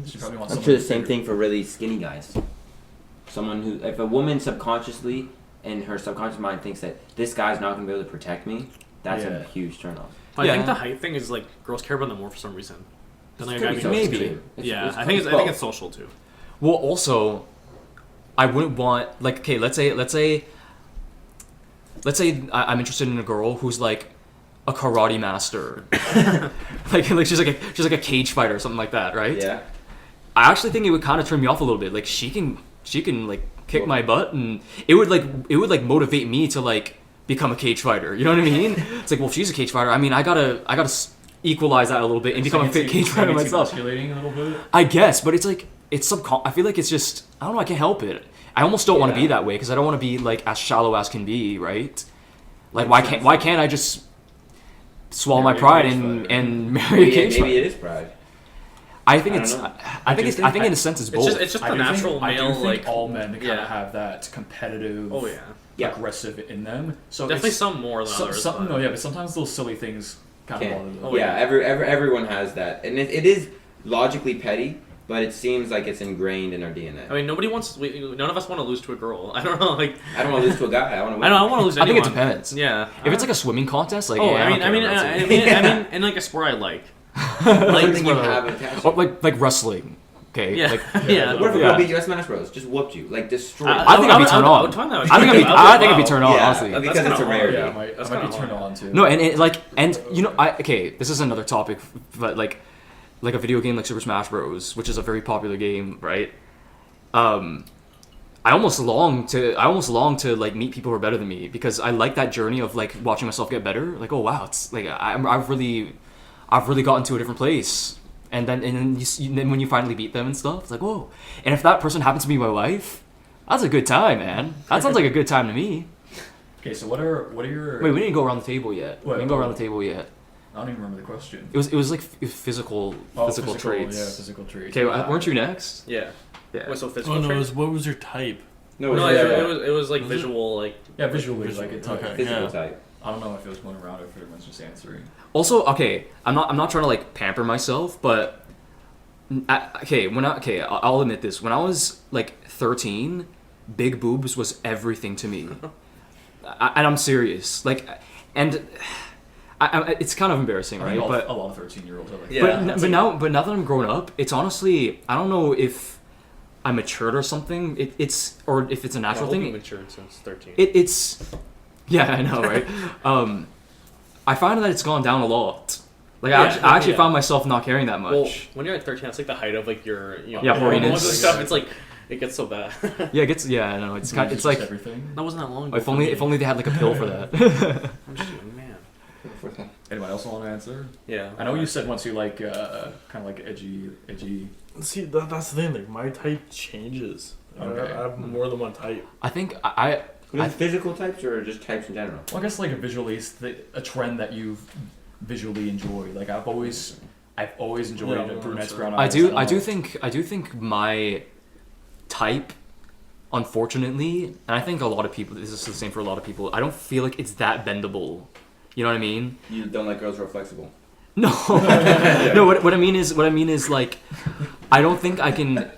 [SPEAKER 1] she probably wants.
[SPEAKER 4] I'm sure the same thing for really skinny guys. Someone who, if a woman subconsciously in her subconscious mind thinks that this guy's not going to be able to protect me, that's a huge turnoff.
[SPEAKER 3] But
[SPEAKER 2] Yeah.
[SPEAKER 3] I think the height thing is like girls care about them more for some reason. Than like a guy
[SPEAKER 4] Pretty
[SPEAKER 3] being
[SPEAKER 4] social,
[SPEAKER 2] maybe.
[SPEAKER 4] too.
[SPEAKER 3] Yeah,
[SPEAKER 4] It's
[SPEAKER 3] I think
[SPEAKER 4] both.
[SPEAKER 3] it's social too.
[SPEAKER 2] Well, also, I wouldn't want, like, okay, let's say I'm interested in a girl who's like a karate master, like she's like a cage fighter or something like that, right?
[SPEAKER 4] Yeah.
[SPEAKER 2] I actually think it would kind of turn me off a little bit. Like she can like kick my butt, and it would like motivate me to like become a cage fighter. You know what I mean? It's like, well, if she's a cage fighter, I mean, I gotta equalize that a little bit and become a fit cage fighter myself.
[SPEAKER 1] Emasculating a little bit.
[SPEAKER 2] I guess, but it's like I feel like it's just, I don't know, I can't help it. I almost don't want to be that way, because I don't want to be like as shallow as can be, right? Like why can't I just swallow my pride and marry a cage fighter?
[SPEAKER 4] Maybe it is pride.
[SPEAKER 2] I think
[SPEAKER 4] I
[SPEAKER 2] it's
[SPEAKER 4] don't know.
[SPEAKER 2] I think in a sense it's both.
[SPEAKER 3] It's just the natural
[SPEAKER 1] I do
[SPEAKER 3] male
[SPEAKER 1] think
[SPEAKER 3] like.
[SPEAKER 1] all men kind
[SPEAKER 3] yeah.
[SPEAKER 1] of have that competitive,
[SPEAKER 4] Yeah.
[SPEAKER 1] aggressive in them. So
[SPEAKER 3] Definitely
[SPEAKER 1] it's-
[SPEAKER 3] some more than others.
[SPEAKER 1] Some, no, yeah, but sometimes those silly things kind of bother them.
[SPEAKER 3] Oh,
[SPEAKER 4] Yeah, everyone has that, and it is logically petty, but it seems like it's ingrained in our DNA.
[SPEAKER 3] I mean, none of us want to lose to a girl. I don't know, like.
[SPEAKER 4] I don't want to lose to a guy. I want to.
[SPEAKER 3] I don't want to lose. To
[SPEAKER 2] I think it
[SPEAKER 3] anyone.
[SPEAKER 2] depends.
[SPEAKER 3] Yeah.
[SPEAKER 2] If it's like a swimming contest, like
[SPEAKER 3] Oh,
[SPEAKER 2] yeah,
[SPEAKER 3] I mean,
[SPEAKER 2] don't care about
[SPEAKER 3] I
[SPEAKER 2] swimming.
[SPEAKER 3] mean, in like a sport I like.
[SPEAKER 4] Like something you have attached.
[SPEAKER 2] Or like wrestling. Okay.
[SPEAKER 3] Yeah.
[SPEAKER 2] Like,
[SPEAKER 3] yeah.
[SPEAKER 4] What if a
[SPEAKER 2] Yeah.
[SPEAKER 4] girl beat you at Smash Bros? Just whooped you, like destroyed.
[SPEAKER 2] I think I'd be turned on. I think I'd be turned on,
[SPEAKER 4] Yeah,
[SPEAKER 2] honestly.
[SPEAKER 4] because
[SPEAKER 3] That's
[SPEAKER 4] it's a
[SPEAKER 3] kinda
[SPEAKER 4] rarity.
[SPEAKER 1] Yeah, I
[SPEAKER 3] That's
[SPEAKER 1] might be
[SPEAKER 3] kinda
[SPEAKER 1] turned
[SPEAKER 3] hard.
[SPEAKER 1] on too.
[SPEAKER 2] No, and you know, okay, this is another topic, but like a video game like Super Smash Bros, which is a very popular game, right? I almost long to like meet people who are better than me, because I like that journey of like watching myself get better. Like, oh wow, it's like I've really gotten to a different place. And then then when you finally beat them and stuff, it's like, whoa. And if that person happens to be my wife, that's a good time, man. That sounds like a good time to me.
[SPEAKER 1] Okay, so what are your?
[SPEAKER 2] Wait, we didn't go around the table yet. We
[SPEAKER 1] Wait,
[SPEAKER 2] didn't go around the table yet.
[SPEAKER 1] I don't even remember the question.
[SPEAKER 2] It was like physical traits.
[SPEAKER 1] Yeah, physical traits.
[SPEAKER 2] Okay, weren't you next?
[SPEAKER 3] Yeah.
[SPEAKER 2] Yeah.
[SPEAKER 3] Wait, so physical
[SPEAKER 5] Oh no, it
[SPEAKER 3] traits?
[SPEAKER 5] was, what was your type?
[SPEAKER 4] No,
[SPEAKER 3] No,
[SPEAKER 4] it's
[SPEAKER 3] it was like
[SPEAKER 5] Was it?
[SPEAKER 3] visual, like
[SPEAKER 1] Yeah, visually, like a type.
[SPEAKER 5] Okay.
[SPEAKER 4] physical
[SPEAKER 5] Yeah.
[SPEAKER 4] type.
[SPEAKER 1] I don't know if it was going around or if everyone's just answering.
[SPEAKER 2] Also, okay, I'm not trying to like pamper myself, but I'll admit this. When I was like 13, big boobs was everything to me, and I'm serious. Like, and it's kind of embarrassing,
[SPEAKER 1] I
[SPEAKER 2] right?
[SPEAKER 1] think
[SPEAKER 2] But
[SPEAKER 1] a lot of 13-year-olds are like.
[SPEAKER 3] Yeah.
[SPEAKER 2] but now that I'm grown up, it's honestly, I don't know if I matured or something. It's or if it's a natural
[SPEAKER 3] I've been
[SPEAKER 2] thing.
[SPEAKER 3] matured since 13.
[SPEAKER 2] It's yeah, I know, right? I find that it's gone down a lot. Like I actually found myself not caring that much.
[SPEAKER 3] Well, when you're at 13, that's like the height of like your
[SPEAKER 2] horniness.
[SPEAKER 3] hormones and stuff. It's like it gets so bad.
[SPEAKER 2] Yeah, I know. It's kind. It's like
[SPEAKER 1] everything.
[SPEAKER 3] That wasn't that long ago.
[SPEAKER 2] if only they had like a pill for that.
[SPEAKER 3] I'm just a man.
[SPEAKER 1] Anyone else want to answer?
[SPEAKER 3] Yeah.
[SPEAKER 1] I know you said once you like kind of like edgy.
[SPEAKER 5] See, that's the thing. Like my type changes.
[SPEAKER 1] Okay.
[SPEAKER 5] I have more than one type.
[SPEAKER 2] I think I
[SPEAKER 4] Is it physical types or just types in general?
[SPEAKER 1] Well, I guess like a trend that you've visually enjoyed. Like I've always enjoyed
[SPEAKER 5] Yeah,
[SPEAKER 1] brunettes,
[SPEAKER 5] sure.
[SPEAKER 1] brown
[SPEAKER 2] I
[SPEAKER 1] eyes.
[SPEAKER 2] do
[SPEAKER 1] and
[SPEAKER 2] I do
[SPEAKER 1] all.
[SPEAKER 2] think my type, unfortunately, and I think a lot of people, this is the same for a lot of people, I don't feel like it's that bendable. You know what I mean?
[SPEAKER 4] You don't like girls who are flexible.
[SPEAKER 2] No. No, what I mean is like I don't think I can.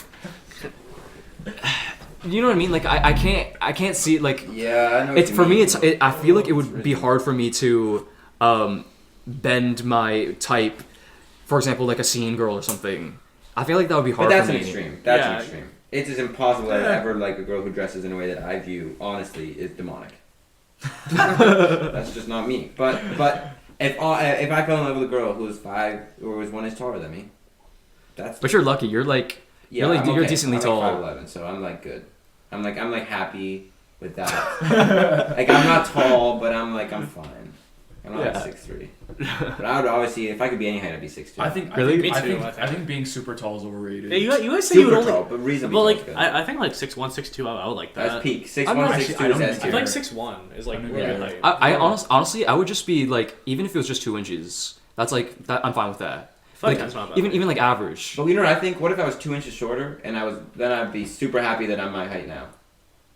[SPEAKER 2] You know what I mean? Like I can't see it like.
[SPEAKER 4] Yeah, I know.
[SPEAKER 2] It's for me. I feel like it would be hard for me to bend my type. For example, like a scene girl or something. I feel like that would be hard.
[SPEAKER 4] But that's
[SPEAKER 2] for
[SPEAKER 4] an
[SPEAKER 2] me.
[SPEAKER 4] extreme. That's
[SPEAKER 3] Yeah.
[SPEAKER 4] an extreme. It's as impossible that I ever like a girl who dresses in a way that I view honestly is demonic. That's just not me. But if I fell in love with a girl who was 5 or was 1 inch taller than me, that's.
[SPEAKER 2] But you're lucky. You're like you're
[SPEAKER 4] I'm
[SPEAKER 2] you're
[SPEAKER 4] okay.
[SPEAKER 2] decently
[SPEAKER 4] I'm
[SPEAKER 2] tall.
[SPEAKER 4] like 5'11", so I'm like good. I'm like happy with that. Like I'm not tall, but I'm fine. I'm not
[SPEAKER 2] Yeah.
[SPEAKER 4] like 6'3". But I would always see if I could be any height, I'd be 6'2".
[SPEAKER 1] I think
[SPEAKER 2] Really?
[SPEAKER 3] Me too,
[SPEAKER 1] I think being super tall is overrated.
[SPEAKER 3] Yeah, you guys say you
[SPEAKER 4] super
[SPEAKER 3] would only.
[SPEAKER 4] tall, but reasonably
[SPEAKER 3] Well,
[SPEAKER 4] tall
[SPEAKER 3] like
[SPEAKER 4] is good.
[SPEAKER 3] I think like 6'1", 6'2", I would like that.
[SPEAKER 4] That's peak. 6'1",
[SPEAKER 2] I'm not-
[SPEAKER 4] 6'2"
[SPEAKER 1] actually, I
[SPEAKER 4] is
[SPEAKER 1] don't
[SPEAKER 4] S
[SPEAKER 3] I
[SPEAKER 1] even
[SPEAKER 3] feel
[SPEAKER 4] tier.
[SPEAKER 3] like 6'1" is like
[SPEAKER 1] I mean,
[SPEAKER 3] really
[SPEAKER 1] yeah.
[SPEAKER 3] good height.
[SPEAKER 2] I honestly I would just be like, even if it was just 2 inches, that's like that. I'm fine with that.
[SPEAKER 3] I feel like
[SPEAKER 2] Like
[SPEAKER 3] that's not bad.
[SPEAKER 2] even like average.
[SPEAKER 4] But you know what I think? What if I was 2 inches shorter and then I'd be super happy that I'm my height now.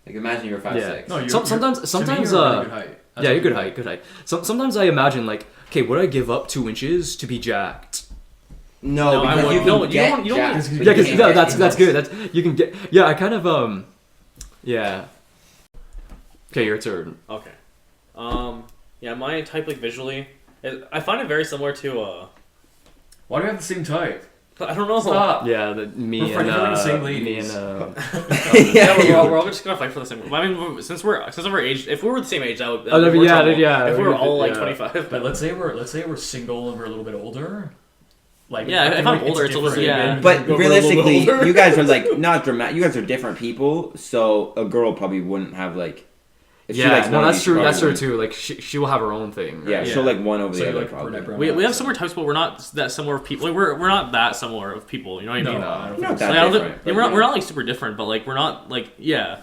[SPEAKER 4] Like imagine you're 5'6".
[SPEAKER 2] Yeah.
[SPEAKER 1] No,
[SPEAKER 2] Sometimes
[SPEAKER 1] to me, you're a really good height. That's
[SPEAKER 2] yeah,
[SPEAKER 1] a
[SPEAKER 2] you're good height. So sometimes I imagine like, okay, would I give up 2 inches to be jacked?
[SPEAKER 4] No,
[SPEAKER 3] No, I
[SPEAKER 4] because
[SPEAKER 3] would-
[SPEAKER 4] you can
[SPEAKER 3] no, you
[SPEAKER 4] get
[SPEAKER 3] don't- you don't-
[SPEAKER 4] jacked,
[SPEAKER 1] Yeah,
[SPEAKER 4] but
[SPEAKER 2] Yeah,
[SPEAKER 4] you
[SPEAKER 2] because
[SPEAKER 4] can't
[SPEAKER 2] no,
[SPEAKER 4] get
[SPEAKER 2] that's
[SPEAKER 4] inches.
[SPEAKER 2] good. That's you can get. Yeah, I kind of yeah. Okay, your turn.
[SPEAKER 3] Okay. Yeah, my type like visually, I find it very similar to
[SPEAKER 1] Why do we have the same type?
[SPEAKER 3] I don't know.
[SPEAKER 1] Stop.
[SPEAKER 2] Yeah, me
[SPEAKER 1] We're
[SPEAKER 2] and
[SPEAKER 1] fighting for the same
[SPEAKER 2] me
[SPEAKER 1] ladies.
[SPEAKER 2] and
[SPEAKER 3] Yeah, we're all just gonna fight for the same. I mean, since we're aged, if we were the same age, that would.
[SPEAKER 2] Oh,
[SPEAKER 3] that'd be more
[SPEAKER 2] yeah,
[SPEAKER 3] trouble.
[SPEAKER 2] yeah,
[SPEAKER 3] If we were all like
[SPEAKER 2] yeah.
[SPEAKER 3] 25,
[SPEAKER 1] But let's say we're single and we're a little bit older. Like
[SPEAKER 3] Yeah,
[SPEAKER 1] I
[SPEAKER 3] if
[SPEAKER 1] feel
[SPEAKER 3] I'm
[SPEAKER 1] like
[SPEAKER 3] older, it's a little-
[SPEAKER 1] different.
[SPEAKER 3] yeah.
[SPEAKER 4] But
[SPEAKER 5] Go for a little bit
[SPEAKER 4] realistically,
[SPEAKER 5] older.
[SPEAKER 4] you guys are like not dramatic. You guys are different people, so a girl probably wouldn't have like. If she
[SPEAKER 2] yeah,
[SPEAKER 4] likes
[SPEAKER 2] no,
[SPEAKER 4] one of
[SPEAKER 2] that's
[SPEAKER 4] you, she
[SPEAKER 2] true.
[SPEAKER 4] probably
[SPEAKER 2] That's true
[SPEAKER 4] wouldn't.
[SPEAKER 2] too. Like she will have her own thing. Right?
[SPEAKER 4] Yeah, she'll like one over
[SPEAKER 1] So
[SPEAKER 4] the
[SPEAKER 1] you
[SPEAKER 4] other
[SPEAKER 1] like
[SPEAKER 4] probably.
[SPEAKER 1] brunette, brown
[SPEAKER 3] we have
[SPEAKER 1] eyes.
[SPEAKER 3] similar types, but we're not that similar of people. Like, we're not that similar of people. You know what I
[SPEAKER 1] No,
[SPEAKER 3] mean?
[SPEAKER 1] no, I don't
[SPEAKER 4] Not
[SPEAKER 1] think
[SPEAKER 4] that
[SPEAKER 3] Like, I don't
[SPEAKER 4] different,
[SPEAKER 3] think-
[SPEAKER 4] but
[SPEAKER 3] we're
[SPEAKER 4] yeah.
[SPEAKER 3] not like super different, but like we're not like yeah.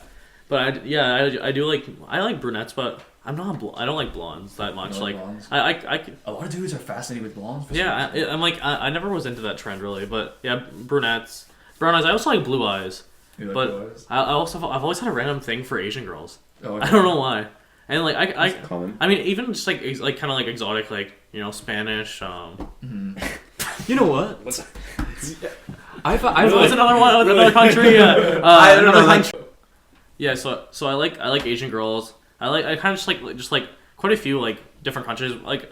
[SPEAKER 3] But I do like I like brunettes, but I don't like blondes that much.
[SPEAKER 1] You like
[SPEAKER 3] Like
[SPEAKER 1] blondes?
[SPEAKER 3] I
[SPEAKER 1] A lot of dudes are fascinated with blondes. For some
[SPEAKER 3] yeah,
[SPEAKER 1] reason.
[SPEAKER 3] I'm like I never was into that trend really, but yeah, brunettes, brown eyes. I also like blue eyes,
[SPEAKER 1] You like
[SPEAKER 3] but
[SPEAKER 1] blue eyes?
[SPEAKER 3] I've always had a random thing for Asian girls.
[SPEAKER 1] Oh,
[SPEAKER 3] I don't know why, and like
[SPEAKER 4] That's common.
[SPEAKER 3] I mean even just like kind of like exotic, like Spanish.
[SPEAKER 2] You know what?
[SPEAKER 3] What's
[SPEAKER 2] I've
[SPEAKER 3] what's another one? Another country?
[SPEAKER 4] I don't know,
[SPEAKER 3] another
[SPEAKER 4] like-
[SPEAKER 3] country. Yeah, so I like Asian girls. I kind of just like quite a few like different countries. Like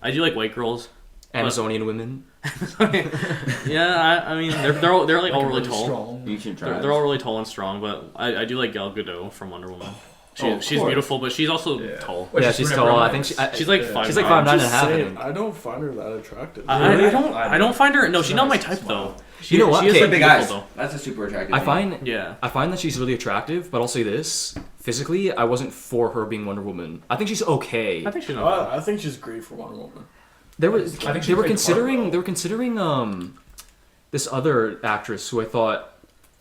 [SPEAKER 3] I do like white girls.
[SPEAKER 2] Amazonian women.
[SPEAKER 3] Yeah, I mean they're like all really tall.
[SPEAKER 1] Strong.
[SPEAKER 4] Ancient tribes.
[SPEAKER 3] They're all really tall and strong, but I do like Gal Gadot from Wonder Woman.
[SPEAKER 1] of
[SPEAKER 3] She's
[SPEAKER 1] course.
[SPEAKER 3] beautiful, but she's also
[SPEAKER 1] Yeah.
[SPEAKER 3] tall.
[SPEAKER 1] Wait,
[SPEAKER 2] Yeah, she's
[SPEAKER 1] brunette,
[SPEAKER 2] tall.
[SPEAKER 1] brown
[SPEAKER 2] I think
[SPEAKER 1] eyes.
[SPEAKER 3] She's like
[SPEAKER 1] Yeah.
[SPEAKER 3] 5'9".
[SPEAKER 2] She's like
[SPEAKER 5] I'm
[SPEAKER 2] 5'9" and a
[SPEAKER 5] just
[SPEAKER 2] half. I
[SPEAKER 5] saying,
[SPEAKER 2] think.
[SPEAKER 5] I don't find her that attractive.
[SPEAKER 3] I don't find her. No, she's not my
[SPEAKER 1] nice
[SPEAKER 3] type
[SPEAKER 1] smile.
[SPEAKER 3] though.
[SPEAKER 2] You know what?
[SPEAKER 3] She is
[SPEAKER 2] Okay,
[SPEAKER 3] like
[SPEAKER 4] big
[SPEAKER 3] beautiful
[SPEAKER 4] eyes.
[SPEAKER 3] though.
[SPEAKER 4] That's a super attractive.
[SPEAKER 2] I
[SPEAKER 4] thing.
[SPEAKER 2] find
[SPEAKER 3] Yeah.
[SPEAKER 2] I find that she's really attractive, but I'll say this: physically, I wasn't for her being Wonder Woman. I think she's okay.
[SPEAKER 3] I think she's not.
[SPEAKER 5] I think she's great for Wonder Woman.
[SPEAKER 2] There was
[SPEAKER 1] I think
[SPEAKER 2] they
[SPEAKER 1] she
[SPEAKER 2] were
[SPEAKER 1] played the part well.
[SPEAKER 2] considering this other actress who I thought.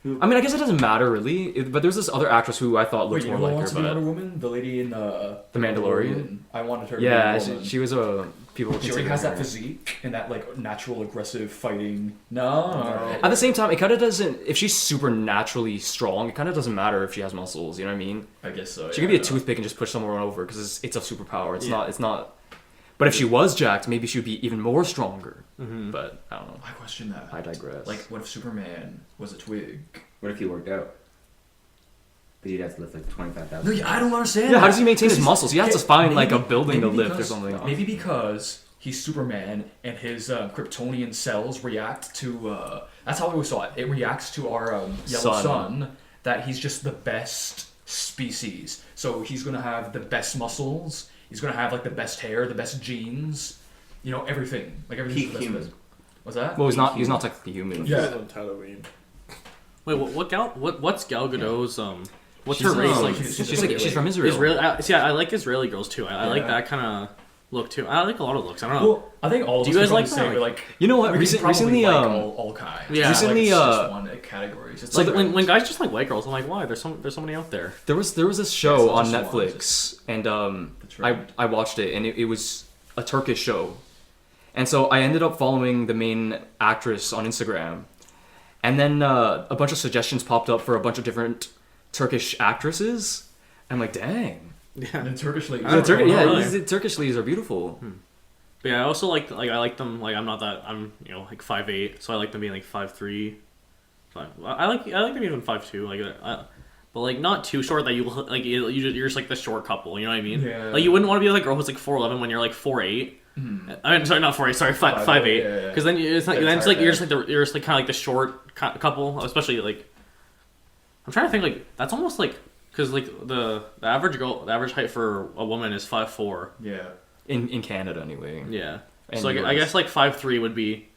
[SPEAKER 2] I mean, I guess it doesn't matter really, but there's this other actress who I thought
[SPEAKER 1] Wait,
[SPEAKER 2] looked
[SPEAKER 1] you
[SPEAKER 2] more
[SPEAKER 1] know who
[SPEAKER 2] like
[SPEAKER 1] wants
[SPEAKER 2] her,
[SPEAKER 1] to be
[SPEAKER 2] but
[SPEAKER 1] Wonder Woman? The lady in
[SPEAKER 2] The Mandalorian?
[SPEAKER 1] I wanted her to
[SPEAKER 2] yeah,
[SPEAKER 1] be Wonder Woman.
[SPEAKER 2] she was a people would
[SPEAKER 1] She already
[SPEAKER 2] consider
[SPEAKER 1] has that
[SPEAKER 2] her.
[SPEAKER 1] physique and that like natural aggressive fighting. No.
[SPEAKER 2] At the same time, it kind of doesn't. If she's supernaturally strong, it kind of doesn't matter if she has muscles. You know what I mean?
[SPEAKER 1] I guess so.
[SPEAKER 2] She could be a toothpick and just push someone over because it's a superpower. It's
[SPEAKER 3] Yeah.
[SPEAKER 2] not. It's not. But if she was jacked, maybe she would be even more stronger.
[SPEAKER 3] Mm-hmm.
[SPEAKER 2] But I don't know.
[SPEAKER 1] I question that.
[SPEAKER 2] I digress.
[SPEAKER 1] Like, what if Superman was a twig?
[SPEAKER 4] What if he worked out? But he'd have to lift like 25,000.
[SPEAKER 1] No, yeah, I don't understand.
[SPEAKER 2] yeah, how
[SPEAKER 1] that.
[SPEAKER 2] does he maintain his
[SPEAKER 1] 'Cause
[SPEAKER 2] muscles? He has to find like a
[SPEAKER 1] maybe-
[SPEAKER 2] building to
[SPEAKER 1] maybe
[SPEAKER 2] lift or
[SPEAKER 1] because-
[SPEAKER 2] something.
[SPEAKER 1] Maybe because he's Superman and his Kryptonian cells react to. That's how we saw it. It reacts to our yellow
[SPEAKER 2] Sun.
[SPEAKER 1] sun. That he's just the best species. So he's gonna have the best muscles. He's gonna have like the best hair, the best genes. You know, everything. Like everything's
[SPEAKER 4] Peak
[SPEAKER 1] the best.
[SPEAKER 4] human.
[SPEAKER 1] What's that?
[SPEAKER 2] Well, he's not technically human.
[SPEAKER 1] Yeah.
[SPEAKER 5] She's on Tatooine.
[SPEAKER 3] Wait, what's Gal Gadot's what's
[SPEAKER 2] She's,
[SPEAKER 3] her race
[SPEAKER 2] um,
[SPEAKER 3] like?
[SPEAKER 2] she's from Israel.
[SPEAKER 3] Israel. See, I like Israeli girls too. I like
[SPEAKER 1] Yeah.
[SPEAKER 3] that kind of look too. I like a lot of looks. I don't know.
[SPEAKER 1] Well, I think all of
[SPEAKER 3] Do
[SPEAKER 1] us
[SPEAKER 3] you guys
[SPEAKER 1] could
[SPEAKER 3] like
[SPEAKER 1] probably say
[SPEAKER 3] that?
[SPEAKER 1] we're like.
[SPEAKER 2] You know what?
[SPEAKER 1] We could probably
[SPEAKER 2] Recently,
[SPEAKER 1] like all kinds.
[SPEAKER 3] Yeah.
[SPEAKER 1] It's
[SPEAKER 2] Recently,
[SPEAKER 1] like, it's just one category. It's just
[SPEAKER 3] So
[SPEAKER 1] like
[SPEAKER 3] when guys just like white girls, I'm like, why? There's so many out there.
[SPEAKER 2] There was this show
[SPEAKER 1] Yeah,
[SPEAKER 2] on
[SPEAKER 1] it's just one,
[SPEAKER 2] Netflix, and
[SPEAKER 1] That's right.
[SPEAKER 2] I watched it, and it was a Turkish show, and so I ended up following the main actress on Instagram, and then a bunch of suggestions popped up for a bunch of different Turkish actresses. I'm like, dang,
[SPEAKER 3] Yeah.
[SPEAKER 1] And Turkish ladies.
[SPEAKER 3] I don't know,
[SPEAKER 2] yeah,
[SPEAKER 3] really.
[SPEAKER 2] these Turkish ladies are beautiful.
[SPEAKER 3] But yeah, I also like I like them like I'm like 5'8", so I like them being like 5'3". I like them even 5'2", like but like not too short that you like you're just like the short couple, you know what I mean?
[SPEAKER 1] Yeah.
[SPEAKER 3] Like you wouldn't want to be with a girl who's like 4'11" when you're like 4'8". I mean, sorry, not 4'8", sorry, 5'8",
[SPEAKER 1] 5'8", yeah.
[SPEAKER 3] because then it's like
[SPEAKER 1] Yeah,
[SPEAKER 3] then
[SPEAKER 1] it's
[SPEAKER 3] it's like
[SPEAKER 1] hard
[SPEAKER 3] you're just like kind of like the short couple, especially like I'm trying to think like that's almost like because like the average height for a woman is 5'4".
[SPEAKER 1] Yeah.
[SPEAKER 2] In Canada, anyway.
[SPEAKER 3] Yeah.
[SPEAKER 2] And
[SPEAKER 3] So like, I
[SPEAKER 2] yours.
[SPEAKER 3] guess like 5'3" would be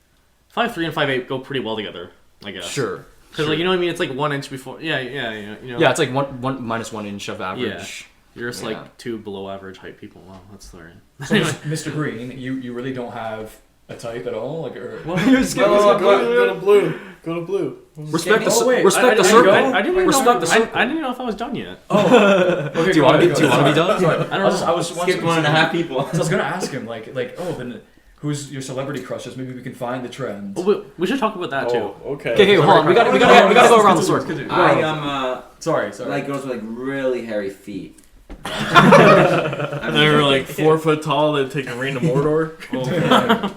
[SPEAKER 3] 5'3" and 5'8" go pretty well together. I guess.
[SPEAKER 2] Sure.
[SPEAKER 3] Because like you know what I mean, it's like 1 inch before. Yeah, you know.
[SPEAKER 2] Yeah, it's like one minus 1 inch of average.
[SPEAKER 3] You're just
[SPEAKER 2] Yeah.
[SPEAKER 3] like two below average height people. Wow, that's very.
[SPEAKER 1] So, Mr. Green, you really don't have a type at all, like or
[SPEAKER 2] You're just kidding.
[SPEAKER 5] Go to blue. Go to blue.
[SPEAKER 2] Respect the
[SPEAKER 1] Oh, wait,
[SPEAKER 2] respect the
[SPEAKER 1] I
[SPEAKER 2] circle.
[SPEAKER 3] I didn't even
[SPEAKER 2] Respect
[SPEAKER 3] know.
[SPEAKER 2] the circle.
[SPEAKER 3] I didn't even know if I was done yet.
[SPEAKER 1] okay,
[SPEAKER 2] Do you want to be done?
[SPEAKER 1] Sorry.
[SPEAKER 3] I don't know.
[SPEAKER 1] I was
[SPEAKER 4] Skip 1.5 people.
[SPEAKER 1] So I was gonna ask him like oh then who's your celebrity crushes? Maybe we can find the trend.
[SPEAKER 3] Well, we should talk about that too.
[SPEAKER 5] Oh, okay.
[SPEAKER 2] Okay, hold on. We gotta go around the circle.
[SPEAKER 4] I
[SPEAKER 1] Sorry.
[SPEAKER 4] like girls with like really hairy feet.
[SPEAKER 5] And they were like 4 foot tall. They'd take a ring to Mordor.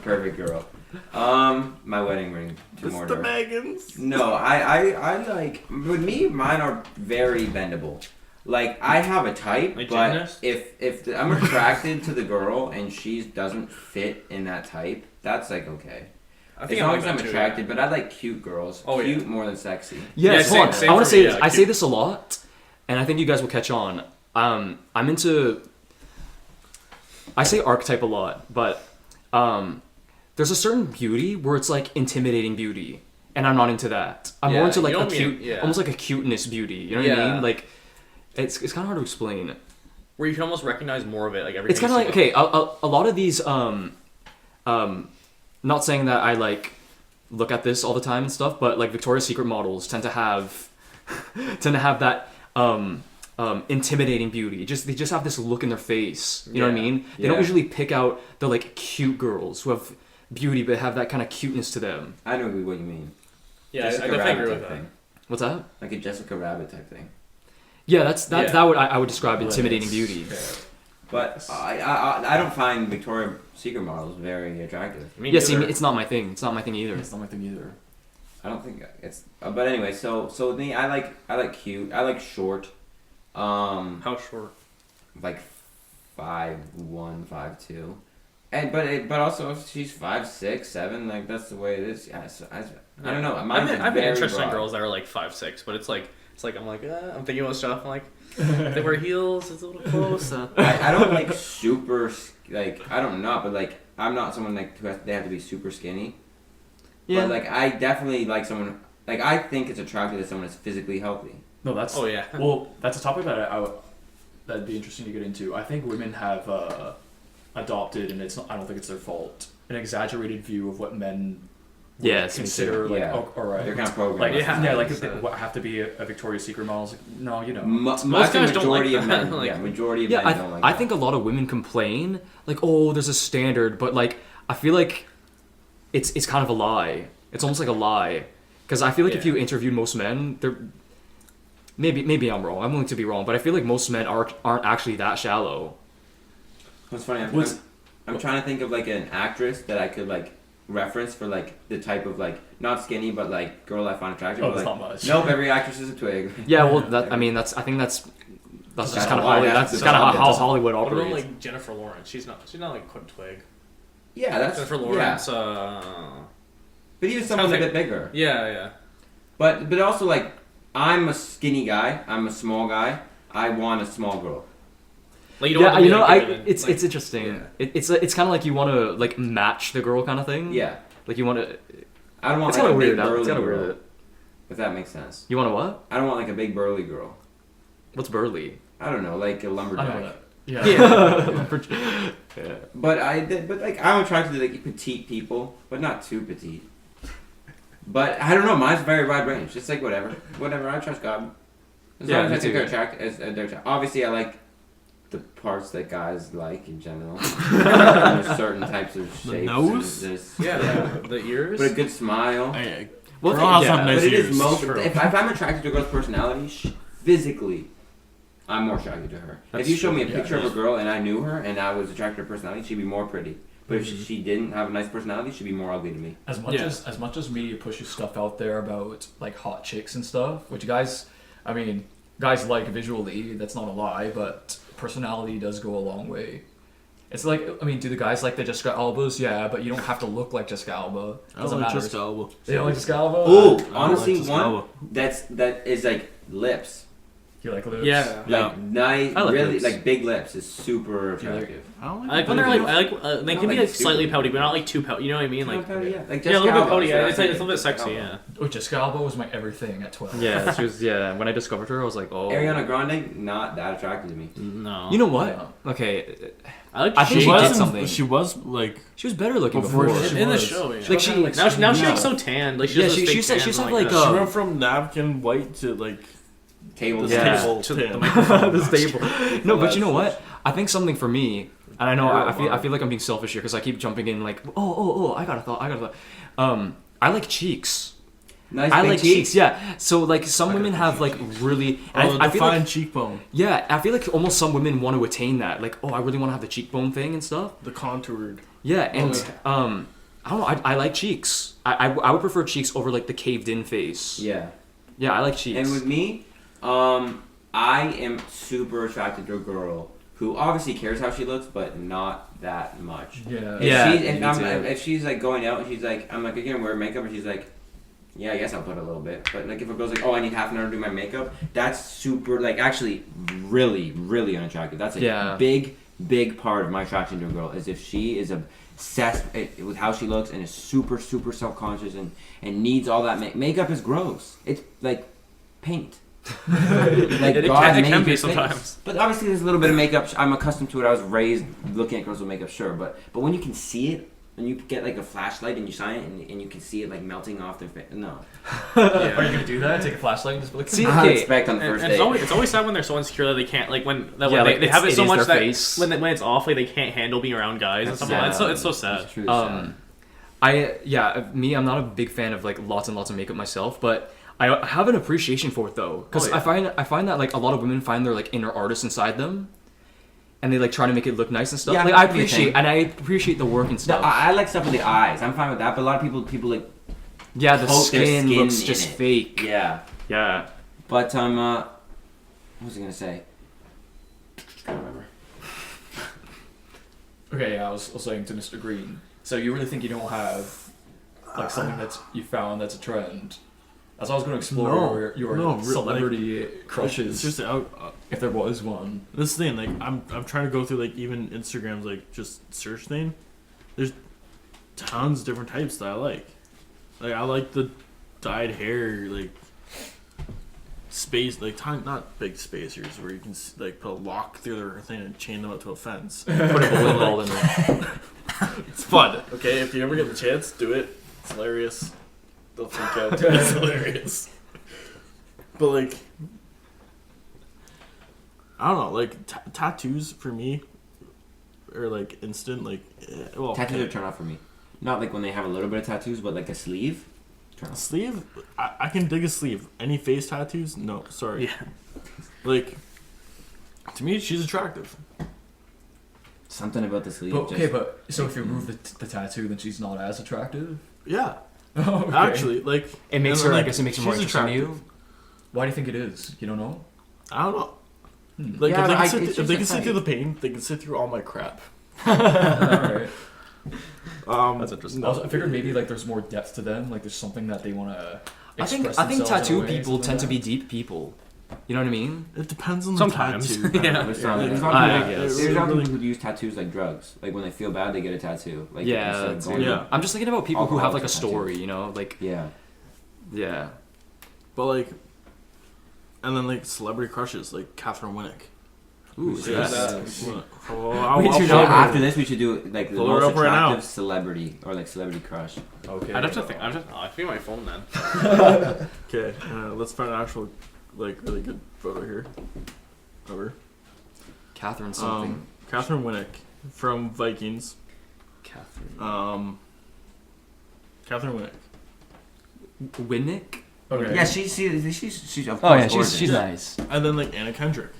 [SPEAKER 4] Perfect girl. My wedding ring to
[SPEAKER 5] It's the
[SPEAKER 4] Mordor.
[SPEAKER 5] Megans.
[SPEAKER 4] No, I like with me. Mine are very bendable. Like I have a type,
[SPEAKER 3] Like
[SPEAKER 4] but
[SPEAKER 3] gymnast?
[SPEAKER 4] if I'm attracted to the girl and she doesn't fit in that type, that's like okay.
[SPEAKER 3] I
[SPEAKER 4] As long as I'm attracted, but I like cute girls.
[SPEAKER 3] Oh, yeah.
[SPEAKER 4] Cute more than sexy.
[SPEAKER 2] Yes,
[SPEAKER 3] Yeah,
[SPEAKER 2] hold on.
[SPEAKER 3] same
[SPEAKER 2] I want to
[SPEAKER 3] for me,
[SPEAKER 2] say
[SPEAKER 3] yeah,
[SPEAKER 2] I say
[SPEAKER 3] cute.
[SPEAKER 2] this a lot, and I think you guys will catch on. I'm into. I say archetype a lot, but there's a certain beauty where it's like intimidating beauty, and I'm not into that. I'm more
[SPEAKER 3] Yeah,
[SPEAKER 2] into like
[SPEAKER 3] you
[SPEAKER 2] a
[SPEAKER 3] don't mean-
[SPEAKER 2] cute,
[SPEAKER 3] yeah.
[SPEAKER 2] almost like a cuteness beauty. You know what I
[SPEAKER 3] Yeah.
[SPEAKER 2] mean? Like, it's kind of hard to explain.
[SPEAKER 3] Where you can almost recognize more of it, like everything.
[SPEAKER 2] It's kind of like okay, a lot of these not saying that I like look at this all the time and stuff, but like Victoria's Secret models tend to have that intimidating beauty. They just have this look in their face. You know what I
[SPEAKER 1] Yeah.
[SPEAKER 2] mean? They don't
[SPEAKER 4] Yeah.
[SPEAKER 2] usually pick out the like cute girls who have beauty but have that kind of cuteness to them.
[SPEAKER 4] I know what you mean.
[SPEAKER 3] Yeah, I
[SPEAKER 4] Jessica
[SPEAKER 3] definitely
[SPEAKER 4] Rabbit
[SPEAKER 3] agree with
[SPEAKER 4] type
[SPEAKER 3] that.
[SPEAKER 4] thing.
[SPEAKER 2] What's that?
[SPEAKER 4] Like a Jessica Rabbit type thing.
[SPEAKER 2] Yeah, that's
[SPEAKER 3] Yeah.
[SPEAKER 2] that would I would describe intimidating beauty.
[SPEAKER 4] But I don't find Victoria's Secret models very attractive.
[SPEAKER 2] Yeah, see, it's not my thing. It's not my thing either.
[SPEAKER 1] It's not my thing either.
[SPEAKER 4] I don't think it's. But anyway, so with me, I like cute. I like short.
[SPEAKER 3] How short?
[SPEAKER 4] Like 5'1", 5'2", and but also if she's 5'6", 7", like that's the way it is. Yeah, so I don't know.
[SPEAKER 3] I've been
[SPEAKER 4] very
[SPEAKER 3] interested in
[SPEAKER 4] broad.
[SPEAKER 3] girls that are like 5'6", but it's like I'm like I'm thinking about stuff. I'm like they wear heels. It's a little close.
[SPEAKER 4] I don't like super like I don't know, but like I'm not someone like they have to be super skinny.
[SPEAKER 2] Yeah.
[SPEAKER 4] But like I definitely like someone like I think it's attractive that someone is physically healthy.
[SPEAKER 1] No, that's
[SPEAKER 3] Oh yeah.
[SPEAKER 1] well, that's a topic that that'd be interesting to get into. I think women have adopted, and I don't think it's their fault, an exaggerated view of what men
[SPEAKER 2] Yeah, it's me
[SPEAKER 1] consider
[SPEAKER 2] too.
[SPEAKER 1] like,
[SPEAKER 4] Yeah.
[SPEAKER 1] oh, all right.
[SPEAKER 4] They're kind of programmed.
[SPEAKER 1] Like,
[SPEAKER 3] Yeah.
[SPEAKER 1] like if they have to be a Victoria's Secret model. It's like, no, you know.
[SPEAKER 3] Most
[SPEAKER 4] Most
[SPEAKER 3] guys don't
[SPEAKER 4] majority
[SPEAKER 3] like
[SPEAKER 4] of
[SPEAKER 3] that,
[SPEAKER 4] men,
[SPEAKER 3] like-
[SPEAKER 4] yeah, majority of
[SPEAKER 2] Yeah,
[SPEAKER 4] men don't like
[SPEAKER 2] I
[SPEAKER 4] that.
[SPEAKER 2] think a lot of women complain like, oh, there's a standard, but like I feel like it's kind of a lie. It's almost like a lie because I feel like if
[SPEAKER 3] Yeah.
[SPEAKER 2] you interviewed most men, they're maybe I'm wrong. I'm willing to be wrong, but I feel like most men aren't actually that shallow.
[SPEAKER 4] What's funny?
[SPEAKER 1] What's-
[SPEAKER 4] I'm trying to think of like an actress that I could like reference for like the type of like not skinny but like girl I find attractive.
[SPEAKER 1] Oh,
[SPEAKER 4] but,
[SPEAKER 1] that's
[SPEAKER 4] like,
[SPEAKER 1] not much.
[SPEAKER 4] Nope, every actress is a twig.
[SPEAKER 2] Yeah, well, I mean I think that's just
[SPEAKER 4] That's
[SPEAKER 2] kind of
[SPEAKER 4] why
[SPEAKER 2] Hollywood.
[SPEAKER 4] that's
[SPEAKER 2] That's
[SPEAKER 4] the
[SPEAKER 2] kind of
[SPEAKER 4] job.
[SPEAKER 2] how Hollywood
[SPEAKER 3] What about
[SPEAKER 2] operates.
[SPEAKER 3] like Jennifer Lawrence? She's not like quite twig.
[SPEAKER 4] Yeah, that's
[SPEAKER 3] Jennifer
[SPEAKER 4] yeah.
[SPEAKER 3] Lawrence.
[SPEAKER 4] But even someone a
[SPEAKER 3] Sounds
[SPEAKER 4] bit bigger.
[SPEAKER 3] Yeah.
[SPEAKER 4] But also like I'm a skinny guy. I'm a small guy. I want a small girl.
[SPEAKER 3] Like you don't
[SPEAKER 2] Yeah,
[SPEAKER 3] want to
[SPEAKER 2] you
[SPEAKER 3] be,
[SPEAKER 2] know,
[SPEAKER 3] like, bigger than,
[SPEAKER 2] it's
[SPEAKER 3] like,
[SPEAKER 2] interesting.
[SPEAKER 3] yeah.
[SPEAKER 2] It's kind of like you want to like match the girl kind of thing.
[SPEAKER 4] Yeah,
[SPEAKER 2] Like you want to.
[SPEAKER 4] I don't want
[SPEAKER 2] It's
[SPEAKER 4] like
[SPEAKER 2] kind
[SPEAKER 4] a
[SPEAKER 2] of
[SPEAKER 4] big
[SPEAKER 2] weird.
[SPEAKER 4] burly
[SPEAKER 2] It's kind of
[SPEAKER 4] girl.
[SPEAKER 2] weird.
[SPEAKER 4] If that makes sense.
[SPEAKER 2] You want to what?
[SPEAKER 4] I don't want like a big burly girl.
[SPEAKER 2] What's burly?
[SPEAKER 4] I don't know, like a
[SPEAKER 1] I know
[SPEAKER 4] lumberjack.
[SPEAKER 1] that. Yeah.
[SPEAKER 2] Yeah.
[SPEAKER 4] But like I'm attracted to like petite people, but not too petite. But I don't know, mine's very wide range. It's like whatever. I trust God. As
[SPEAKER 2] Yeah,
[SPEAKER 4] long as
[SPEAKER 2] me
[SPEAKER 4] I think
[SPEAKER 2] too.
[SPEAKER 4] they're attractive. Obviously, I like the parts that guys like in general. There's certain types of shapes. and
[SPEAKER 5] nose?
[SPEAKER 4] there's-
[SPEAKER 3] Yeah, the ears.
[SPEAKER 4] But a good smile.
[SPEAKER 2] Well,
[SPEAKER 5] Girl has
[SPEAKER 2] yeah,
[SPEAKER 5] some nice
[SPEAKER 4] But it is
[SPEAKER 5] ears.
[SPEAKER 4] most.
[SPEAKER 3] True.
[SPEAKER 4] If I'm attracted to a girl's personality, physically, I'm more attracted to her.
[SPEAKER 2] That's
[SPEAKER 4] if you showed me a
[SPEAKER 1] true.
[SPEAKER 4] picture
[SPEAKER 1] Yeah.
[SPEAKER 4] of a girl and I knew her and I was attracted to her personality, she'd be more pretty. But if she didn't have a nice personality, she'd be more ugly to me.
[SPEAKER 1] As much
[SPEAKER 3] Yeah.
[SPEAKER 1] as much as media pushes stuff out there about like hot chicks and stuff, which guys like visually, that's not a lie, but personality does go a long way. It's like, I mean, do the guys like the Jessica Albas? Yeah, but you don't have to look like Jessica Alba.
[SPEAKER 5] I
[SPEAKER 1] Doesn't
[SPEAKER 5] like
[SPEAKER 1] matter.
[SPEAKER 5] Jessica Alba.
[SPEAKER 1] They don't like Jessica Alba?
[SPEAKER 4] Oh,
[SPEAKER 5] I
[SPEAKER 4] honestly,
[SPEAKER 5] like Jessica
[SPEAKER 4] one
[SPEAKER 5] Alba.
[SPEAKER 4] that is like lips.
[SPEAKER 1] You like lips?
[SPEAKER 3] Yeah.
[SPEAKER 5] Yeah.
[SPEAKER 4] Like nice,
[SPEAKER 2] I like
[SPEAKER 4] really
[SPEAKER 2] lips.
[SPEAKER 4] like big lips is super
[SPEAKER 1] Do you like-
[SPEAKER 4] attractive.
[SPEAKER 5] I don't
[SPEAKER 3] I like when they're like they
[SPEAKER 4] Not
[SPEAKER 3] can be
[SPEAKER 4] like
[SPEAKER 3] like slightly
[SPEAKER 4] super.
[SPEAKER 3] pouty, but not like too pouty. You know what I mean? Like
[SPEAKER 4] yeah, like
[SPEAKER 3] yeah, a
[SPEAKER 4] Jessica
[SPEAKER 3] little bit
[SPEAKER 4] Alba,
[SPEAKER 3] pouty.
[SPEAKER 4] so
[SPEAKER 3] Yeah,
[SPEAKER 4] that's
[SPEAKER 3] it's a
[SPEAKER 4] it.
[SPEAKER 3] little bit sexy.
[SPEAKER 4] Jessica
[SPEAKER 3] Yeah.
[SPEAKER 4] Alba.
[SPEAKER 1] Oh, Jessica Alba was my everything at 12.
[SPEAKER 2] Yeah, she was. Yeah, when I discovered her, I was like, oh.
[SPEAKER 4] Ariana Grande, not that attractive to me.
[SPEAKER 3] No.
[SPEAKER 2] You know what? Okay,
[SPEAKER 3] I like
[SPEAKER 2] I think
[SPEAKER 3] she
[SPEAKER 2] she did
[SPEAKER 5] wasn't-
[SPEAKER 2] something.
[SPEAKER 5] She was like
[SPEAKER 2] she was better looking
[SPEAKER 5] Before
[SPEAKER 2] before.
[SPEAKER 5] she
[SPEAKER 3] in the
[SPEAKER 5] was.
[SPEAKER 3] show. Yeah.
[SPEAKER 2] Like she,
[SPEAKER 3] now she
[SPEAKER 5] Yeah.
[SPEAKER 3] like so tanned. Like she
[SPEAKER 2] Yeah,
[SPEAKER 3] does those
[SPEAKER 2] she
[SPEAKER 3] fake
[SPEAKER 2] said- she
[SPEAKER 3] tans
[SPEAKER 2] said
[SPEAKER 3] and,
[SPEAKER 2] like,
[SPEAKER 3] that.
[SPEAKER 5] she went from napkin white to like
[SPEAKER 4] Table
[SPEAKER 5] the
[SPEAKER 2] Yeah.
[SPEAKER 5] table
[SPEAKER 3] To the
[SPEAKER 5] tan.
[SPEAKER 3] microphone.
[SPEAKER 2] the stable. No, but you know what? I think something for me, and I know
[SPEAKER 4] You're
[SPEAKER 2] I
[SPEAKER 4] a
[SPEAKER 2] feel like I'm being selfish here because I keep jumping in like, oh, I got a thought. I like cheeks.
[SPEAKER 4] Nice
[SPEAKER 2] I
[SPEAKER 4] big
[SPEAKER 2] like cheeks. Yeah. So like some women have like really. And
[SPEAKER 5] Oh,
[SPEAKER 2] I feel
[SPEAKER 5] defined
[SPEAKER 2] like
[SPEAKER 5] cheekbone,
[SPEAKER 2] yeah, I feel like almost some women want to attain that. Like, oh, I really want to have the cheekbone thing and stuff.
[SPEAKER 5] the contoured.
[SPEAKER 2] Yeah, and I don't know. I like cheeks. I would prefer cheeks over like the caved in face.
[SPEAKER 4] Yeah.
[SPEAKER 2] Yeah, I like cheeks.
[SPEAKER 4] And with me, I am super attracted to a girl who obviously cares how she looks, but not that much.
[SPEAKER 1] Yeah.
[SPEAKER 2] Yeah,
[SPEAKER 4] If
[SPEAKER 2] me too.
[SPEAKER 4] she's like going out and she's like, I'm like, are you gonna wear makeup? And she's like, yeah, I guess I'll put a little bit. But like if a girl's like, oh, I need half an hour to do my makeup, that's super, like actually really, really unattractive. That's a
[SPEAKER 2] Yeah.
[SPEAKER 4] big part of my attraction to a girl is if she is obsessed with how she looks and is super, super self-conscious and needs all that makeup is gross. It's like paint. Like
[SPEAKER 3] It
[SPEAKER 4] God
[SPEAKER 3] can
[SPEAKER 4] made
[SPEAKER 3] be
[SPEAKER 4] your face.
[SPEAKER 3] sometimes.
[SPEAKER 4] But obviously there's a little bit of makeup. I'm accustomed to it. I was raised looking at girls with makeup, sure. But when you can see it, when you get like a flashlight and you shine it and you can see it like melting off their face, no.
[SPEAKER 1] Are you gonna do that? Take a flashlight and just be like,
[SPEAKER 2] See,
[SPEAKER 4] I
[SPEAKER 2] okay.
[SPEAKER 4] expect on the
[SPEAKER 3] And
[SPEAKER 4] first
[SPEAKER 3] it's
[SPEAKER 4] date.
[SPEAKER 3] always sad when they're so insecure that they can't like when
[SPEAKER 2] Yeah,
[SPEAKER 3] when
[SPEAKER 2] like,
[SPEAKER 3] they have it
[SPEAKER 2] it
[SPEAKER 3] so
[SPEAKER 2] is
[SPEAKER 3] much
[SPEAKER 2] their
[SPEAKER 3] that
[SPEAKER 2] face.
[SPEAKER 3] when it's off like they can't handle being around guys and stuff like that. It's so sad.
[SPEAKER 4] It's truly sad.
[SPEAKER 2] I'm not a big fan of like lots and lots of makeup myself, but I have an appreciation for it though, because
[SPEAKER 3] Oh, yeah.
[SPEAKER 2] I find that like a lot of women find their like inner artist inside them, and they like try to make it look nice and stuff.
[SPEAKER 4] Yeah,
[SPEAKER 2] like I
[SPEAKER 4] that'd be a
[SPEAKER 2] appreciate the work and
[SPEAKER 4] No,
[SPEAKER 2] stuff.
[SPEAKER 4] I like stuff with the eyes. I'm fine with that. But a lot of people like,
[SPEAKER 2] Yeah, the
[SPEAKER 4] coat their
[SPEAKER 2] skin
[SPEAKER 4] skin
[SPEAKER 2] looks
[SPEAKER 4] in
[SPEAKER 2] just
[SPEAKER 4] it.
[SPEAKER 2] fake.
[SPEAKER 4] yeah.
[SPEAKER 2] Yeah.
[SPEAKER 4] But what was I gonna say? Can't remember.
[SPEAKER 1] okay, I was saying to Mr. Green. So you really think you don't have like something that's you found that's a trend? That's what I was going to explore your
[SPEAKER 5] no,
[SPEAKER 1] celebrity crushes.
[SPEAKER 5] It's just
[SPEAKER 1] if there was one.
[SPEAKER 5] this thing. Like I'm trying to go through like even Instagram's like just search thing. There's tons of different types that I like. Like I like the dyed hair, like space, like not big spacers where you can like put a lock through their thing and chain them up to a fence.
[SPEAKER 2] Put a bowling ball in there.
[SPEAKER 5] It's fun. Okay, if you ever get the chance, do it. It's hilarious. They'll freak out. It's hilarious. But like, I don't know. Like tattoos for me are like instant. Like, well,
[SPEAKER 4] Tattoos are turn off for me. Not like when they have a little bit of tattoos, but like a sleeve. Turn
[SPEAKER 5] a
[SPEAKER 4] off.
[SPEAKER 5] sleeve. I can dig a sleeve. Any face tattoos? No, sorry.
[SPEAKER 3] Yeah.
[SPEAKER 5] Like, to me, she's attractive.
[SPEAKER 4] Something about the sleeve.
[SPEAKER 1] But, okay,
[SPEAKER 4] just,
[SPEAKER 1] but so if you remove the tattoo, then she's not as attractive.
[SPEAKER 5] Yeah.
[SPEAKER 1] Oh, okay.
[SPEAKER 5] Actually, like
[SPEAKER 2] It makes
[SPEAKER 5] and
[SPEAKER 2] her.
[SPEAKER 5] then,
[SPEAKER 2] I guess it makes her more
[SPEAKER 5] she's
[SPEAKER 2] interesting to
[SPEAKER 5] attractive.
[SPEAKER 2] you.
[SPEAKER 1] Why do you think it is? You don't know.
[SPEAKER 5] I don't know.
[SPEAKER 1] Hmm.
[SPEAKER 5] Like
[SPEAKER 4] Yeah,
[SPEAKER 5] if they
[SPEAKER 4] but
[SPEAKER 5] can,
[SPEAKER 4] I-
[SPEAKER 5] sit,
[SPEAKER 4] it's
[SPEAKER 5] if
[SPEAKER 4] just
[SPEAKER 5] they
[SPEAKER 4] a
[SPEAKER 5] can sit
[SPEAKER 4] fight.
[SPEAKER 5] through the pain, they can sit through all my crap.
[SPEAKER 1] All right.
[SPEAKER 2] That's interesting.
[SPEAKER 5] No.
[SPEAKER 1] I figured maybe like there's more depth to them. Like there's something that they want to.
[SPEAKER 2] I think tattoo people tend to be deep people. You know what I mean?
[SPEAKER 5] It depends on the
[SPEAKER 3] Sometimes.
[SPEAKER 5] tattoo.
[SPEAKER 3] Yeah.
[SPEAKER 4] There's some-
[SPEAKER 5] Yeah.
[SPEAKER 4] there's a lot
[SPEAKER 2] I
[SPEAKER 4] of people that-
[SPEAKER 2] guess.
[SPEAKER 4] there's a lot of
[SPEAKER 5] Really-
[SPEAKER 4] people who use tattoos like drugs. Like when they feel bad, they get a tattoo. Like
[SPEAKER 2] Yeah,
[SPEAKER 4] instead of
[SPEAKER 2] that's
[SPEAKER 4] going-
[SPEAKER 5] Yeah.
[SPEAKER 2] I'm just thinking about people who have like a
[SPEAKER 4] Alcoholics are
[SPEAKER 2] story. You know, like
[SPEAKER 4] Yeah.
[SPEAKER 2] yeah.
[SPEAKER 5] But like, and then like celebrity crushes like Catherine Winnick.
[SPEAKER 2] Ooh,
[SPEAKER 4] Who's
[SPEAKER 2] yes.
[SPEAKER 4] that?
[SPEAKER 5] Oh, I'll
[SPEAKER 2] We do
[SPEAKER 5] pull
[SPEAKER 4] So
[SPEAKER 5] it
[SPEAKER 2] not-
[SPEAKER 5] up.
[SPEAKER 4] after this, we should do like the
[SPEAKER 5] Pull her
[SPEAKER 4] most
[SPEAKER 5] up right now.
[SPEAKER 4] attractive celebrity or like celebrity crush.
[SPEAKER 1] Okay.
[SPEAKER 3] I'd have to think. I think my phone then.
[SPEAKER 5] Okay, let's find an actual like really good photo here. Over.
[SPEAKER 2] Catherine something.
[SPEAKER 5] Catherine Winnick from Vikings.
[SPEAKER 2] Catherine.
[SPEAKER 5] Catherine Winnick.
[SPEAKER 2] Winnick.
[SPEAKER 1] Okay.
[SPEAKER 4] Yeah, she's of course.
[SPEAKER 2] Oh yeah,
[SPEAKER 4] gorgeous.
[SPEAKER 2] she's nice.
[SPEAKER 5] And then like Anna Kendrick.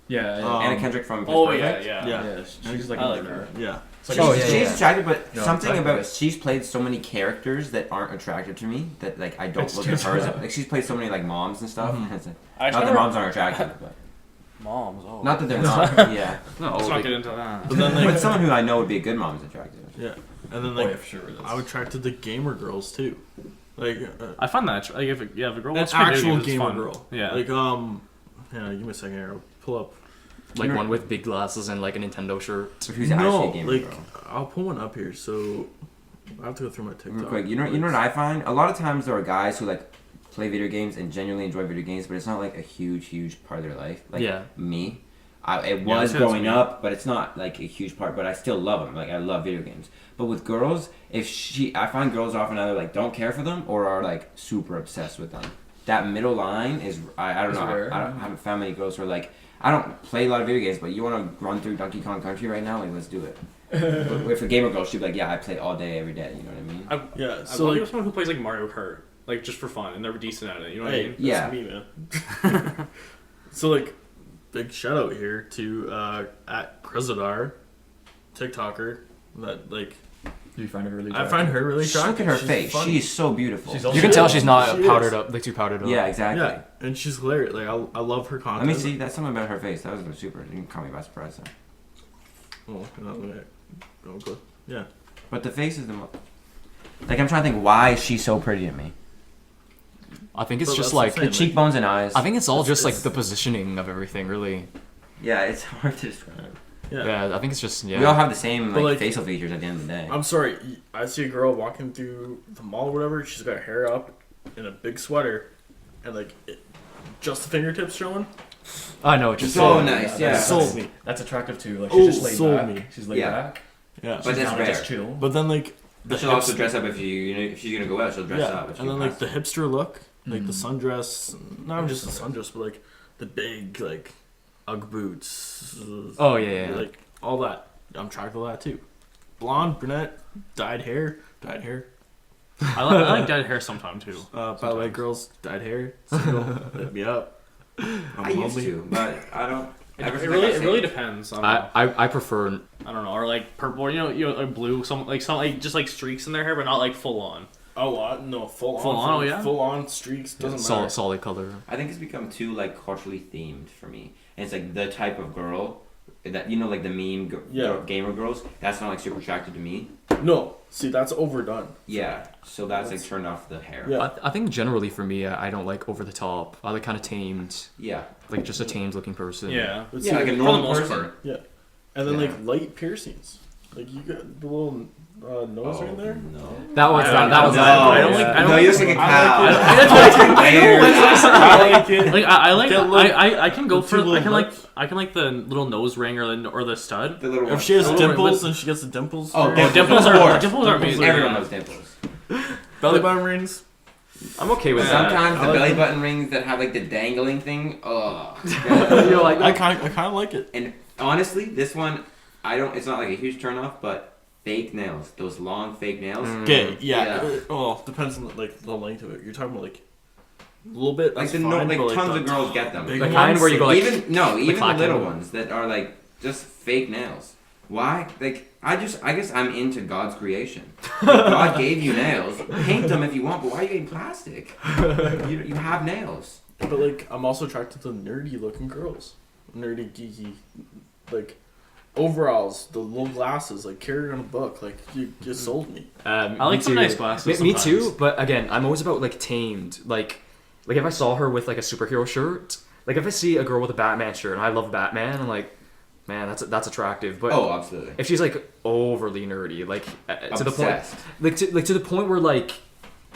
[SPEAKER 1] Yeah. Yeah.
[SPEAKER 4] Anna Kendrick from Pitch
[SPEAKER 3] Oh
[SPEAKER 4] Perfect.
[SPEAKER 3] yeah.
[SPEAKER 5] Yeah.
[SPEAKER 1] She's like
[SPEAKER 3] I
[SPEAKER 1] a
[SPEAKER 3] like
[SPEAKER 1] leader.
[SPEAKER 3] her.
[SPEAKER 5] Yeah.
[SPEAKER 1] It's like
[SPEAKER 2] Oh,
[SPEAKER 1] she's-
[SPEAKER 2] yeah,
[SPEAKER 4] She's attractive, but
[SPEAKER 1] No,
[SPEAKER 4] something
[SPEAKER 1] exactly.
[SPEAKER 4] about she's played so many characters that aren't attractive to me that like I don't
[SPEAKER 1] It's
[SPEAKER 4] look at
[SPEAKER 1] just-
[SPEAKER 4] her as like she's played so many like moms and stuff.
[SPEAKER 5] Mhm.
[SPEAKER 4] It's like,
[SPEAKER 3] I
[SPEAKER 4] not that moms aren't attractive, but
[SPEAKER 3] moms. Oh.
[SPEAKER 4] not that they're not. Yeah,
[SPEAKER 2] No,
[SPEAKER 3] Let's not
[SPEAKER 2] like,
[SPEAKER 3] get into that.
[SPEAKER 5] But then like
[SPEAKER 4] but someone who I know would be a good mom is attractive.
[SPEAKER 5] yeah. And then
[SPEAKER 1] Oh
[SPEAKER 5] like
[SPEAKER 1] yeah, for sure.
[SPEAKER 5] I was attracted to gamer girls too. Like
[SPEAKER 3] I find that like if a girl
[SPEAKER 5] an
[SPEAKER 3] wants to play video
[SPEAKER 5] actual
[SPEAKER 3] games, it's
[SPEAKER 5] gamer
[SPEAKER 3] fun.
[SPEAKER 5] girl.
[SPEAKER 3] Yeah.
[SPEAKER 5] Like yeah, give me a second here. I'll pull up.
[SPEAKER 2] like one with big glasses and like a Nintendo shirt.
[SPEAKER 4] But who's actually a gamer
[SPEAKER 5] like
[SPEAKER 4] girl?
[SPEAKER 5] I'll pull one up here. So I have to go through my TikTok.
[SPEAKER 4] Real quick, you know what I find? A lot of times there are guys who like play video games and genuinely enjoy video games, but it's not like a huge part of their life. Like
[SPEAKER 2] Yeah.
[SPEAKER 4] me, it
[SPEAKER 3] Yeah,
[SPEAKER 4] was
[SPEAKER 3] I'd say that's
[SPEAKER 4] growing
[SPEAKER 3] me.
[SPEAKER 4] up, but it's not like a huge part. But I still love them. Like I love video games. But with girls, I find girls are often either like don't care for them or are like super obsessed with them. That middle line is I don't
[SPEAKER 1] It's
[SPEAKER 4] know.
[SPEAKER 1] rare.
[SPEAKER 4] I haven't found many girls who are like I don't play a lot of video games, but you want to run through Donkey Kong Country right now? Like let's do it. But if a gamer girl, she'd be like, yeah, I play all day, every day. You know what I mean?
[SPEAKER 5] Yeah.
[SPEAKER 3] I
[SPEAKER 5] So
[SPEAKER 3] want
[SPEAKER 5] like
[SPEAKER 3] someone who plays like Mario Kart, like just for fun, and they're decent at it. You know what I
[SPEAKER 5] hey,
[SPEAKER 3] mean?
[SPEAKER 5] that's
[SPEAKER 4] Yeah.
[SPEAKER 5] me, man. So like big shout out here to at Krizadar, TikToker. That like
[SPEAKER 1] Do you find her really?
[SPEAKER 5] I find her really
[SPEAKER 4] Just
[SPEAKER 5] attractive.
[SPEAKER 4] look at her
[SPEAKER 5] She's
[SPEAKER 4] face.
[SPEAKER 5] funny.
[SPEAKER 4] She's so beautiful.
[SPEAKER 1] She's
[SPEAKER 2] You
[SPEAKER 1] also-
[SPEAKER 2] can tell she's not
[SPEAKER 5] She is.
[SPEAKER 2] powdered up, like too powdered up.
[SPEAKER 4] yeah, exactly.
[SPEAKER 5] Yeah, and she's hilarious. Like I love her
[SPEAKER 4] Let
[SPEAKER 5] content.
[SPEAKER 4] me see. That's something about her face. That was super. You can call me by surprise. Though.
[SPEAKER 5] Oh, no, okay. Yeah.
[SPEAKER 4] But the face is the most. Like I'm trying to think why is she so pretty to me.
[SPEAKER 2] I think it's
[SPEAKER 5] But
[SPEAKER 2] just
[SPEAKER 5] that's what I'm
[SPEAKER 2] like
[SPEAKER 5] saying,
[SPEAKER 4] The cheekbones and eyes.
[SPEAKER 2] I think it's all just like
[SPEAKER 5] it's-
[SPEAKER 2] the positioning of everything, really.
[SPEAKER 4] Yeah, it's hard to describe.
[SPEAKER 5] Yeah.
[SPEAKER 2] Yeah, I think it's just yeah.
[SPEAKER 4] We all have the same
[SPEAKER 5] But,
[SPEAKER 4] like,
[SPEAKER 5] like-
[SPEAKER 4] facial features at the end of the day.
[SPEAKER 5] I'm sorry. I see a girl walking through the mall or whatever. She's got her hair up in a big sweater, and like just the fingertips showing.
[SPEAKER 2] I know, just
[SPEAKER 4] So nice, yeah.
[SPEAKER 5] Sold me.
[SPEAKER 1] That's attractive too. Like
[SPEAKER 5] Oh,
[SPEAKER 1] she's just laid
[SPEAKER 5] sold
[SPEAKER 1] back.
[SPEAKER 5] me.
[SPEAKER 1] She's laid
[SPEAKER 4] Yeah.
[SPEAKER 1] back.
[SPEAKER 5] Yeah.
[SPEAKER 4] But
[SPEAKER 1] She's
[SPEAKER 4] that's
[SPEAKER 1] down to
[SPEAKER 4] rare.
[SPEAKER 1] just chill.
[SPEAKER 5] But then like the
[SPEAKER 4] But she'll also
[SPEAKER 5] hipster-
[SPEAKER 4] dress up if if she's gonna go out. She'll dress
[SPEAKER 5] yeah,
[SPEAKER 4] up. If she
[SPEAKER 5] and then like
[SPEAKER 4] has
[SPEAKER 5] the
[SPEAKER 4] to.
[SPEAKER 5] hipster look, like the
[SPEAKER 1] Mhm.
[SPEAKER 5] sundress. Not just the sundress, but like the big like UGG boots.
[SPEAKER 2] Oh, yeah, yeah.
[SPEAKER 5] Like all that. I'm attracted to that too. Blonde, brunette, dyed hair.
[SPEAKER 3] I like dyed hair sometime too.
[SPEAKER 5] By the way, girls, dyed hair, single, hit me up.
[SPEAKER 4] I used to, but I don't.
[SPEAKER 3] It
[SPEAKER 4] ever since I
[SPEAKER 3] really
[SPEAKER 4] got
[SPEAKER 3] really
[SPEAKER 4] saved-
[SPEAKER 3] depends.
[SPEAKER 2] I prefer
[SPEAKER 3] I don't know, or like purple, or like blue, some like just like streaks in their hair, but not like full on.
[SPEAKER 5] A lot, no, full
[SPEAKER 3] on, oh, yeah?
[SPEAKER 5] full on streaks doesn't matter.
[SPEAKER 2] solid color.
[SPEAKER 4] I think it's become too like culturally themed for me. And it's like the type of girl that like the meme
[SPEAKER 5] Yeah.
[SPEAKER 4] gamer girls. That's not like super attractive to me.
[SPEAKER 5] No, see that's overdone.
[SPEAKER 4] Yeah, so that's like turned off the hair.
[SPEAKER 5] Yeah.
[SPEAKER 2] I think generally for me, I don't like over the top. I like kind of tamed,
[SPEAKER 4] Yeah.
[SPEAKER 2] like just a tamed looking person.
[SPEAKER 3] Yeah.
[SPEAKER 5] But
[SPEAKER 4] Yeah,
[SPEAKER 5] see,
[SPEAKER 4] like a
[SPEAKER 3] For the
[SPEAKER 4] normal
[SPEAKER 3] most
[SPEAKER 4] person.
[SPEAKER 3] part.
[SPEAKER 5] yeah, and then
[SPEAKER 4] Yeah.
[SPEAKER 5] like light piercings, like you got the little nose right there.
[SPEAKER 4] No.
[SPEAKER 2] That one's
[SPEAKER 3] I
[SPEAKER 2] that was
[SPEAKER 3] don't-
[SPEAKER 2] that.
[SPEAKER 3] I don't like- I don't-
[SPEAKER 4] No, you look like a cow.
[SPEAKER 5] I like it.
[SPEAKER 3] Like I like
[SPEAKER 5] That look-
[SPEAKER 3] I can go
[SPEAKER 5] the
[SPEAKER 3] for
[SPEAKER 5] two
[SPEAKER 3] I can
[SPEAKER 5] little
[SPEAKER 3] like the little nose ring or the stud.
[SPEAKER 4] The little
[SPEAKER 5] If she has
[SPEAKER 3] Little-
[SPEAKER 5] dimples and she gets the dimples,
[SPEAKER 4] Oh,
[SPEAKER 5] there,
[SPEAKER 3] Dimples
[SPEAKER 4] Of
[SPEAKER 3] are
[SPEAKER 4] course.
[SPEAKER 3] dimples are amazing.
[SPEAKER 4] Everyone knows dimples.
[SPEAKER 5] Belly button rings.
[SPEAKER 2] I'm okay with that.
[SPEAKER 4] Sometimes
[SPEAKER 5] I
[SPEAKER 4] the
[SPEAKER 5] like
[SPEAKER 4] belly
[SPEAKER 5] them.
[SPEAKER 4] button rings that have like the dangling thing. Oh.
[SPEAKER 2] You're like,
[SPEAKER 5] I kind of like it.
[SPEAKER 4] And honestly, this one, I don't. It's not like a huge turn off, but fake nails, those long fake nails.
[SPEAKER 5] Okay, yeah.
[SPEAKER 4] Yeah.
[SPEAKER 5] Well, depends on like the length of it. You're talking about like a little bit.
[SPEAKER 4] Like
[SPEAKER 5] That's
[SPEAKER 4] the
[SPEAKER 5] fine,
[SPEAKER 4] like
[SPEAKER 5] but,
[SPEAKER 4] tons
[SPEAKER 5] the
[SPEAKER 4] of girls get them.
[SPEAKER 5] big
[SPEAKER 2] The kind
[SPEAKER 5] ones,
[SPEAKER 2] where you go like,
[SPEAKER 4] even the
[SPEAKER 2] clacking.
[SPEAKER 4] little ones that are like just fake nails. Why? Like I guess I'm into God's creation. God gave you nails. Paint them if you want, but why are you getting plastic? You have nails.
[SPEAKER 5] But like, I'm also attracted to nerdy looking girls, nerdy geeky, like overalls, the little glasses, like carrying on a book. Like you just sold me.
[SPEAKER 3] I like
[SPEAKER 2] me
[SPEAKER 3] some
[SPEAKER 2] too.
[SPEAKER 3] nice glasses.
[SPEAKER 2] Me too,
[SPEAKER 3] sometimes.
[SPEAKER 2] but again, I'm always about like tamed. Like if I saw her with like a superhero shirt, like if I see a girl with a Batman shirt and I love Batman, I'm like, man, that's attractive. But
[SPEAKER 4] Oh, absolutely.
[SPEAKER 2] if she's like overly nerdy, like to the point,
[SPEAKER 4] Obsessed.
[SPEAKER 2] to the point where like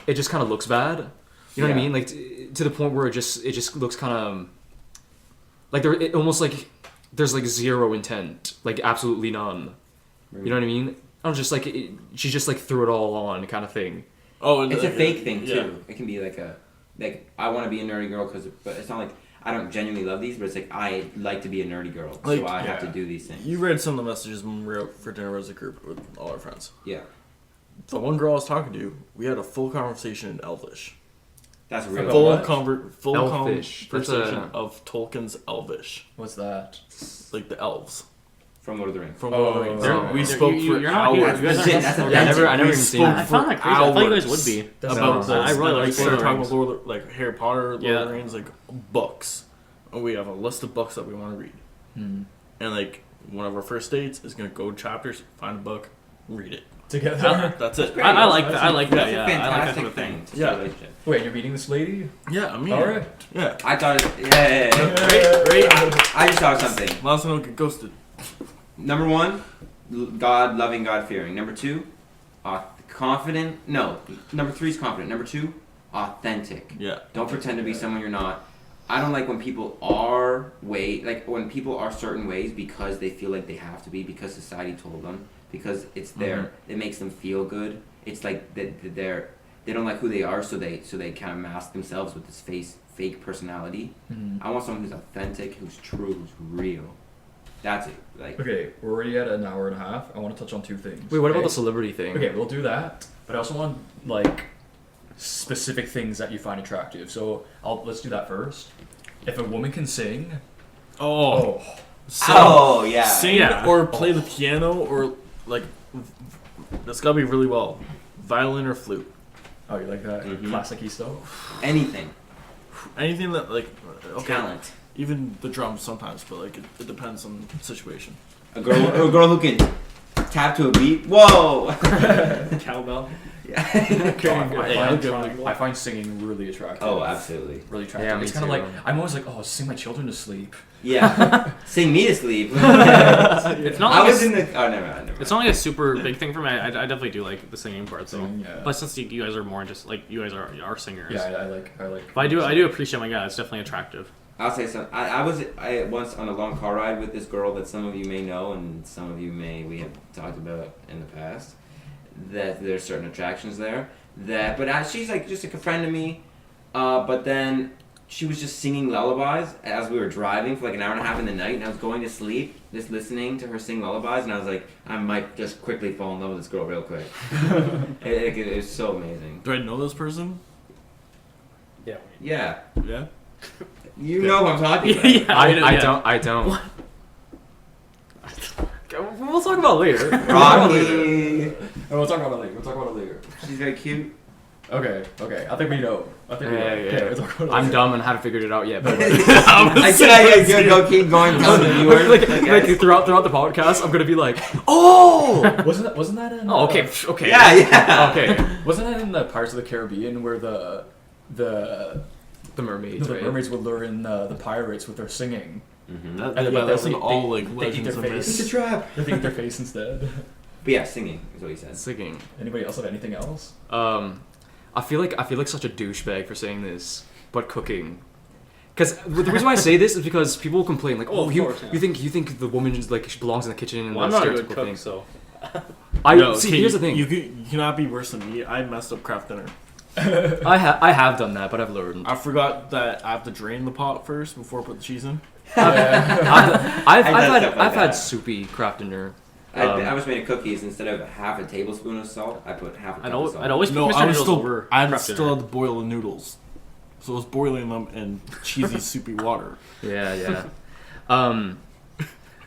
[SPEAKER 2] it just kind of looks bad. You know what I
[SPEAKER 4] Yeah.
[SPEAKER 2] mean? Like to the point where it just looks kind of like it almost like there's like zero intent, like absolutely none. You know what I mean? I'm just like she just like threw it all on kind of thing.
[SPEAKER 5] Oh, and
[SPEAKER 4] It's a fake thing too.
[SPEAKER 5] Yeah.
[SPEAKER 4] It can be like I want to be a nerdy girl but it's not like I don't genuinely love these, but it's like I like to be a nerdy girl,
[SPEAKER 5] Like,
[SPEAKER 4] so I have
[SPEAKER 1] yeah.
[SPEAKER 4] to do these things.
[SPEAKER 5] You read some of the messages when we were out for dinner as a group with all our friends.
[SPEAKER 4] Yeah,
[SPEAKER 5] The one girl I was talking to, we had a full conversation in Elvish.
[SPEAKER 4] that's real.
[SPEAKER 1] About
[SPEAKER 5] Full
[SPEAKER 1] what?
[SPEAKER 5] full
[SPEAKER 2] Elfish. That's
[SPEAKER 5] conversation
[SPEAKER 2] a-
[SPEAKER 5] of Tolkien's Elvish,
[SPEAKER 1] What's that?
[SPEAKER 5] like the elves
[SPEAKER 4] From Lord of the Rings.
[SPEAKER 5] from
[SPEAKER 1] Oh,
[SPEAKER 5] Lord of the Rings.
[SPEAKER 1] no.
[SPEAKER 5] We
[SPEAKER 3] You're-
[SPEAKER 5] spoke
[SPEAKER 3] you-
[SPEAKER 5] for
[SPEAKER 3] you're not here.
[SPEAKER 5] hours.
[SPEAKER 3] You guys
[SPEAKER 4] That's
[SPEAKER 3] are-
[SPEAKER 4] it. That's
[SPEAKER 2] Yeah,
[SPEAKER 4] offensive.
[SPEAKER 2] I never
[SPEAKER 5] We
[SPEAKER 2] even seen
[SPEAKER 5] spoke
[SPEAKER 2] that.
[SPEAKER 3] I found that crazy. I thought you guys would be.
[SPEAKER 1] That's
[SPEAKER 5] about
[SPEAKER 1] not-
[SPEAKER 5] the,
[SPEAKER 3] I really like
[SPEAKER 5] we started
[SPEAKER 3] Lord of the
[SPEAKER 5] talking
[SPEAKER 3] Rings.
[SPEAKER 5] about Lord of, like Harry Potter, Lord
[SPEAKER 3] Yeah.
[SPEAKER 5] of the Rings, like books. And we have a list of books that we want to read.
[SPEAKER 1] Hmm.
[SPEAKER 5] And like one of our first dates is gonna go chapters, find a book, read it.
[SPEAKER 1] Together.
[SPEAKER 5] That's it.
[SPEAKER 4] Great.
[SPEAKER 3] I like that. I like that.
[SPEAKER 4] That's
[SPEAKER 3] Yeah,
[SPEAKER 4] a
[SPEAKER 3] I like that
[SPEAKER 4] fantastic
[SPEAKER 3] type of thing.
[SPEAKER 4] thing. to
[SPEAKER 5] Yeah.
[SPEAKER 4] start a relationship.
[SPEAKER 1] Wait, you're meeting this lady?
[SPEAKER 5] Yeah, I mean,
[SPEAKER 1] All right.
[SPEAKER 5] yeah.
[SPEAKER 4] I thought yeah.
[SPEAKER 5] Great.
[SPEAKER 4] I just thought of something.
[SPEAKER 5] Let us know get ghosted.
[SPEAKER 4] Number one, God loving, God fearing. Number two, confident. No, number three is confident. Number two, authentic.
[SPEAKER 5] Yeah.
[SPEAKER 4] Don't pretend to be someone you're not. I don't like when people are when people are certain ways because they feel like they have to be, because society told them, because it's there. It makes them feel good. It's like they don't like who they are, so they kind of mask themselves with this fake personality. I want someone who's authentic, who's true, who's real. That's it. Like
[SPEAKER 1] Okay, we're already at an hour and a half. I want to touch on two things.
[SPEAKER 2] Wait, what about
[SPEAKER 1] okay?
[SPEAKER 2] the celebrity thing?
[SPEAKER 1] Okay, we'll do that. But I also want like specific things that you find attractive. So let's do that first. If a woman can sing,
[SPEAKER 5] Oh.
[SPEAKER 4] oh yeah.
[SPEAKER 5] Sing
[SPEAKER 3] Yeah.
[SPEAKER 5] or play the piano or like that's gotta be really well. Violin or flute.
[SPEAKER 1] oh, you like that
[SPEAKER 4] Mhm.
[SPEAKER 1] classic-y stuff?
[SPEAKER 4] Anything.
[SPEAKER 5] Anything that like okay.
[SPEAKER 4] Talent.
[SPEAKER 5] Even the drums sometimes, but like it depends on the situation.
[SPEAKER 4] A girl who can tap to a beat. Whoa.
[SPEAKER 3] Cowbell.
[SPEAKER 4] yeah.
[SPEAKER 1] I find singing really attractive.
[SPEAKER 4] Oh, absolutely.
[SPEAKER 1] Really attractive.
[SPEAKER 2] Yeah, me
[SPEAKER 1] it's kind of
[SPEAKER 2] too.
[SPEAKER 1] like I'm always like, oh, sing my children to sleep.
[SPEAKER 4] Yeah. Sing me to sleep.
[SPEAKER 3] It's not
[SPEAKER 4] I
[SPEAKER 3] like
[SPEAKER 4] was
[SPEAKER 3] a,
[SPEAKER 4] in the. Oh, never mind.
[SPEAKER 3] it's not like a super big thing for me. I definitely do like the singing part. So,
[SPEAKER 1] Singing, yeah.
[SPEAKER 3] but since you guys are more just like you guys are singers.
[SPEAKER 1] Yeah, I like.
[SPEAKER 3] But I do appreciate my guy. It's definitely attractive.
[SPEAKER 4] I'll say something. I was once on a long car ride with this girl that some of you may know and some of you we have talked about in the past. That there's certain attractions there. She's like just like a friend to me. But then she was just singing lullabies as we were driving for like an hour and a half in the night, and I was going to sleep just listening to her sing lullabies, and I was like, I might just quickly fall in love with this girl real quick. it was so amazing.
[SPEAKER 5] Do I know this person?
[SPEAKER 3] Yeah.
[SPEAKER 4] Yeah,
[SPEAKER 5] Yeah.
[SPEAKER 4] you know who I'm talking about.
[SPEAKER 3] Yeah.
[SPEAKER 2] I don't. We'll talk about it later.
[SPEAKER 4] Rocky.
[SPEAKER 1] We'll talk about it later.
[SPEAKER 4] She's very cute.
[SPEAKER 1] Okay. I think we know. I think we know.
[SPEAKER 2] Yeah.
[SPEAKER 1] Okay, we'll talk about it
[SPEAKER 2] I'm
[SPEAKER 1] later.
[SPEAKER 2] dumb and haven't figured it out yet. But
[SPEAKER 4] I can't go keep going. Tell the viewers.
[SPEAKER 2] like throughout the podcast, I'm gonna be like, oh,
[SPEAKER 1] Wasn't that in?
[SPEAKER 2] oh, okay.
[SPEAKER 4] Yeah.
[SPEAKER 2] Okay.
[SPEAKER 1] Wasn't that in the Pirates of the Caribbean where the
[SPEAKER 2] mermaids, right?
[SPEAKER 1] mermaids would lure in the pirates with their singing?
[SPEAKER 5] That,
[SPEAKER 1] And
[SPEAKER 5] yeah, that's
[SPEAKER 1] they-
[SPEAKER 5] in all
[SPEAKER 1] they-
[SPEAKER 5] like
[SPEAKER 1] they eat
[SPEAKER 5] legends
[SPEAKER 1] their
[SPEAKER 5] and
[SPEAKER 1] face.
[SPEAKER 5] myths.
[SPEAKER 4] It's a trap.
[SPEAKER 1] They eat their face instead.
[SPEAKER 4] But yeah, singing is what he said.
[SPEAKER 2] Singing.
[SPEAKER 1] Anybody else have anything else?
[SPEAKER 2] I feel like such a douchebag for saying this, but cooking. Because the reason why I say this is because people will complain like, oh,
[SPEAKER 3] of
[SPEAKER 2] you
[SPEAKER 3] course, yeah.
[SPEAKER 2] you think the woman just, like she belongs in the kitchen and
[SPEAKER 3] Well, I'm
[SPEAKER 2] the
[SPEAKER 3] not a good
[SPEAKER 2] stereotypical
[SPEAKER 3] cook,
[SPEAKER 2] thing.
[SPEAKER 3] so
[SPEAKER 2] Here's the thing.
[SPEAKER 5] You cannot be worse than me. I messed up craft dinner.
[SPEAKER 2] I have done that, but I've learned.
[SPEAKER 5] I forgot that I have to drain the pot first before I put the cheese in.
[SPEAKER 2] I've
[SPEAKER 4] stuff like
[SPEAKER 2] had
[SPEAKER 4] that.
[SPEAKER 2] soupy craft dinner.
[SPEAKER 4] I was making cookies. Instead of half a tablespoon of salt, I put half a cup of salt.
[SPEAKER 3] I'd always put
[SPEAKER 5] No,
[SPEAKER 3] Mr.
[SPEAKER 5] I was
[SPEAKER 3] Noodles
[SPEAKER 5] still.
[SPEAKER 3] over
[SPEAKER 5] I
[SPEAKER 3] craft
[SPEAKER 5] still
[SPEAKER 3] dinner.
[SPEAKER 5] had to boil the noodles, so I was boiling them in cheesy, soupy water.
[SPEAKER 2] Yeah.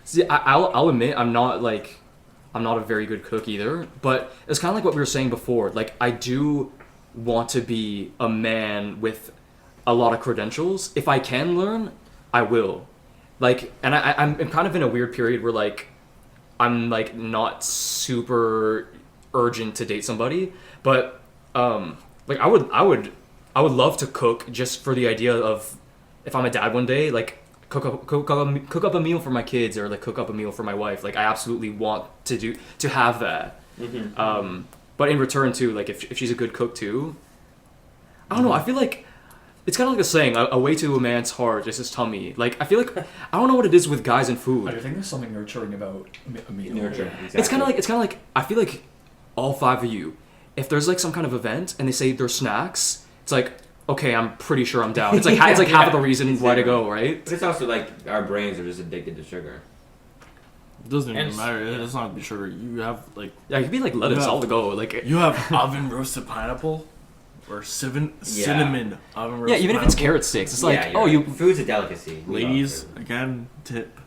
[SPEAKER 2] See, I'll admit I'm not a very good cook either, but it's kind of like what we were saying before. Like, I do want to be a man with a lot of credentials. If I can learn, I will. Like, and I'm kind of in a weird period where, like, I'm, like, not super urgent to date somebody, but, like, I would love to cook just for the idea of, if I'm a dad one day, like, cook up a meal for my kids, or like cook up a meal for my wife. Like, I absolutely want to have that.
[SPEAKER 4] Mm-hmm.
[SPEAKER 2] But in return too, like, if she's a good cook too, I don't know. I feel like it's kind of like a saying: a way to a man's heart is his tummy. Like, I feel like I don't know what it is with guys and
[SPEAKER 1] I
[SPEAKER 2] food.
[SPEAKER 1] do think there's something nurturing about a meal.
[SPEAKER 4] Nurture.
[SPEAKER 2] It's kind of like I feel like all five of you, if there's like some kind of event and they say there's snacks, it's like, okay, I'm pretty sure I'm down. It's like half of the reason why to go, right?
[SPEAKER 4] But it's also like our brains are just addicted to sugar.
[SPEAKER 5] It doesn't even
[SPEAKER 3] And-
[SPEAKER 5] matter. It doesn't have to be sugar. You have like
[SPEAKER 2] Yeah, it could be like lettuce
[SPEAKER 5] Yeah.
[SPEAKER 2] all to go. Like,
[SPEAKER 5] you have oven roasted pineapple, or cinnamon oven roasted.
[SPEAKER 2] yeah, even if it's
[SPEAKER 5] pineapple.
[SPEAKER 2] carrot sticks, it's like,
[SPEAKER 4] Yeah,
[SPEAKER 2] oh,
[SPEAKER 4] you're
[SPEAKER 2] you.
[SPEAKER 4] right. Food's a delicacy. We love
[SPEAKER 5] Ladies,
[SPEAKER 4] food.
[SPEAKER 5] again, tip.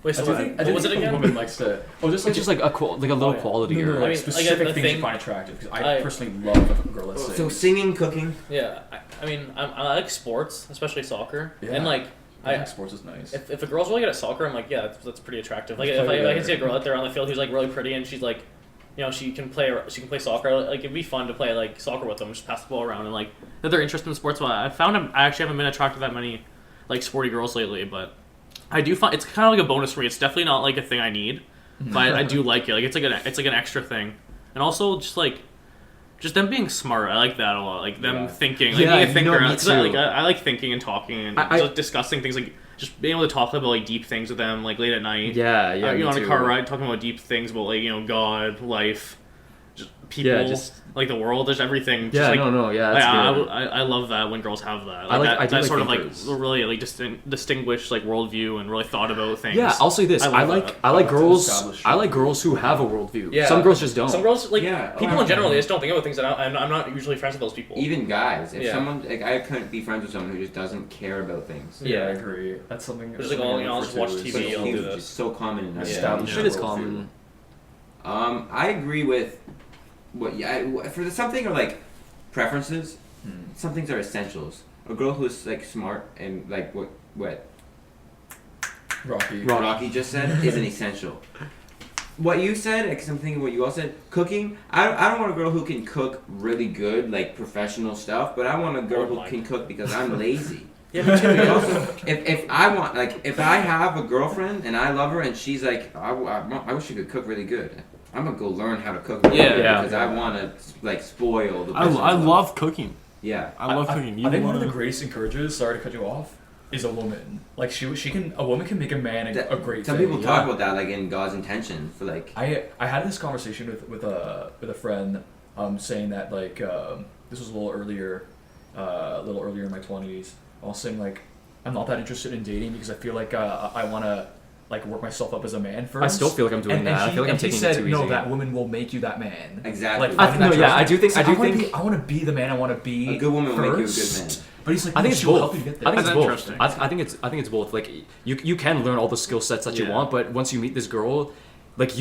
[SPEAKER 3] Wait, so what was it
[SPEAKER 1] A
[SPEAKER 3] again?
[SPEAKER 1] woman likes to. Oh, just like
[SPEAKER 2] It's just like a little
[SPEAKER 3] Oh, yeah.
[SPEAKER 2] quality.
[SPEAKER 1] no, no,
[SPEAKER 2] or
[SPEAKER 1] no,
[SPEAKER 3] I
[SPEAKER 1] like
[SPEAKER 3] mean,
[SPEAKER 1] specific
[SPEAKER 3] like, the
[SPEAKER 1] things you
[SPEAKER 3] thing-
[SPEAKER 1] find attractive. Because I
[SPEAKER 3] I-
[SPEAKER 1] personally love if a girl that sings.
[SPEAKER 4] So singing, cooking.
[SPEAKER 3] Yeah, I mean, I like sports, especially soccer,
[SPEAKER 1] Yeah.
[SPEAKER 3] and like
[SPEAKER 1] I think sports is nice.
[SPEAKER 3] if a girl's really good at soccer, I'm like, yeah, that's pretty attractive. Like,
[SPEAKER 1] Let's
[SPEAKER 3] if
[SPEAKER 1] play
[SPEAKER 3] I can
[SPEAKER 1] together.
[SPEAKER 3] see a girl out there on the field who's like really pretty and she's like, you know, she can play soccer. Like, it'd be fun to play like soccer with them, just pass the ball around and like that they're interested in sports. But I actually haven't been attracted to that many like sporty girls lately, but I do find it's kind of like a bonus for me. It's definitely not like a thing I need, but I do like it. Like, it's like an extra thing, and also just them being smart. I like that a lot. Like, them
[SPEAKER 1] Yeah.
[SPEAKER 3] thinking, like,
[SPEAKER 2] Yeah,
[SPEAKER 3] being a thinker.
[SPEAKER 2] me
[SPEAKER 3] 'Cause I,
[SPEAKER 2] too.
[SPEAKER 3] like, I like thinking and talking and
[SPEAKER 2] I-
[SPEAKER 3] just discussing things. Like, just being able to talk about like deep things with them, like late at night.
[SPEAKER 2] Yeah, yeah.
[SPEAKER 3] You
[SPEAKER 2] me
[SPEAKER 3] know, on a
[SPEAKER 2] too.
[SPEAKER 3] car ride, talking about deep things about like, you know, God, life, just people,
[SPEAKER 2] Yeah, just-
[SPEAKER 3] like the world. There's everything.
[SPEAKER 2] Yeah,
[SPEAKER 3] just, like,
[SPEAKER 2] yeah. That's good.
[SPEAKER 3] I love that when girls have that.
[SPEAKER 2] I like-
[SPEAKER 3] that,
[SPEAKER 2] I do
[SPEAKER 3] that
[SPEAKER 2] like
[SPEAKER 3] sort
[SPEAKER 2] thinkers.
[SPEAKER 3] of like really like distinguished like worldview and really thought about things.
[SPEAKER 2] Yeah, I'll say this.
[SPEAKER 3] I
[SPEAKER 2] I
[SPEAKER 3] love
[SPEAKER 2] like
[SPEAKER 3] that.
[SPEAKER 2] I like
[SPEAKER 1] That's an
[SPEAKER 2] girls.
[SPEAKER 1] established
[SPEAKER 2] I like girls who have a worldview.
[SPEAKER 3] Yeah.
[SPEAKER 2] Some girls just don't.
[SPEAKER 3] Some girls like
[SPEAKER 4] Yeah,
[SPEAKER 3] people in general, they just don't think about things, and I'm not usually friends with those people.
[SPEAKER 4] Even guys. If
[SPEAKER 3] Yeah.
[SPEAKER 4] someone like I couldn't be friends with someone who just doesn't care about things.
[SPEAKER 1] yeah, I
[SPEAKER 3] Yeah.
[SPEAKER 1] agree. That's something.
[SPEAKER 3] There's like all, you know, I'll just watch
[SPEAKER 4] It's
[SPEAKER 3] TV, I'll do
[SPEAKER 4] huge.
[SPEAKER 3] this.
[SPEAKER 4] It's so common in our
[SPEAKER 1] Established
[SPEAKER 2] It is
[SPEAKER 1] worldview.
[SPEAKER 2] common.
[SPEAKER 4] I agree with what for something or like preferences. Some things are essentials. A girl who's like smart and like what
[SPEAKER 1] Rocky.
[SPEAKER 4] Rocky just said is an essential. What you said, like something what you all said, cooking. I don't want a girl who can cook really good, like professional stuff, but I want a girl who can cook because I'm lazy.
[SPEAKER 3] Yeah, me too.
[SPEAKER 4] And
[SPEAKER 3] Yeah.
[SPEAKER 4] also, if I want, like, if I have a girlfriend and I love her and she's like, I wish she could cook really good. I'm gonna go learn how to cook really
[SPEAKER 3] Yeah.
[SPEAKER 4] good
[SPEAKER 2] Yeah.
[SPEAKER 4] because I want to like spoil the.
[SPEAKER 5] I
[SPEAKER 4] person's life.
[SPEAKER 5] love cooking.
[SPEAKER 4] Yeah.
[SPEAKER 5] I love cooking.
[SPEAKER 1] I think one of the greatest encourages. Sorry to cut you off. Is a woman. Like a woman can make a man a great
[SPEAKER 4] Some
[SPEAKER 1] thing.
[SPEAKER 4] people talk about that like in God's intention for like.
[SPEAKER 1] I had this conversation with a friend, saying that like this was a little earlier in my 20s. I was saying like I'm not that interested in dating because I feel like I want to like work myself up as a man first.
[SPEAKER 2] I still feel like I'm doing that. I feel like I'm
[SPEAKER 1] he
[SPEAKER 2] taking
[SPEAKER 1] said,
[SPEAKER 2] it too
[SPEAKER 1] no,
[SPEAKER 2] easy.
[SPEAKER 1] that woman will make you that man.
[SPEAKER 4] Exactly.
[SPEAKER 1] Like,
[SPEAKER 2] I
[SPEAKER 1] finding
[SPEAKER 2] no,
[SPEAKER 1] that
[SPEAKER 2] yeah,
[SPEAKER 1] trust.
[SPEAKER 2] I do think-
[SPEAKER 1] So
[SPEAKER 2] I do
[SPEAKER 1] wanna
[SPEAKER 2] think-
[SPEAKER 1] I want to be the man I want to be.
[SPEAKER 4] A good woman will make you a good
[SPEAKER 1] first.
[SPEAKER 4] man.
[SPEAKER 1] But he's like,
[SPEAKER 2] I think
[SPEAKER 1] no,
[SPEAKER 2] it's
[SPEAKER 1] she'll
[SPEAKER 2] both.
[SPEAKER 1] help you get there.
[SPEAKER 2] I think it's
[SPEAKER 3] That's
[SPEAKER 2] both.
[SPEAKER 3] interesting.
[SPEAKER 2] I think it's both. Like, you can learn all the skill sets that you
[SPEAKER 3] Yeah.
[SPEAKER 2] want, but once you meet this girl, like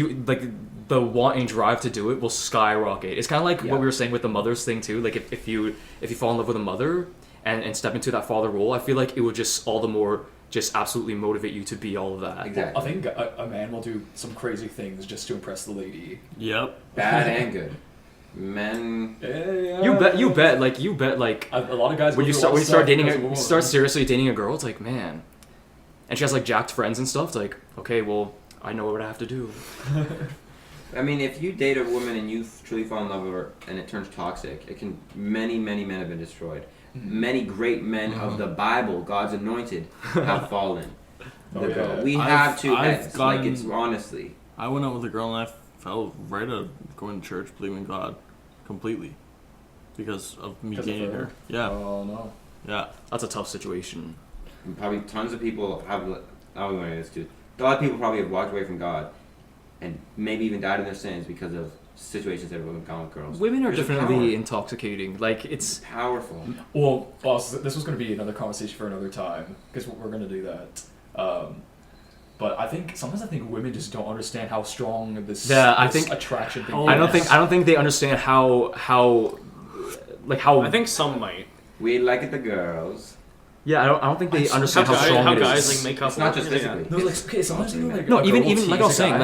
[SPEAKER 2] the want and drive to do it will skyrocket. It's kind of like
[SPEAKER 1] Yeah.
[SPEAKER 2] what we were saying with the mother's thing too. Like if you fall in love with a mother and step into that father role, I feel like it would just all the more just absolutely motivate you to be all of that.
[SPEAKER 4] Exactly.
[SPEAKER 1] I think a man will do some crazy things just to impress the lady.
[SPEAKER 5] Yep.
[SPEAKER 4] Bad and good. Men.
[SPEAKER 2] You bet like
[SPEAKER 1] A lot of guys.
[SPEAKER 2] when
[SPEAKER 1] go
[SPEAKER 2] you
[SPEAKER 1] through
[SPEAKER 2] start
[SPEAKER 1] a lot
[SPEAKER 2] when you
[SPEAKER 1] of
[SPEAKER 2] start
[SPEAKER 1] stuff
[SPEAKER 2] dating
[SPEAKER 1] because of a woman.
[SPEAKER 2] start seriously dating a girl, it's like, man, and she has like jacked friends and stuff. It's like, okay, well, I know what I have to do.
[SPEAKER 4] I mean, if you date a woman and you truly fall in love with her and it turns toxic, it can. Many men have been destroyed. Many great men of the Bible, God's anointed, have fallen.
[SPEAKER 1] Oh, yeah.
[SPEAKER 4] We
[SPEAKER 5] I've-
[SPEAKER 4] have two
[SPEAKER 5] I've
[SPEAKER 4] heads.
[SPEAKER 5] gotten-
[SPEAKER 4] Like it's honestly.
[SPEAKER 5] I went out with a girl and I fell right out of going to church, believing in God, completely, because of me
[SPEAKER 1] Because of
[SPEAKER 5] gaining
[SPEAKER 1] her?
[SPEAKER 5] her. Yeah,
[SPEAKER 1] Oh no.
[SPEAKER 5] yeah.
[SPEAKER 2] That's a tough situation.
[SPEAKER 4] And probably tons of people have. I was going to this too. A lot of people probably have walked away from God, and maybe even died in their sins because of situations that have gone with girls.
[SPEAKER 2] Women are
[SPEAKER 4] There's a
[SPEAKER 2] definitely
[SPEAKER 4] power.
[SPEAKER 2] intoxicating. Like it's
[SPEAKER 4] Powerful.
[SPEAKER 1] Well, boss, this was going to be another conversation for another time because we're going to do that. But I think women just don't understand how strong this,
[SPEAKER 2] I
[SPEAKER 1] this
[SPEAKER 2] think-
[SPEAKER 1] attraction thing.
[SPEAKER 3] Oh,
[SPEAKER 2] I don't
[SPEAKER 1] is.
[SPEAKER 2] think I don't think they understand how
[SPEAKER 3] I think some might.
[SPEAKER 4] We like it, the girls.
[SPEAKER 2] yeah I don't think they
[SPEAKER 1] How
[SPEAKER 2] understand how
[SPEAKER 3] guys,
[SPEAKER 2] strong
[SPEAKER 3] how
[SPEAKER 2] it
[SPEAKER 3] guys
[SPEAKER 2] is.
[SPEAKER 3] like make up.
[SPEAKER 4] It's not
[SPEAKER 3] for
[SPEAKER 4] just
[SPEAKER 3] it.
[SPEAKER 4] physically.
[SPEAKER 1] No, like okay, sometimes you know, like
[SPEAKER 2] No,
[SPEAKER 1] a
[SPEAKER 2] even
[SPEAKER 1] girl
[SPEAKER 2] even like I was
[SPEAKER 1] tease a
[SPEAKER 2] saying,
[SPEAKER 1] guy.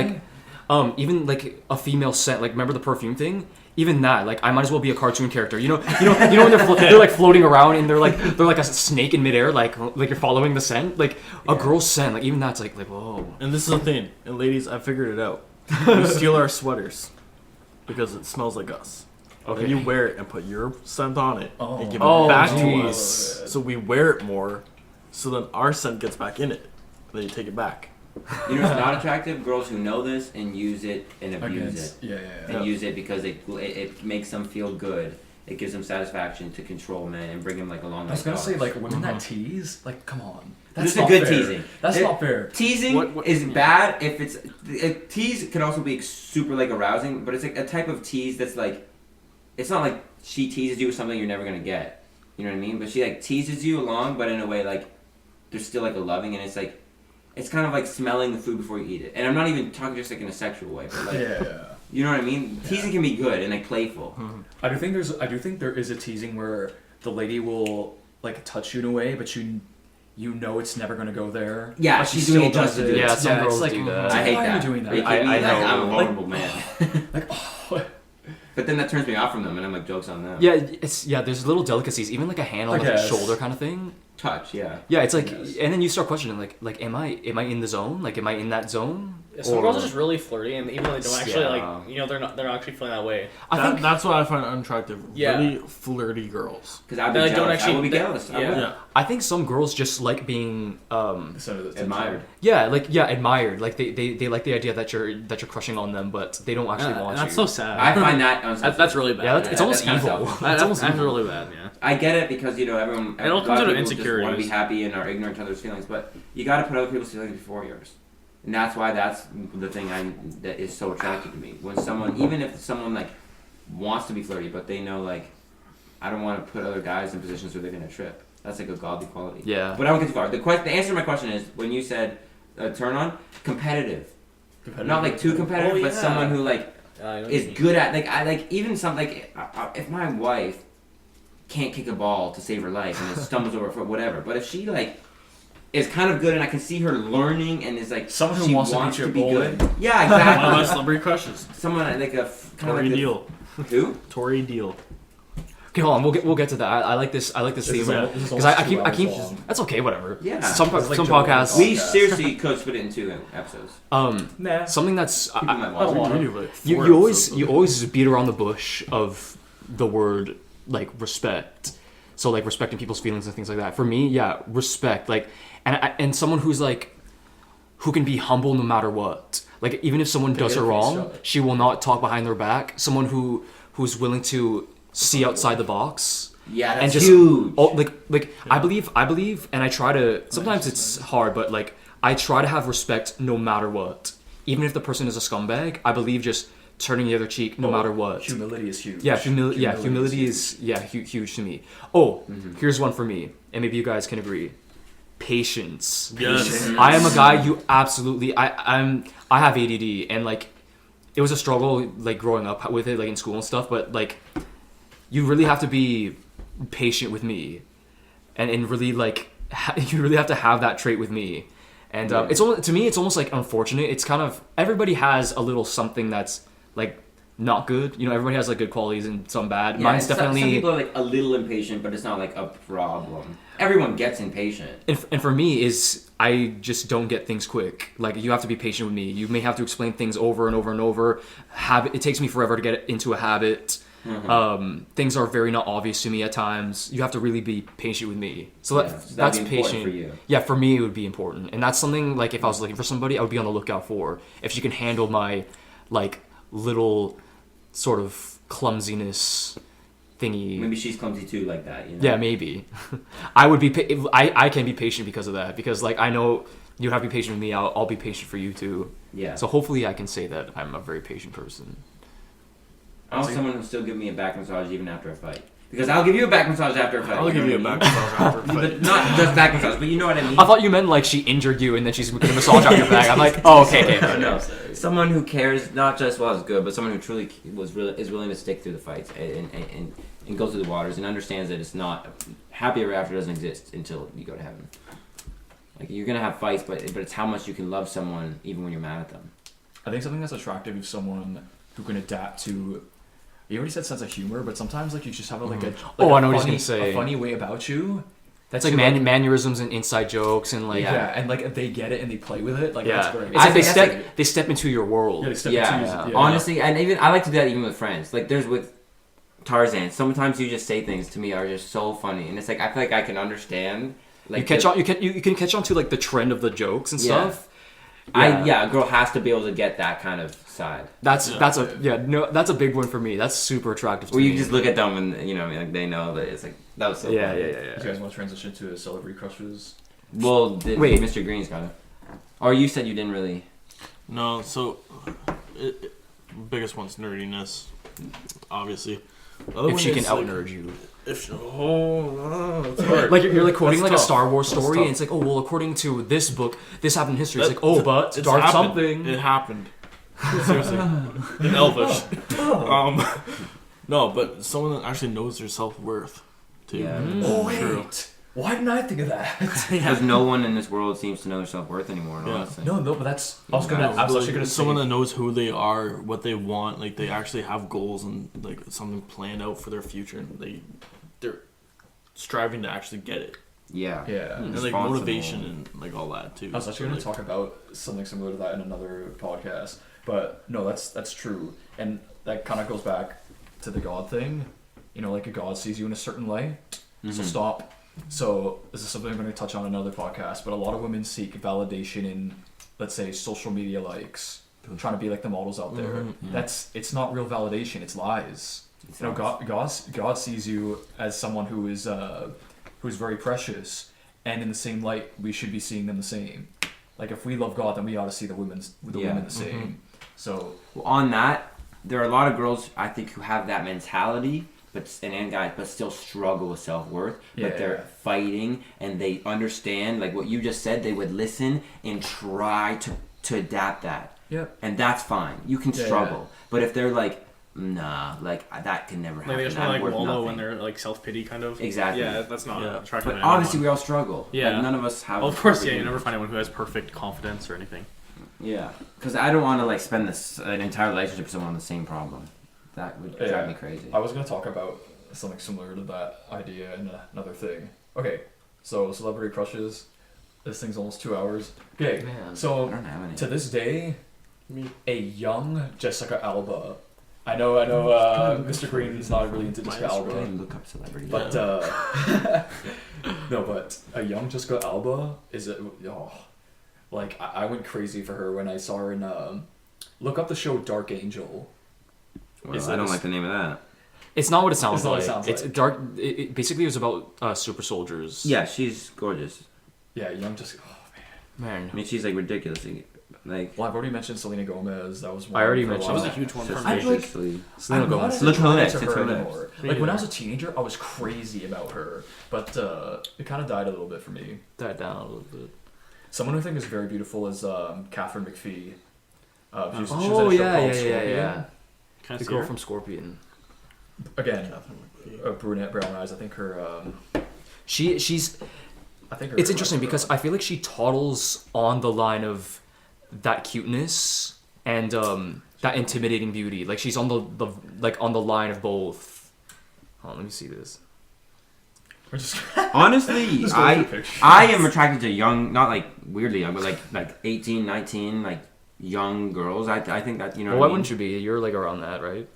[SPEAKER 2] like even like a female scent, like remember the perfume thing? Even that, like I might as well be a cartoon character. You know when they're like floating around and they're like a snake in midair, like you're following the scent. Like a girl's scent, like even that's like whoa.
[SPEAKER 5] And this is the thing, and ladies, I figured it out. You steal our sweaters because it smells like us.
[SPEAKER 2] Okay.
[SPEAKER 5] Then you wear it and put your scent on it
[SPEAKER 1] Oh.
[SPEAKER 5] and give it
[SPEAKER 2] Oh,
[SPEAKER 5] back to
[SPEAKER 2] jeez.
[SPEAKER 5] us. So we wear it more, so then our scent gets back in it. Then you take it back.
[SPEAKER 4] You know, it's not attractive. Girls who know this and use it and abuse
[SPEAKER 1] Against,
[SPEAKER 4] it.
[SPEAKER 1] yeah.
[SPEAKER 4] And
[SPEAKER 5] Yeah.
[SPEAKER 4] use it because it makes them feel good. It gives them satisfaction to control men and bring them like along.
[SPEAKER 1] I was gonna say like women
[SPEAKER 2] Uh-huh.
[SPEAKER 1] that tease, like come on,
[SPEAKER 4] This
[SPEAKER 1] that's
[SPEAKER 4] is
[SPEAKER 1] not
[SPEAKER 4] good
[SPEAKER 1] fair.
[SPEAKER 4] teasing.
[SPEAKER 1] That's
[SPEAKER 4] It-
[SPEAKER 1] not fair.
[SPEAKER 4] Teasing
[SPEAKER 5] What-
[SPEAKER 4] is bad if it's a tease can also be super like arousing, but it's like a type of tease that's like it's not like she teases you with something you're never gonna get. You know what I mean? But she like teases you along, but in a way like there's still like a loving, and it's like it's kind of like smelling the food before you eat it. And I'm not even talking just like in a sexual way, but like
[SPEAKER 1] Yeah.
[SPEAKER 4] you know what I mean? Teasing can be good and like playful.
[SPEAKER 1] I do think there is a teasing where the lady will like touch you in a way, but you know it's never gonna go there.
[SPEAKER 4] Yeah,
[SPEAKER 1] but she
[SPEAKER 4] she's
[SPEAKER 1] still
[SPEAKER 4] doing it just
[SPEAKER 1] does
[SPEAKER 4] to
[SPEAKER 1] it.
[SPEAKER 4] do it.
[SPEAKER 2] Yeah, some
[SPEAKER 1] it's
[SPEAKER 2] girls
[SPEAKER 1] like,
[SPEAKER 2] do that.
[SPEAKER 4] I hate
[SPEAKER 1] why
[SPEAKER 4] that.
[SPEAKER 1] are you doing that?
[SPEAKER 4] Are you kidding me?
[SPEAKER 2] I
[SPEAKER 4] Like,
[SPEAKER 2] know.
[SPEAKER 4] I'm a vulnerable man.
[SPEAKER 1] Like, oh,
[SPEAKER 4] But then that turns me off from them, and I'm like, joke's on them.
[SPEAKER 2] Yeah, there's little delicacies, even like a hand on
[SPEAKER 1] I
[SPEAKER 2] like, the
[SPEAKER 1] guess.
[SPEAKER 2] shoulder kind of thing.
[SPEAKER 4] Touch, yeah.
[SPEAKER 2] Yeah, it's like,
[SPEAKER 1] Yes.
[SPEAKER 2] and then you start questioning like, am I in the zone? Like, am I in that zone?
[SPEAKER 3] Yeah, some
[SPEAKER 2] Or-
[SPEAKER 3] girls are just really flirty, and even though they don't actually
[SPEAKER 2] Yeah.
[SPEAKER 3] like, they're not actually feeling that way.
[SPEAKER 2] I think
[SPEAKER 5] That's what I find unattractive.
[SPEAKER 3] Yeah.
[SPEAKER 5] Really flirty girls.
[SPEAKER 4] Because I'd be
[SPEAKER 3] They
[SPEAKER 4] jealous.
[SPEAKER 3] don't
[SPEAKER 4] I
[SPEAKER 3] actually-
[SPEAKER 4] would be
[SPEAKER 3] they-
[SPEAKER 4] jealous. I
[SPEAKER 3] yeah.
[SPEAKER 4] would.
[SPEAKER 5] Yeah.
[SPEAKER 2] I think some girls just like being
[SPEAKER 4] Admired.
[SPEAKER 2] admired. Like they like the idea that you're crushing on them, but they don't actually want
[SPEAKER 3] that's
[SPEAKER 2] you.
[SPEAKER 3] so sad.
[SPEAKER 4] I find that
[SPEAKER 3] That's really bad.
[SPEAKER 2] Yeah, it's
[SPEAKER 4] That's
[SPEAKER 2] almost
[SPEAKER 4] kinda
[SPEAKER 2] evil.
[SPEAKER 4] selfish.
[SPEAKER 2] It's almost
[SPEAKER 3] that's
[SPEAKER 2] evil.
[SPEAKER 3] really bad. Yeah.
[SPEAKER 4] I get it because everyone.
[SPEAKER 3] It all
[SPEAKER 4] a
[SPEAKER 3] comes
[SPEAKER 4] lot of
[SPEAKER 3] out of
[SPEAKER 4] people just want to
[SPEAKER 3] insecurities.
[SPEAKER 4] be happy and are ignorant to others' feelings, but you got to put other people's feelings before yours, and that's why that's the thing that is so attractive to me. When someone, even if someone like wants to be flirty, but they know like I don't want to put other guys in positions where they're gonna trip. That's like a godly quality.
[SPEAKER 2] Yeah.
[SPEAKER 4] But I won't get too far. The answer to my question is when you said turn on competitive. Not like too competitive,
[SPEAKER 3] Oh,
[SPEAKER 4] but
[SPEAKER 3] yeah.
[SPEAKER 4] someone who like
[SPEAKER 3] I know what
[SPEAKER 4] is
[SPEAKER 3] you mean.
[SPEAKER 4] good at even something like if my wife can't kick a ball to save her life and it stumbles over her foot, whatever. But if she like is kind of good and I can see her learning and is like
[SPEAKER 1] Someone who
[SPEAKER 4] she
[SPEAKER 1] wants to beat you at
[SPEAKER 4] be
[SPEAKER 1] bowling.
[SPEAKER 4] good. Yeah,
[SPEAKER 5] One of my
[SPEAKER 4] exactly.
[SPEAKER 5] celebrity crushes.
[SPEAKER 4] Someone like a kind of
[SPEAKER 5] Tori
[SPEAKER 4] like
[SPEAKER 5] Deal.
[SPEAKER 4] Who?
[SPEAKER 5] Tori Deal.
[SPEAKER 2] Okay, hold on. We'll get to that. I like this. I like this theme
[SPEAKER 1] This is
[SPEAKER 2] because I
[SPEAKER 1] almost
[SPEAKER 2] keep
[SPEAKER 1] 2
[SPEAKER 2] I keep.
[SPEAKER 1] hours long.
[SPEAKER 2] That's okay. Whatever.
[SPEAKER 4] Yeah.
[SPEAKER 2] Some
[SPEAKER 1] It's like
[SPEAKER 2] some
[SPEAKER 1] Joe
[SPEAKER 2] podcasts.
[SPEAKER 4] We
[SPEAKER 1] Podcast.
[SPEAKER 4] seriously could split it in 2 episodes.
[SPEAKER 1] Nah.
[SPEAKER 2] Something that's
[SPEAKER 4] People might
[SPEAKER 1] I
[SPEAKER 4] watch
[SPEAKER 1] don't
[SPEAKER 4] it.
[SPEAKER 1] want
[SPEAKER 5] We
[SPEAKER 1] to.
[SPEAKER 5] do, like,
[SPEAKER 2] you
[SPEAKER 5] 4
[SPEAKER 2] always
[SPEAKER 5] episodes.
[SPEAKER 2] you always beat around the bush of the word like respect. So like respecting people's feelings and things like that. For me, yeah, respect. Like and someone who's like who can be humble no matter what. Like even if someone does her
[SPEAKER 1] get a face
[SPEAKER 2] wrong,
[SPEAKER 1] shot.
[SPEAKER 2] she will not talk behind their back. Someone who's willing to see outside the box.
[SPEAKER 4] Yeah, that's
[SPEAKER 2] And just
[SPEAKER 4] huge.
[SPEAKER 2] oh, like I believe, and I try to. Sometimes it's hard, but like I try to have respect no matter what. Even if the person is a scumbag, I believe just turning the other cheek no matter what.
[SPEAKER 1] Humility is huge.
[SPEAKER 2] Yeah, humility is huge to me. Oh, here's one for me, and maybe you guys can agree. Patience.
[SPEAKER 5] Yes.
[SPEAKER 2] I am a guy you absolutely. I have ADD, and like it was a struggle like growing up with it, like in school and stuff. But like you really have to be patient with me, and really like you really have to have that trait with me. And it's almost, to me, it's almost like unfortunate. It's kind of everybody has a little something that's like not good. You know, everybody has like good qualities and some bad.
[SPEAKER 4] Yeah,
[SPEAKER 2] Mine's
[SPEAKER 4] some
[SPEAKER 2] definitely.
[SPEAKER 4] people are like a little impatient, but it's not like a problem. Everyone gets impatient.
[SPEAKER 2] And for me is I just don't get things quick. Like you have to be patient with me. You may have to explain things over and over and over. Habit. It takes me forever to get into a habit. Things are very not obvious to me at times. You have to really be patient with me. So
[SPEAKER 4] Yeah,
[SPEAKER 2] that,
[SPEAKER 4] so that'd
[SPEAKER 2] that's
[SPEAKER 4] be important
[SPEAKER 2] patient
[SPEAKER 4] for you.
[SPEAKER 2] Yeah, for me it would be important, and that's something like if I was looking for somebody, I would be on the lookout for. If she can handle my like little sort of clumsiness thingy.
[SPEAKER 4] Maybe she's clumsy too, like that. You know?
[SPEAKER 2] Yeah, maybe. I would be. I can be patient because of that. Because like I know you have to be patient with me. I'll be patient for you too.
[SPEAKER 4] Yeah.
[SPEAKER 2] So hopefully I can say that I'm a very patient person.
[SPEAKER 4] I want someone who'll still give me a back massage even after a fight. Because I'll give you a back massage after a fight.
[SPEAKER 5] I'll give you a back massage after a fight.
[SPEAKER 4] But not just back massage, but you know what I mean.
[SPEAKER 2] I thought you meant like she injured you and then she's gonna massage out your back. I'm like, oh, okay.
[SPEAKER 4] No. Someone who cares not just while it's good, but someone who truly is willing to stick through the fights and go through the waters and understands that it's not happy ever after doesn't exist until you go to heaven. Like you're gonna have fights, but it's how much you can love someone even when you're mad at them.
[SPEAKER 1] I think something that's attractive is someone who can adapt to. You already said sense of humor, but sometimes like you just have like a
[SPEAKER 2] I know what he's gonna say.
[SPEAKER 1] a funny way about you.
[SPEAKER 2] That's like mannerisms and inside jokes and like
[SPEAKER 1] yeah, and like if they get it and they play with it, like
[SPEAKER 2] yeah.
[SPEAKER 1] that's great.
[SPEAKER 2] It's like they step into your world.
[SPEAKER 1] Yeah, they step into you.
[SPEAKER 4] Honestly, and even I like to do that even with friends. Like there's with Tarzan. Sometimes you just say things to me are just so funny, and it's like I feel like I can understand. Like
[SPEAKER 2] you can catch on to like the trend of the jokes and stuff.
[SPEAKER 4] A girl has to be able to get that kind of side.
[SPEAKER 2] That's a big one for me. That's super attractive to
[SPEAKER 4] me.
[SPEAKER 2] me.
[SPEAKER 4] You just look at them and like they know that it's like that was so funny.
[SPEAKER 1] Yeah. You guys want to transition to celebrity crushes?
[SPEAKER 4] Well, wait, Mr. Green's got it. Or you said you didn't really.
[SPEAKER 5] No, so biggest one's nerdiness, obviously.
[SPEAKER 2] If she can out-nerd you.
[SPEAKER 5] It's hard.
[SPEAKER 2] Like you're like quoting
[SPEAKER 5] That's
[SPEAKER 2] like
[SPEAKER 5] tough.
[SPEAKER 2] a Star Wars story,
[SPEAKER 5] That's
[SPEAKER 2] and it's like, oh well, according to this book, this happened in history. It's like, but
[SPEAKER 5] it's
[SPEAKER 2] start
[SPEAKER 5] happened.
[SPEAKER 2] something.
[SPEAKER 5] It happened. Seriously, in Elvish. No, but someone that actually knows their self-worth too.
[SPEAKER 4] Yeah.
[SPEAKER 1] Oh wait,
[SPEAKER 5] True.
[SPEAKER 1] why didn't I think of that?
[SPEAKER 4] Because no one in this world seems to know their self-worth anymore.
[SPEAKER 5] Yeah.
[SPEAKER 4] Honestly.
[SPEAKER 1] No, but that's I was actually gonna say
[SPEAKER 5] someone that knows who they are, what they want, like they actually have goals and like something planned out for their future, and they're striving to actually get it,
[SPEAKER 4] Yeah.
[SPEAKER 5] and like motivation and like all that too.
[SPEAKER 1] I was actually going to talk about something similar to that in another podcast, but no, that's true, and that kind of goes back to the God thing. You know, like a God sees you in a certain light, so stop. So this is something I'm going to touch on in another podcast, but a lot of women seek validation in, let's say, social media likes, trying to be like the models out there. It's not real validation; it's lies. You know, God sees you as someone who's very precious, and in the same light, we should be seeing them the same. Like if we love God, then we ought to see the women the same. So
[SPEAKER 4] on that, there are a lot of girls I think who have that mentality, and guys, but still struggle with self-worth. But they're fighting, and they understand like what you just said. They would listen and try to adapt that.
[SPEAKER 1] Yep.
[SPEAKER 4] And that's fine. You can struggle, but if they're like, nah, like that can never happen.
[SPEAKER 3] Like they just
[SPEAKER 4] I'm
[SPEAKER 3] want to
[SPEAKER 4] worth
[SPEAKER 3] like wallow
[SPEAKER 4] nothing.
[SPEAKER 3] when they're like self-pity kind of.
[SPEAKER 4] Exactly.
[SPEAKER 3] Yeah, that's not attractive.
[SPEAKER 4] But obviously, we all struggle.
[SPEAKER 3] Yeah.
[SPEAKER 4] Like, none of us have.
[SPEAKER 3] Well, of course, you never find anyone who has perfect confidence or anything.
[SPEAKER 4] Yeah, because I don't want to like spend an entire relationship with someone on the same problem. That would drive me crazy.
[SPEAKER 1] I was going to talk about something similar to that idea in another thing. Okay, so celebrity crushes. This thing's almost 2 hours. Okay,
[SPEAKER 4] Man,
[SPEAKER 1] so
[SPEAKER 4] I don't have any.
[SPEAKER 1] to this day, a young Jessica Alba. I know, Mr. Green is not really into Jessica
[SPEAKER 4] I
[SPEAKER 1] Alba,
[SPEAKER 4] didn't look up celebrity.
[SPEAKER 1] but no, but a young Jessica Alba is like I went crazy for her when I saw her in look up the show Dark Angel.
[SPEAKER 4] I don't like the name of that.
[SPEAKER 2] It's not what it sounds
[SPEAKER 1] It's not what
[SPEAKER 2] like.
[SPEAKER 1] it sounds
[SPEAKER 2] It's
[SPEAKER 1] like.
[SPEAKER 2] dark. It basically was about super soldiers.
[SPEAKER 4] Yeah, she's gorgeous.
[SPEAKER 1] Yeah, young Jessica. Oh man.
[SPEAKER 2] Man.
[SPEAKER 4] I mean, she's like ridiculously like.
[SPEAKER 1] Well, I've already mentioned Selena Gomez. That was one
[SPEAKER 2] I already
[SPEAKER 1] for a
[SPEAKER 2] mentioned
[SPEAKER 1] while.
[SPEAKER 3] That was a huge one for me.
[SPEAKER 4] Suspiciously.
[SPEAKER 2] Selena
[SPEAKER 1] I'm not
[SPEAKER 2] Gomez.
[SPEAKER 1] as
[SPEAKER 4] Look her
[SPEAKER 1] attracted
[SPEAKER 4] lips,
[SPEAKER 1] to
[SPEAKER 4] it's
[SPEAKER 1] her
[SPEAKER 4] her
[SPEAKER 1] anymore.
[SPEAKER 4] lips.
[SPEAKER 1] Like when I was a teenager, I was crazy about her, but it kind of died a little bit for me.
[SPEAKER 2] Died down a little bit.
[SPEAKER 1] Someone who I think is very beautiful is Catherine McPhee. She was in a show
[SPEAKER 2] Oh
[SPEAKER 1] called
[SPEAKER 2] yeah.
[SPEAKER 1] Scorpion.
[SPEAKER 3] Can I
[SPEAKER 2] The
[SPEAKER 3] see
[SPEAKER 2] girl
[SPEAKER 3] her?
[SPEAKER 2] from Scorpion.
[SPEAKER 1] Again, brunette, brown eyes. I think her.
[SPEAKER 2] She's.
[SPEAKER 1] I think her
[SPEAKER 2] It's interesting because I feel like she toddles on the line of that cuteness and that intimidating beauty. Like she's on the on the line of both. Hold on, let me see this.
[SPEAKER 1] We're just
[SPEAKER 4] Honestly,
[SPEAKER 1] Just go through pictures.
[SPEAKER 4] I am attracted to young, not like weirdly young, but like 18, 19, like young girls. I think that, you know
[SPEAKER 2] Well,
[SPEAKER 4] what
[SPEAKER 2] why
[SPEAKER 4] I mean?
[SPEAKER 2] wouldn't you be? You're like around that, right?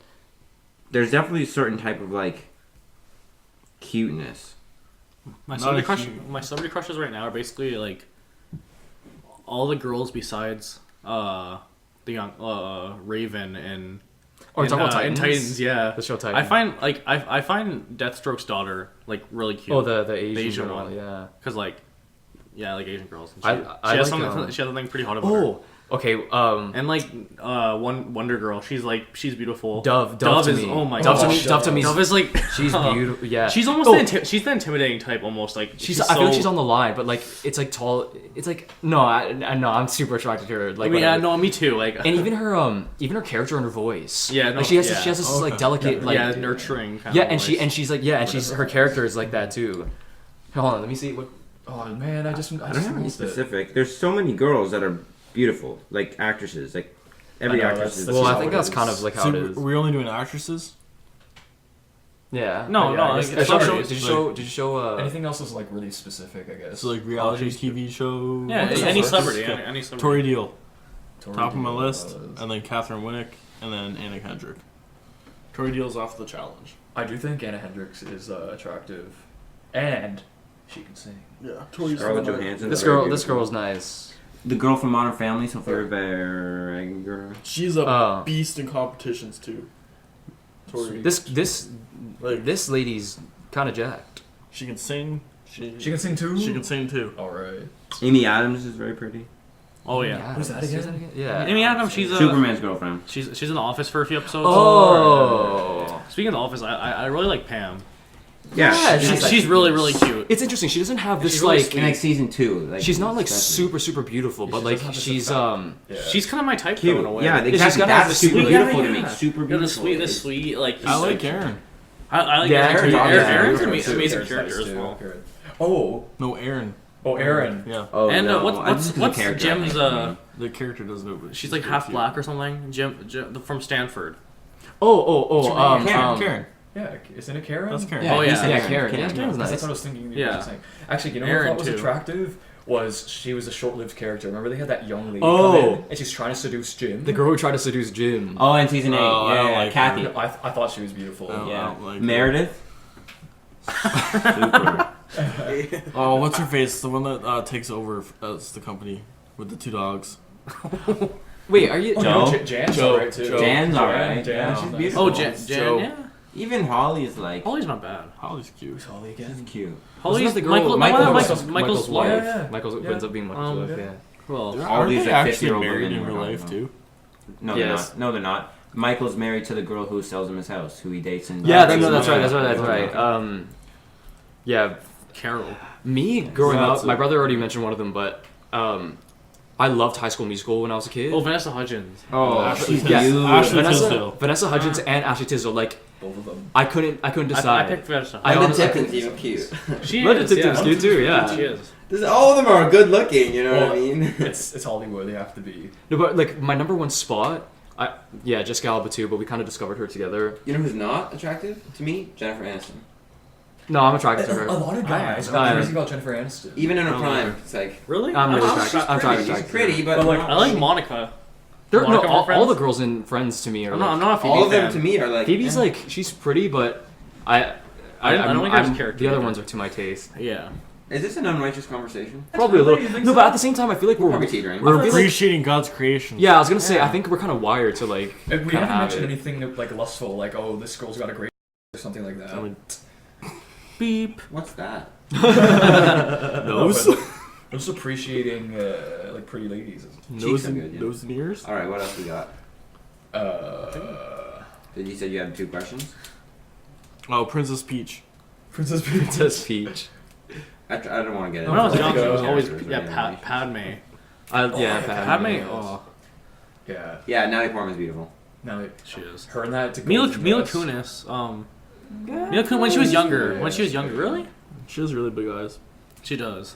[SPEAKER 4] There's definitely a certain type of like cuteness.
[SPEAKER 3] My
[SPEAKER 5] Not
[SPEAKER 3] celebrity
[SPEAKER 5] a
[SPEAKER 3] crush.
[SPEAKER 5] huge-
[SPEAKER 3] My celebrity crushes right now are basically like all the girls besides the young Raven and.
[SPEAKER 2] Oh, you're talking about
[SPEAKER 3] in
[SPEAKER 2] Titans?
[SPEAKER 3] Titans, yeah.
[SPEAKER 2] The show Titans.
[SPEAKER 3] I find Deathstroke's daughter like really cute.
[SPEAKER 2] Oh, the Asian
[SPEAKER 3] one,
[SPEAKER 2] girl, yeah.
[SPEAKER 3] Because like Asian girls. And
[SPEAKER 2] I
[SPEAKER 3] she
[SPEAKER 2] like,
[SPEAKER 3] has something. She has something pretty hot about her.
[SPEAKER 2] Oh, okay.
[SPEAKER 3] And like Wonder Girl, she's beautiful.
[SPEAKER 2] Dove
[SPEAKER 3] Dove
[SPEAKER 2] to
[SPEAKER 3] is
[SPEAKER 2] me.
[SPEAKER 3] oh my
[SPEAKER 2] Dove
[SPEAKER 3] gosh.
[SPEAKER 2] to me.
[SPEAKER 3] Dove is like
[SPEAKER 2] She's beautiful. Yeah.
[SPEAKER 3] She's almost she's the intimidating type almost like
[SPEAKER 2] She's I feel like she's on the line, but like it's like tall. It's like no, I know I'm super attracted to her. Like
[SPEAKER 3] yeah, no, me too. Like
[SPEAKER 2] and even her character and her voice.
[SPEAKER 3] Yeah, no,
[SPEAKER 2] like she has
[SPEAKER 3] yeah.
[SPEAKER 2] she has this like delicate like
[SPEAKER 3] yeah, nurturing kind
[SPEAKER 2] yeah,
[SPEAKER 3] of
[SPEAKER 2] and
[SPEAKER 3] voice.
[SPEAKER 2] she's like yeah, and she's her character is like that too. Hold on, let me see what.
[SPEAKER 1] Oh man, I
[SPEAKER 4] I don't have any
[SPEAKER 1] missed it.
[SPEAKER 4] specific. There's so many girls that are beautiful, like actresses. Like every
[SPEAKER 1] I know,
[SPEAKER 4] actress is.
[SPEAKER 1] that's
[SPEAKER 2] Well,
[SPEAKER 1] just
[SPEAKER 2] I
[SPEAKER 1] how
[SPEAKER 2] think
[SPEAKER 1] it
[SPEAKER 2] that's
[SPEAKER 1] is.
[SPEAKER 2] kind of like how
[SPEAKER 5] So
[SPEAKER 2] it is.
[SPEAKER 5] we're only doing actresses.
[SPEAKER 2] Yeah.
[SPEAKER 3] No,
[SPEAKER 2] Yeah,
[SPEAKER 3] no,
[SPEAKER 2] I guess-
[SPEAKER 3] like, it's
[SPEAKER 2] did
[SPEAKER 3] not-
[SPEAKER 2] you show? Did you show?
[SPEAKER 1] Anything else is like really specific, I guess.
[SPEAKER 5] So like reality TV show.
[SPEAKER 3] yeah,
[SPEAKER 1] What
[SPEAKER 3] any
[SPEAKER 1] is that?
[SPEAKER 3] celebrity, any celebrity.
[SPEAKER 5] Tori Deal,
[SPEAKER 1] Tori
[SPEAKER 5] top of my
[SPEAKER 1] Deal
[SPEAKER 5] list,
[SPEAKER 1] was-
[SPEAKER 5] and then Catherine Winnick, and then Anna Kendrick. Tori Deal's off the challenge.
[SPEAKER 1] I do think Anna Hendricks is attractive, and she can sing.
[SPEAKER 5] Yeah, Tori's
[SPEAKER 4] Scarlett Johansson.
[SPEAKER 2] This girl's nice.
[SPEAKER 4] The girl from Modern Family, Sophia Vergara.
[SPEAKER 5] She's a
[SPEAKER 2] Oh.
[SPEAKER 5] beast in competitions too. Tori.
[SPEAKER 2] This lady's kind of jacked.
[SPEAKER 5] She can sing.
[SPEAKER 1] She can sing too.
[SPEAKER 5] She can sing too.
[SPEAKER 1] All right.
[SPEAKER 4] Amy Adams is very pretty.
[SPEAKER 3] Oh yeah.
[SPEAKER 1] Who's that again?
[SPEAKER 2] Yeah.
[SPEAKER 3] Amy Adams, she's
[SPEAKER 4] Superman's girlfriend.
[SPEAKER 3] she's in The Office for a few episodes.
[SPEAKER 2] Oh.
[SPEAKER 3] Speaking of The Office, I really like Pam.
[SPEAKER 2] Yeah,
[SPEAKER 3] She's really really cute.
[SPEAKER 2] It's interesting. She doesn't have this
[SPEAKER 3] She's really
[SPEAKER 2] like.
[SPEAKER 4] In like season 2. Like,
[SPEAKER 2] She's not like
[SPEAKER 4] especially.
[SPEAKER 2] super beautiful, but
[SPEAKER 1] She
[SPEAKER 2] like
[SPEAKER 1] doesn't have this
[SPEAKER 2] she's
[SPEAKER 1] effect. Yeah.
[SPEAKER 3] She's kind of my type
[SPEAKER 4] Cute.
[SPEAKER 3] though in a way.
[SPEAKER 4] Yeah,
[SPEAKER 2] she's
[SPEAKER 4] exactly.
[SPEAKER 2] gotta have
[SPEAKER 4] That's
[SPEAKER 2] the
[SPEAKER 4] super
[SPEAKER 2] sweet-
[SPEAKER 4] beautiful
[SPEAKER 3] yeah,
[SPEAKER 4] to me.
[SPEAKER 3] yeah.
[SPEAKER 4] Super
[SPEAKER 3] Yeah,
[SPEAKER 4] beautiful.
[SPEAKER 3] the sweet like.
[SPEAKER 5] I like Aaron.
[SPEAKER 3] I like
[SPEAKER 2] Yeah,
[SPEAKER 3] Aaron too.
[SPEAKER 2] Aaron's
[SPEAKER 3] Aaron's an
[SPEAKER 2] awesome.
[SPEAKER 3] amazing character as well.
[SPEAKER 1] Oh,
[SPEAKER 5] Aaron.
[SPEAKER 1] Aaron.
[SPEAKER 5] Yeah,
[SPEAKER 4] Oh,
[SPEAKER 3] And
[SPEAKER 4] no.
[SPEAKER 3] what's
[SPEAKER 4] This is a character,
[SPEAKER 3] Jim's
[SPEAKER 4] I think.
[SPEAKER 5] the character doesn't know. But
[SPEAKER 3] she's like half black or something. Jim from Stanford.
[SPEAKER 5] Karen.
[SPEAKER 1] Yeah, isn't it Karen?
[SPEAKER 5] That's Karen.
[SPEAKER 4] Yeah,
[SPEAKER 3] Oh,
[SPEAKER 4] he
[SPEAKER 3] yeah.
[SPEAKER 4] said
[SPEAKER 2] Yeah,
[SPEAKER 4] Aaron.
[SPEAKER 2] Karen. Yeah,
[SPEAKER 1] That's
[SPEAKER 2] Karen's
[SPEAKER 1] what
[SPEAKER 2] nice.
[SPEAKER 1] I was thinking.
[SPEAKER 3] Yeah.
[SPEAKER 1] Actually, you know
[SPEAKER 3] Aaron,
[SPEAKER 1] what was
[SPEAKER 3] too.
[SPEAKER 1] attractive was she was a short-lived character. Remember they had that young lady
[SPEAKER 2] Oh.
[SPEAKER 1] come in and she's trying to seduce Jim.
[SPEAKER 2] The girl who tried to seduce Jim.
[SPEAKER 4] Oh, in season 8.
[SPEAKER 5] Oh, I don't
[SPEAKER 4] yeah,
[SPEAKER 5] like
[SPEAKER 4] Kathy.
[SPEAKER 5] her.
[SPEAKER 1] I thought she was beautiful.
[SPEAKER 5] Oh.
[SPEAKER 4] Yeah.
[SPEAKER 5] I don't like her.
[SPEAKER 4] Meredith. Super.
[SPEAKER 5] Oh, what's her face? The one that takes over as the company with the 2 dogs.
[SPEAKER 2] Wait, are you?
[SPEAKER 1] Oh,
[SPEAKER 4] Joe?
[SPEAKER 1] no, Jan's
[SPEAKER 5] Joe.
[SPEAKER 1] alright too.
[SPEAKER 5] Joe.
[SPEAKER 4] Jan's alright.
[SPEAKER 1] Jan,
[SPEAKER 4] Yeah,
[SPEAKER 1] she's
[SPEAKER 4] she's
[SPEAKER 1] nice.
[SPEAKER 4] beautiful.
[SPEAKER 3] Oh,
[SPEAKER 5] Joe.
[SPEAKER 3] Jan, yeah.
[SPEAKER 4] Even Holly's like.
[SPEAKER 3] Holly's not bad.
[SPEAKER 5] Holly's cute.
[SPEAKER 1] Holly
[SPEAKER 4] She's
[SPEAKER 1] again.
[SPEAKER 4] cute.
[SPEAKER 3] Holly's
[SPEAKER 2] Wasn't that the
[SPEAKER 3] Michael.
[SPEAKER 2] girl?
[SPEAKER 3] Michael's
[SPEAKER 2] Michael's
[SPEAKER 3] wife.
[SPEAKER 2] wife.
[SPEAKER 1] Yeah, yeah.
[SPEAKER 2] Michael's
[SPEAKER 1] Yeah.
[SPEAKER 2] ends up being Michael's wife.
[SPEAKER 1] yeah.
[SPEAKER 2] Yeah.
[SPEAKER 3] Well,
[SPEAKER 4] All
[SPEAKER 5] Aren't
[SPEAKER 4] these
[SPEAKER 5] they
[SPEAKER 4] like
[SPEAKER 5] actually
[SPEAKER 4] 50-year-old
[SPEAKER 5] married
[SPEAKER 4] women
[SPEAKER 5] in real
[SPEAKER 4] are
[SPEAKER 5] life
[SPEAKER 4] hot.
[SPEAKER 5] too?
[SPEAKER 4] No,
[SPEAKER 2] Yes.
[SPEAKER 4] they're not. No, they're not. Michael's married to the girl who sells him his house, who he dates in.
[SPEAKER 2] Yeah,
[SPEAKER 5] that's
[SPEAKER 2] no, that's
[SPEAKER 5] right,
[SPEAKER 2] right. That's right. Yeah.
[SPEAKER 3] Carol.
[SPEAKER 2] Me growing
[SPEAKER 5] That's
[SPEAKER 2] up, my
[SPEAKER 5] it.
[SPEAKER 2] brother already mentioned one of them, but I loved High School Musical when I was a kid.
[SPEAKER 3] Oh, Vanessa Hudgens.
[SPEAKER 2] Oh,
[SPEAKER 5] Ashley
[SPEAKER 2] yeah.
[SPEAKER 5] Tisdale. Ashley
[SPEAKER 2] Vanessa,
[SPEAKER 5] Tisdale.
[SPEAKER 2] Vanessa Hudgens and Ashley Tisdale. Like,
[SPEAKER 1] Both of them.
[SPEAKER 2] I couldn't
[SPEAKER 3] I
[SPEAKER 2] decide.
[SPEAKER 3] picked Vanessa.
[SPEAKER 2] I
[SPEAKER 4] Linda
[SPEAKER 2] honestly-
[SPEAKER 4] Tipton's even cute.
[SPEAKER 3] She
[SPEAKER 2] Linda
[SPEAKER 3] is.
[SPEAKER 2] Tipton's
[SPEAKER 3] Yeah.
[SPEAKER 2] cute too, yeah.
[SPEAKER 3] She is.
[SPEAKER 4] All of them are good looking. You know what I
[SPEAKER 1] Well,
[SPEAKER 4] mean?
[SPEAKER 1] It's Hollywood. They have to be.
[SPEAKER 2] No, but like my number one spot, Jessica Alba too, but we kind of discovered her together.
[SPEAKER 4] You know who's not attractive to me? Jennifer Aniston.
[SPEAKER 2] No, I'm attracted to
[SPEAKER 1] A
[SPEAKER 2] her.
[SPEAKER 1] lot of guys
[SPEAKER 2] I-
[SPEAKER 1] are crazy about Jennifer Aniston.
[SPEAKER 4] Even in her
[SPEAKER 5] Oh,
[SPEAKER 4] prime, it's like.
[SPEAKER 3] Really?
[SPEAKER 2] I'm really
[SPEAKER 3] Oh,
[SPEAKER 2] attracted. I'm
[SPEAKER 4] pretty.
[SPEAKER 2] attracted
[SPEAKER 4] She's
[SPEAKER 2] to her.
[SPEAKER 4] pretty, but
[SPEAKER 1] But, like,
[SPEAKER 3] I like Monica.
[SPEAKER 2] No,
[SPEAKER 3] Monica from
[SPEAKER 2] all
[SPEAKER 3] Friends?
[SPEAKER 2] the girls in Friends to me are.
[SPEAKER 3] I'm
[SPEAKER 2] like,
[SPEAKER 3] not a Phoebe
[SPEAKER 4] all of them
[SPEAKER 3] fan.
[SPEAKER 4] to me are like.
[SPEAKER 2] Phoebe's
[SPEAKER 4] eh.
[SPEAKER 2] like she's pretty, but I
[SPEAKER 3] don't like her as a character
[SPEAKER 2] The other
[SPEAKER 3] either.
[SPEAKER 2] ones are to my taste.
[SPEAKER 3] Yeah.
[SPEAKER 4] Is this an unrighteous conversation?
[SPEAKER 2] Probably a
[SPEAKER 1] really-
[SPEAKER 2] little.
[SPEAKER 1] you think
[SPEAKER 2] No,
[SPEAKER 1] so?
[SPEAKER 2] but at the same time, I feel like we're
[SPEAKER 4] Probably teetering.
[SPEAKER 2] we're
[SPEAKER 5] We're
[SPEAKER 2] like,
[SPEAKER 5] appreciating God's creation.
[SPEAKER 2] yeah. I was gonna say
[SPEAKER 4] Yeah.
[SPEAKER 2] I think we're kind of wired to like.
[SPEAKER 1] And we
[SPEAKER 2] kinda
[SPEAKER 1] haven't
[SPEAKER 2] have
[SPEAKER 1] mentioned
[SPEAKER 2] it.
[SPEAKER 1] anything like lustful, like oh this girl's got a great or something like that.
[SPEAKER 5] I mean,
[SPEAKER 3] Beep.
[SPEAKER 4] What's that?
[SPEAKER 5] nose,
[SPEAKER 1] but just appreciating like pretty ladies.
[SPEAKER 5] nose,
[SPEAKER 4] are good, yeah.
[SPEAKER 5] nose and ears.
[SPEAKER 4] All right, what else we got?
[SPEAKER 1] Uh,
[SPEAKER 4] Did you said you had 2 questions?
[SPEAKER 5] Oh, Princess Peach.
[SPEAKER 1] Princess Peach.
[SPEAKER 2] Princess Peach.
[SPEAKER 4] I don't want to get
[SPEAKER 3] When I was
[SPEAKER 4] into
[SPEAKER 3] young, it was
[SPEAKER 1] Yeah,
[SPEAKER 3] always
[SPEAKER 4] characters or
[SPEAKER 3] yeah.
[SPEAKER 4] animations.
[SPEAKER 3] Padme.
[SPEAKER 2] Yeah,
[SPEAKER 3] Padme. Oh,
[SPEAKER 1] Yeah.
[SPEAKER 4] Yeah, Natalie Portman's beautiful.
[SPEAKER 1] Now
[SPEAKER 3] she is.
[SPEAKER 1] her and that.
[SPEAKER 3] Mila
[SPEAKER 1] golden
[SPEAKER 3] Mila
[SPEAKER 1] dress.
[SPEAKER 3] Kunis. Mila Kunis when she was younger. When she was younger, really?
[SPEAKER 5] She has really big eyes.
[SPEAKER 3] She does.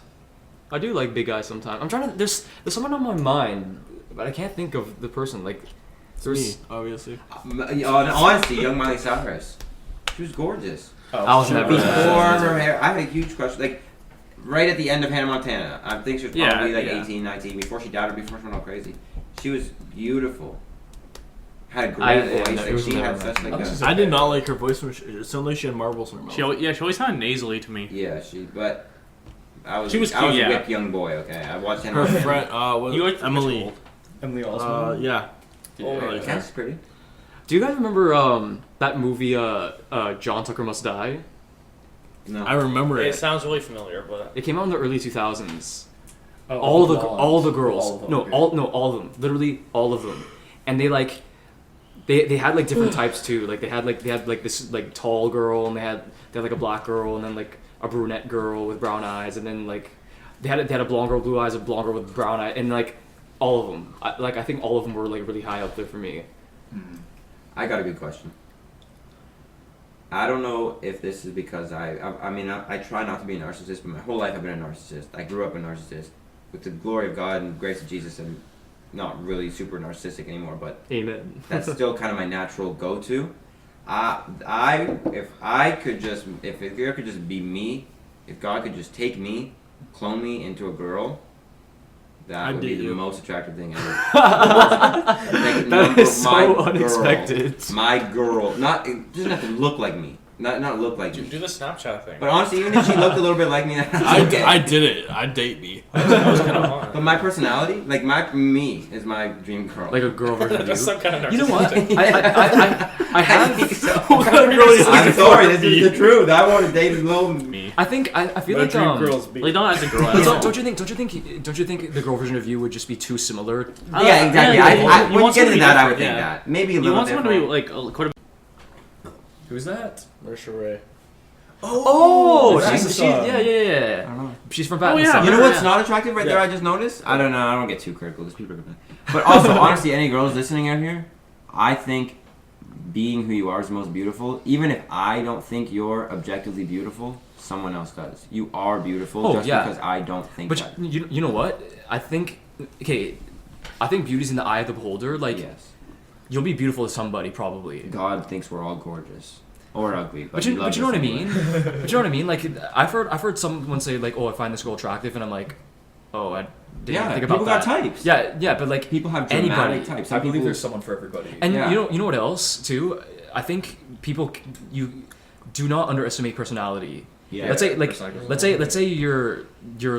[SPEAKER 2] I do like big guys sometimes. I'm trying to. There's someone on my mind, but I can't think of the person. Like,
[SPEAKER 5] It's
[SPEAKER 2] there's.
[SPEAKER 5] me, obviously.
[SPEAKER 4] In honesty, young Miley Cyrus. She was gorgeous.
[SPEAKER 1] Oh,
[SPEAKER 2] I was
[SPEAKER 1] she
[SPEAKER 2] never-
[SPEAKER 1] was-
[SPEAKER 4] Before her hair, I had a huge crush. Like, right at the end of Hannah Montana. I think she was
[SPEAKER 3] Yeah,
[SPEAKER 4] probably like
[SPEAKER 3] yeah.
[SPEAKER 4] 18, 19, before she died or before she went all crazy. She was beautiful. Had a great
[SPEAKER 2] I-
[SPEAKER 4] voice.
[SPEAKER 2] yeah,
[SPEAKER 4] like,
[SPEAKER 2] it was
[SPEAKER 4] she
[SPEAKER 2] never
[SPEAKER 4] had such like
[SPEAKER 1] Oh, this is
[SPEAKER 4] a...
[SPEAKER 5] I did not like her voice when it sounded like she had marbles in her mouth.
[SPEAKER 3] She always sounded nasally to me.
[SPEAKER 4] Yeah, but... I was
[SPEAKER 3] She was
[SPEAKER 4] I was
[SPEAKER 3] cute,
[SPEAKER 4] a
[SPEAKER 3] yeah.
[SPEAKER 4] whipped young boy, okay? I watched Hannah
[SPEAKER 5] her
[SPEAKER 4] Montana.
[SPEAKER 5] friend, was
[SPEAKER 3] You like
[SPEAKER 5] Emily.
[SPEAKER 1] Emily Osment.
[SPEAKER 5] Yeah,
[SPEAKER 3] Oh, yeah.
[SPEAKER 4] That's pretty.
[SPEAKER 2] Do you guys remember that movie John Tucker Must Die?
[SPEAKER 4] No.
[SPEAKER 5] I remember
[SPEAKER 3] It
[SPEAKER 5] it.
[SPEAKER 3] sounds really familiar, but
[SPEAKER 2] It came out in the early 2000s.
[SPEAKER 1] Oh,
[SPEAKER 2] all the
[SPEAKER 1] blondes.
[SPEAKER 2] girls.
[SPEAKER 1] All of them,
[SPEAKER 2] No,
[SPEAKER 1] okay.
[SPEAKER 2] all of them. Literally all of them. And they like they had like different types too. Like they had like this like tall girl, and they had like a black girl, and then like a brunette girl with brown eyes, and then like they had a blonde girl with blue eyes, a blonde girl with brown eyes, and like all of them. I think all of them were like really high up there for me.
[SPEAKER 4] I got a good question. I don't know if this is because I try not to be a narcissist, but my whole life I've been a narcissist. I grew up a narcissist. With the glory of God and grace of Jesus, I'm not really super narcissistic anymore, but
[SPEAKER 2] Amen.
[SPEAKER 4] that's still kind of my natural go-to. If there could just be me, if God could just take me, clone me into a girl, that
[SPEAKER 5] I'd
[SPEAKER 4] would be
[SPEAKER 5] date
[SPEAKER 4] the
[SPEAKER 5] you.
[SPEAKER 4] most attractive thing ever. Like,
[SPEAKER 2] That is so
[SPEAKER 4] my girl,
[SPEAKER 2] unexpected.
[SPEAKER 4] my girl, it doesn't have to look like me. Not look like me.
[SPEAKER 3] do the Snapchat thing.
[SPEAKER 4] But honestly, even if she looked a little bit like me, that's okay.
[SPEAKER 5] I did it. I'd date me.
[SPEAKER 3] That was kind of fun.
[SPEAKER 4] But my personality, like me, is my dream girl.
[SPEAKER 2] Like a girl version of
[SPEAKER 3] That's
[SPEAKER 2] you.
[SPEAKER 3] some kind of
[SPEAKER 2] You know what?
[SPEAKER 3] narcissistic.
[SPEAKER 2] I have.
[SPEAKER 4] I'm sorry, this is the truth. I want to date a little me.
[SPEAKER 2] I think I feel
[SPEAKER 5] My
[SPEAKER 2] like
[SPEAKER 5] dream girl's be.
[SPEAKER 3] Like, not as a girl. I
[SPEAKER 2] Don't,
[SPEAKER 3] don't,
[SPEAKER 2] don't you think the girl version of you would just be too similar?
[SPEAKER 4] Yeah, exactly.
[SPEAKER 3] yeah,
[SPEAKER 4] When you
[SPEAKER 3] want
[SPEAKER 4] get
[SPEAKER 3] someone to
[SPEAKER 4] into
[SPEAKER 3] be
[SPEAKER 4] that, I would
[SPEAKER 3] different,
[SPEAKER 4] think
[SPEAKER 3] yeah.
[SPEAKER 4] that. Maybe a
[SPEAKER 3] You
[SPEAKER 4] little
[SPEAKER 3] want someone to be
[SPEAKER 4] different.
[SPEAKER 3] like quite a
[SPEAKER 1] Who's that?
[SPEAKER 5] Marisha Ray.
[SPEAKER 2] Oh,
[SPEAKER 1] That's
[SPEAKER 2] she's
[SPEAKER 1] just,
[SPEAKER 2] yeah.
[SPEAKER 4] don't know.
[SPEAKER 2] She's from Batman.
[SPEAKER 3] yeah.
[SPEAKER 4] You know
[SPEAKER 3] Yeah.
[SPEAKER 4] what's not attractive right there?
[SPEAKER 5] Yeah.
[SPEAKER 4] I just noticed. I don't know. I don't get too critical. These people are gonna. But also, honestly, any girls listening out here, I think being who you are is the most beautiful. Even if I don't think you're objectively beautiful, someone else does. You are beautiful
[SPEAKER 2] Oh,
[SPEAKER 4] just
[SPEAKER 2] yeah.
[SPEAKER 4] because I don't think
[SPEAKER 2] But
[SPEAKER 4] that.
[SPEAKER 2] you know what? I think beauty's in the eye of the beholder. Like
[SPEAKER 4] Yes.
[SPEAKER 2] you'll be beautiful to somebody probably.
[SPEAKER 4] God thinks we're all gorgeous or ugly,
[SPEAKER 2] But
[SPEAKER 4] he
[SPEAKER 2] you
[SPEAKER 4] loves
[SPEAKER 2] know what
[SPEAKER 4] us
[SPEAKER 2] I mean?
[SPEAKER 4] anyway.
[SPEAKER 2] But you know what I mean? Like I've heard someone say like, oh, I find this girl attractive, and I'm like, oh, I didn't
[SPEAKER 4] Yeah,
[SPEAKER 2] think about
[SPEAKER 4] people
[SPEAKER 2] that.
[SPEAKER 4] got types.
[SPEAKER 2] Yeah, but like
[SPEAKER 4] People have dramatic
[SPEAKER 2] anybody.
[SPEAKER 4] types.
[SPEAKER 1] I believe
[SPEAKER 4] People-
[SPEAKER 1] there's someone for everybody.
[SPEAKER 2] And
[SPEAKER 4] Yeah.
[SPEAKER 2] you know what else too? I think people you do not underestimate personality.
[SPEAKER 4] Yeah.
[SPEAKER 2] Let's say you're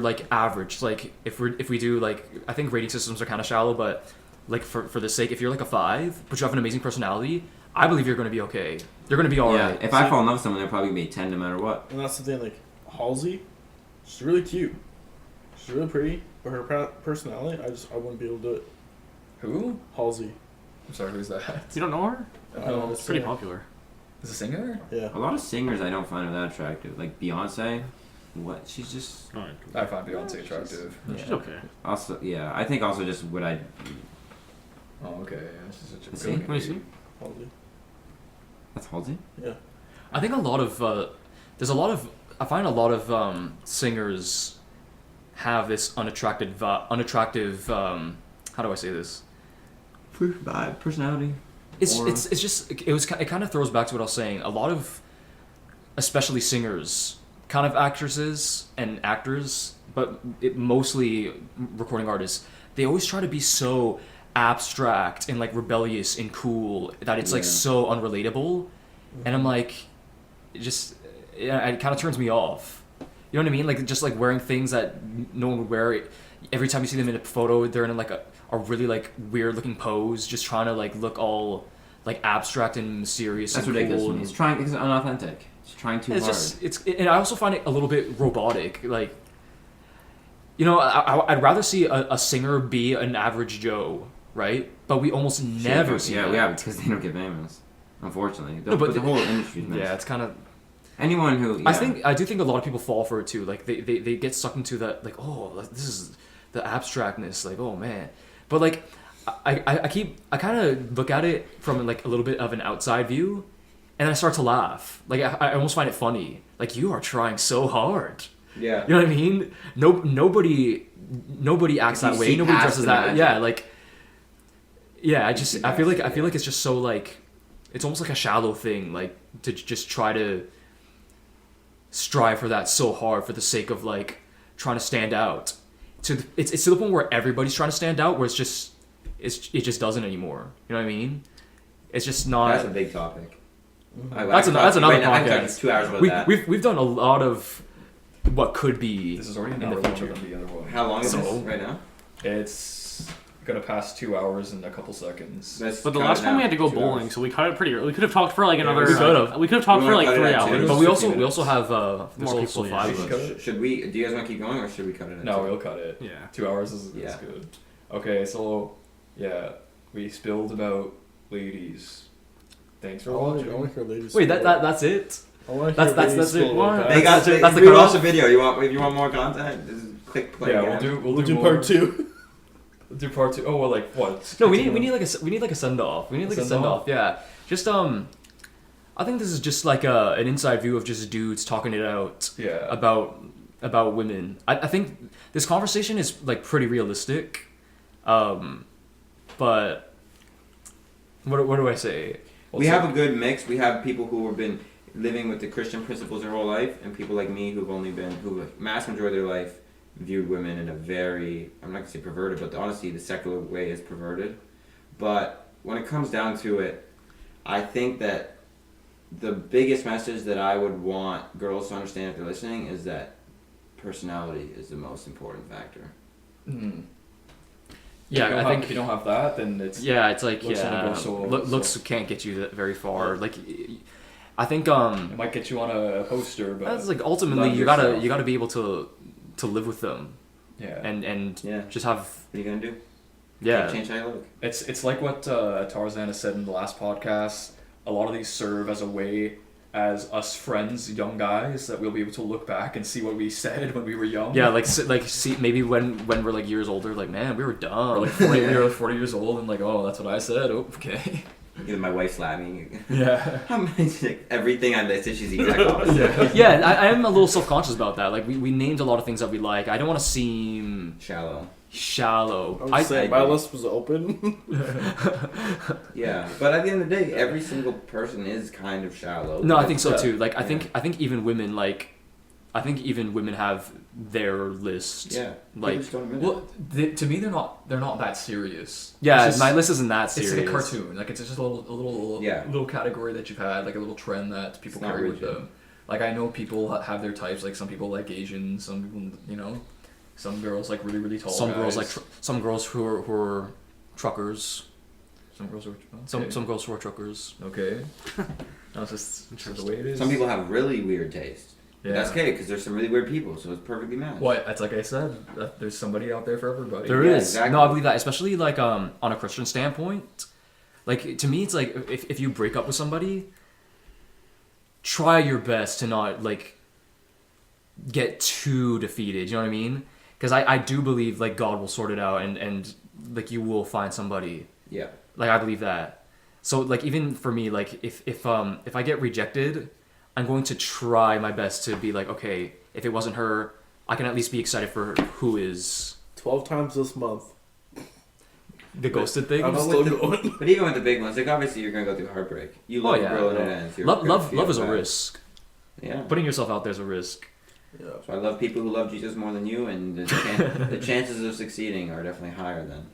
[SPEAKER 2] like average. Like if we do like, I think rating systems are kind of shallow, but like for the sake, if you're like a 5 but you have an amazing personality, I believe you're going to be okay. You're going to be all
[SPEAKER 4] Yeah,
[SPEAKER 2] right.
[SPEAKER 4] if I fall in love with someone, they're probably gonna be a 10 no matter what.
[SPEAKER 5] And that's the thing, like, Halsey, she's really cute. She's really pretty, but her personality, I wouldn't be able to do it.
[SPEAKER 1] Who?
[SPEAKER 5] Halsey.
[SPEAKER 1] I'm sorry, who's that?
[SPEAKER 3] You don't know her?
[SPEAKER 1] No.
[SPEAKER 5] It's
[SPEAKER 3] It's pretty popular.
[SPEAKER 1] Is a singer?
[SPEAKER 5] Yeah.
[SPEAKER 4] A lot of singers I don't find that attractive. Like Beyonce, what? She's just
[SPEAKER 1] I find Beyonce attractive.
[SPEAKER 3] She's okay.
[SPEAKER 4] also, yeah. I think also just what I.
[SPEAKER 1] Oh, okay. Yeah, she's such a
[SPEAKER 4] See?
[SPEAKER 1] good
[SPEAKER 3] Let me see.
[SPEAKER 5] Halsey.
[SPEAKER 4] That's Halsey.
[SPEAKER 5] Yeah.
[SPEAKER 2] I think a lot of I find a lot of singers have this unattractive how do I say this?
[SPEAKER 4] Vibe, personality.
[SPEAKER 2] It kind of throws back to what I was saying. A lot of, especially singers, kind of actresses and actors, but mostly recording artists, they always try to be so abstract and like rebellious and cool that it's like
[SPEAKER 4] Yeah.
[SPEAKER 2] so unrelatable, and I'm like, it kind of turns me off. You know what I mean? Like just like wearing things that no one would wear. Every time you see them in a photo, they're in like a really like weird looking pose, just trying to like look all like abstract and mysterious.
[SPEAKER 4] That's
[SPEAKER 2] and
[SPEAKER 4] ridiculous.
[SPEAKER 2] cool
[SPEAKER 4] To me. It's trying. It's unauthentic. It's trying too hard.
[SPEAKER 2] And I also find it a little bit robotic. Like, you know, I'd rather see a singer be an average Joe, right? But we almost never see
[SPEAKER 4] Yeah,
[SPEAKER 2] that.
[SPEAKER 4] we have because they don't get famous. Unfortunately,
[SPEAKER 2] No, but
[SPEAKER 4] the whole industry's messed.
[SPEAKER 2] Yeah, it's kind of.
[SPEAKER 4] Anyone who
[SPEAKER 2] I do think a lot of people fall for it too. Like they get sucked into that. Like, oh, this is the abstractness. Like, oh man. But like, I kind of look at it from like a little bit of an outside view, and I start to laugh. Like I almost find it funny. Like you are trying so hard.
[SPEAKER 4] Yeah.
[SPEAKER 2] You know what I mean? Nobody acts
[SPEAKER 4] You
[SPEAKER 2] that way.
[SPEAKER 4] see
[SPEAKER 2] Nobody
[SPEAKER 4] past
[SPEAKER 2] dresses
[SPEAKER 4] the
[SPEAKER 2] that.
[SPEAKER 4] magic.
[SPEAKER 2] Yeah, like. Yeah, I
[SPEAKER 4] see
[SPEAKER 2] feel like
[SPEAKER 4] past it, yeah.
[SPEAKER 2] it's just so like, it's almost like a shallow thing. Like to just try to strive for that so hard for the sake of like trying to stand out. It's to the point where everybody's trying to stand out, where it just doesn't anymore. You know what I mean? It's just not.
[SPEAKER 4] That's a big topic.
[SPEAKER 2] That's another
[SPEAKER 4] I can talk
[SPEAKER 2] podcast.
[SPEAKER 4] 2 hours about that.
[SPEAKER 2] We've done a lot of what could be
[SPEAKER 1] This is already an
[SPEAKER 2] in
[SPEAKER 1] hour
[SPEAKER 2] the
[SPEAKER 1] longer
[SPEAKER 2] future.
[SPEAKER 1] than the other one.
[SPEAKER 4] How long is
[SPEAKER 2] So-
[SPEAKER 4] this right now?
[SPEAKER 1] It's gonna pass 2 hours in a couple seconds.
[SPEAKER 4] Let's
[SPEAKER 3] But the
[SPEAKER 4] cut
[SPEAKER 3] last
[SPEAKER 4] it
[SPEAKER 3] time we
[SPEAKER 4] down
[SPEAKER 3] had to go
[SPEAKER 4] to 2
[SPEAKER 3] bowling,
[SPEAKER 4] hours.
[SPEAKER 3] so we cut it pretty early. We could have talked for like another.
[SPEAKER 2] we could've.
[SPEAKER 3] We could have talked
[SPEAKER 4] We
[SPEAKER 3] for
[SPEAKER 4] wanna
[SPEAKER 3] like
[SPEAKER 4] cut it
[SPEAKER 3] 3
[SPEAKER 4] at 2.
[SPEAKER 3] hours.
[SPEAKER 2] But we
[SPEAKER 1] 50
[SPEAKER 2] also have
[SPEAKER 3] There's
[SPEAKER 2] more
[SPEAKER 3] also
[SPEAKER 2] people.
[SPEAKER 3] 5
[SPEAKER 1] Should
[SPEAKER 3] of
[SPEAKER 1] cut
[SPEAKER 3] us.
[SPEAKER 1] it?
[SPEAKER 4] Should we? Do you guys want to keep going, or should we cut it? At
[SPEAKER 1] No,
[SPEAKER 4] 2?
[SPEAKER 1] we'll cut it.
[SPEAKER 3] Yeah.
[SPEAKER 1] 2 hours is
[SPEAKER 4] Yeah.
[SPEAKER 1] good. Okay, so yeah, we spilled about ladies. Thanks for
[SPEAKER 5] I want
[SPEAKER 1] watching.
[SPEAKER 5] to hear ladies.
[SPEAKER 2] Wait,
[SPEAKER 5] spill.
[SPEAKER 2] that's it.
[SPEAKER 5] I want to
[SPEAKER 2] that's-
[SPEAKER 5] hear
[SPEAKER 2] that's
[SPEAKER 5] ladies
[SPEAKER 2] it.
[SPEAKER 5] spill
[SPEAKER 2] What?
[SPEAKER 5] about
[SPEAKER 4] They
[SPEAKER 5] that.
[SPEAKER 4] got.
[SPEAKER 2] That's the
[SPEAKER 4] we
[SPEAKER 2] cutoff?
[SPEAKER 4] watched the video. You want more content? Just click play.
[SPEAKER 1] Yeah,
[SPEAKER 4] again.
[SPEAKER 1] we'll
[SPEAKER 5] We'll do
[SPEAKER 1] more.
[SPEAKER 5] part 2.
[SPEAKER 1] We'll do part 2. Oh, well, like what?
[SPEAKER 2] No, we need like a send off. We need like a send off.
[SPEAKER 1] Send-off?
[SPEAKER 2] Yeah. Just I think this is just like an inside view of just dudes talking it out
[SPEAKER 1] Yeah.
[SPEAKER 2] about women. I think this conversation is like pretty realistic. But what do I say?
[SPEAKER 4] We have a good mix. We have people who have been living with the Christian principles their whole life, and people like me who mass majority of their life viewed women in a very, I'm not gonna say perverted, but honestly the secular way is perverted. But when it comes down to it, I think that the biggest message that I would want girls to understand if they're listening is that personality is the most important factor.
[SPEAKER 1] Mm.
[SPEAKER 2] Yeah,
[SPEAKER 1] If you don't
[SPEAKER 2] I
[SPEAKER 1] have-
[SPEAKER 2] think
[SPEAKER 1] if you don't have that, then it's
[SPEAKER 2] yeah, it's like
[SPEAKER 1] looks only go so-
[SPEAKER 2] looks
[SPEAKER 1] so-
[SPEAKER 2] can't get you that very far. Like I think
[SPEAKER 1] it might get you on a poster, but
[SPEAKER 2] that's like ultimately
[SPEAKER 4] love
[SPEAKER 2] you
[SPEAKER 4] yourself.
[SPEAKER 2] gotta be able to live with them
[SPEAKER 1] yeah,
[SPEAKER 2] and
[SPEAKER 4] Yeah.
[SPEAKER 2] just have
[SPEAKER 4] What are you gonna do?
[SPEAKER 2] yeah.
[SPEAKER 4] Can't change how you look.
[SPEAKER 1] it's like what Tarzan has said in the last podcast. A lot of these serve as a way, as us friends, young guys, that we'll be able to look back and see what we said when we were young.
[SPEAKER 2] Yeah, like see maybe when we're like years older, like man, we were dumb.
[SPEAKER 1] Or like 40, we were 40 years old and like, oh, that's what I said. Oh, okay.
[SPEAKER 4] Even my wife slapped me.
[SPEAKER 1] Yeah.
[SPEAKER 4] Everything I listed, she's the exact opposite.
[SPEAKER 2] Yeah, I am a little self-conscious about that. Like we named a lot of things that we like. I don't want to seem
[SPEAKER 4] Shallow.
[SPEAKER 2] shallow.
[SPEAKER 5] I'm saying my
[SPEAKER 4] I-
[SPEAKER 5] list was open.
[SPEAKER 4] Yeah, but at the end of the day, every single person is kind of shallow.
[SPEAKER 2] No, I think so
[SPEAKER 1] Yeah.
[SPEAKER 2] too. Like I
[SPEAKER 4] Yeah.
[SPEAKER 2] think even women I think even women have their list.
[SPEAKER 4] Yeah.
[SPEAKER 2] Like
[SPEAKER 4] People just don't admit it.
[SPEAKER 1] Well, to me, they're not that serious.
[SPEAKER 2] yeah,
[SPEAKER 1] It's just-
[SPEAKER 2] my list isn't that
[SPEAKER 1] It's
[SPEAKER 2] serious.
[SPEAKER 1] like a cartoon. Like it's just a little
[SPEAKER 4] Yeah.
[SPEAKER 1] little category that you've had, like a little trend that people
[SPEAKER 4] It's not
[SPEAKER 1] carry with
[SPEAKER 4] rigid.
[SPEAKER 1] them. Like I know people have their types. Like some people like Asian. Some people, some girls like really tall.
[SPEAKER 2] Some girls
[SPEAKER 1] guys.
[SPEAKER 2] like some girls who are truckers.
[SPEAKER 1] some girls are
[SPEAKER 2] Some girls who are truckers.
[SPEAKER 1] okay. No, it's just the way it is.
[SPEAKER 4] Some people have really weird taste.
[SPEAKER 1] Yeah.
[SPEAKER 4] That's okay, because there's some really weird people, so it's perfectly matched.
[SPEAKER 1] What? That's like I said. There's somebody out there for everybody.
[SPEAKER 2] There is.
[SPEAKER 4] Yeah, exactly.
[SPEAKER 2] No, I believe that, especially like on a Christian standpoint. Like to me, it's like if you break up with somebody, try your best to not like get too defeated. You know what I mean? Because I do believe like God will sort it out and like you will find somebody.
[SPEAKER 4] Yeah.
[SPEAKER 2] Like I believe that. So like even for me, like if I get rejected, I'm going to try my best to be like, okay, if it wasn't her, I can at least be excited for who is
[SPEAKER 5] 12 times this month.
[SPEAKER 2] the ghosted thing.
[SPEAKER 5] I'm
[SPEAKER 4] But
[SPEAKER 5] still
[SPEAKER 4] with the-
[SPEAKER 5] going.
[SPEAKER 4] But even with the big ones, like obviously you're gonna go through heartbreak. You
[SPEAKER 2] Oh,
[SPEAKER 4] love
[SPEAKER 2] yeah.
[SPEAKER 4] a girl and it ends. You're
[SPEAKER 2] Love
[SPEAKER 4] gonna feel
[SPEAKER 2] love is a
[SPEAKER 4] bad.
[SPEAKER 2] risk.
[SPEAKER 4] Yeah.
[SPEAKER 2] Putting yourself out there is a risk.
[SPEAKER 5] Yeah.
[SPEAKER 4] So I love people who love Jesus more than you, and the chances of succeeding are definitely higher than.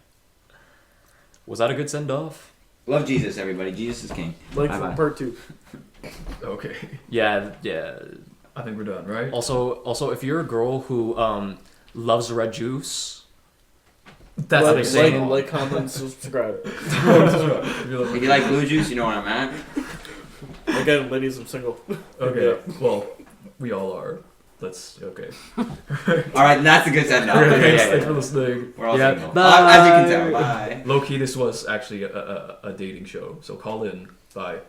[SPEAKER 2] Was that a good send off?
[SPEAKER 4] Love Jesus, everybody. Jesus is king.
[SPEAKER 5] Like
[SPEAKER 4] Bye-bye.
[SPEAKER 5] from part 2.
[SPEAKER 1] Okay.
[SPEAKER 2] Yeah.
[SPEAKER 1] I think we're done, right?
[SPEAKER 2] Also, if you're a girl who loves red juice,
[SPEAKER 1] That's
[SPEAKER 2] what
[SPEAKER 1] like
[SPEAKER 2] I'm
[SPEAKER 1] saying.
[SPEAKER 2] saying.
[SPEAKER 5] Like, comment, subscribe.
[SPEAKER 1] If you're
[SPEAKER 4] If you like blue juice, you know where I'm at.
[SPEAKER 5] Again, ladies, I'm single.
[SPEAKER 1] Okay. Well, we all are. That's okay.
[SPEAKER 4] All right, that's a good send off.
[SPEAKER 1] Thanks for listening.
[SPEAKER 4] We're all
[SPEAKER 2] Yeah,
[SPEAKER 4] single.
[SPEAKER 2] bye.
[SPEAKER 4] As you can tell. Bye.
[SPEAKER 1] Low key, this was actually a dating show. So call in. Bye.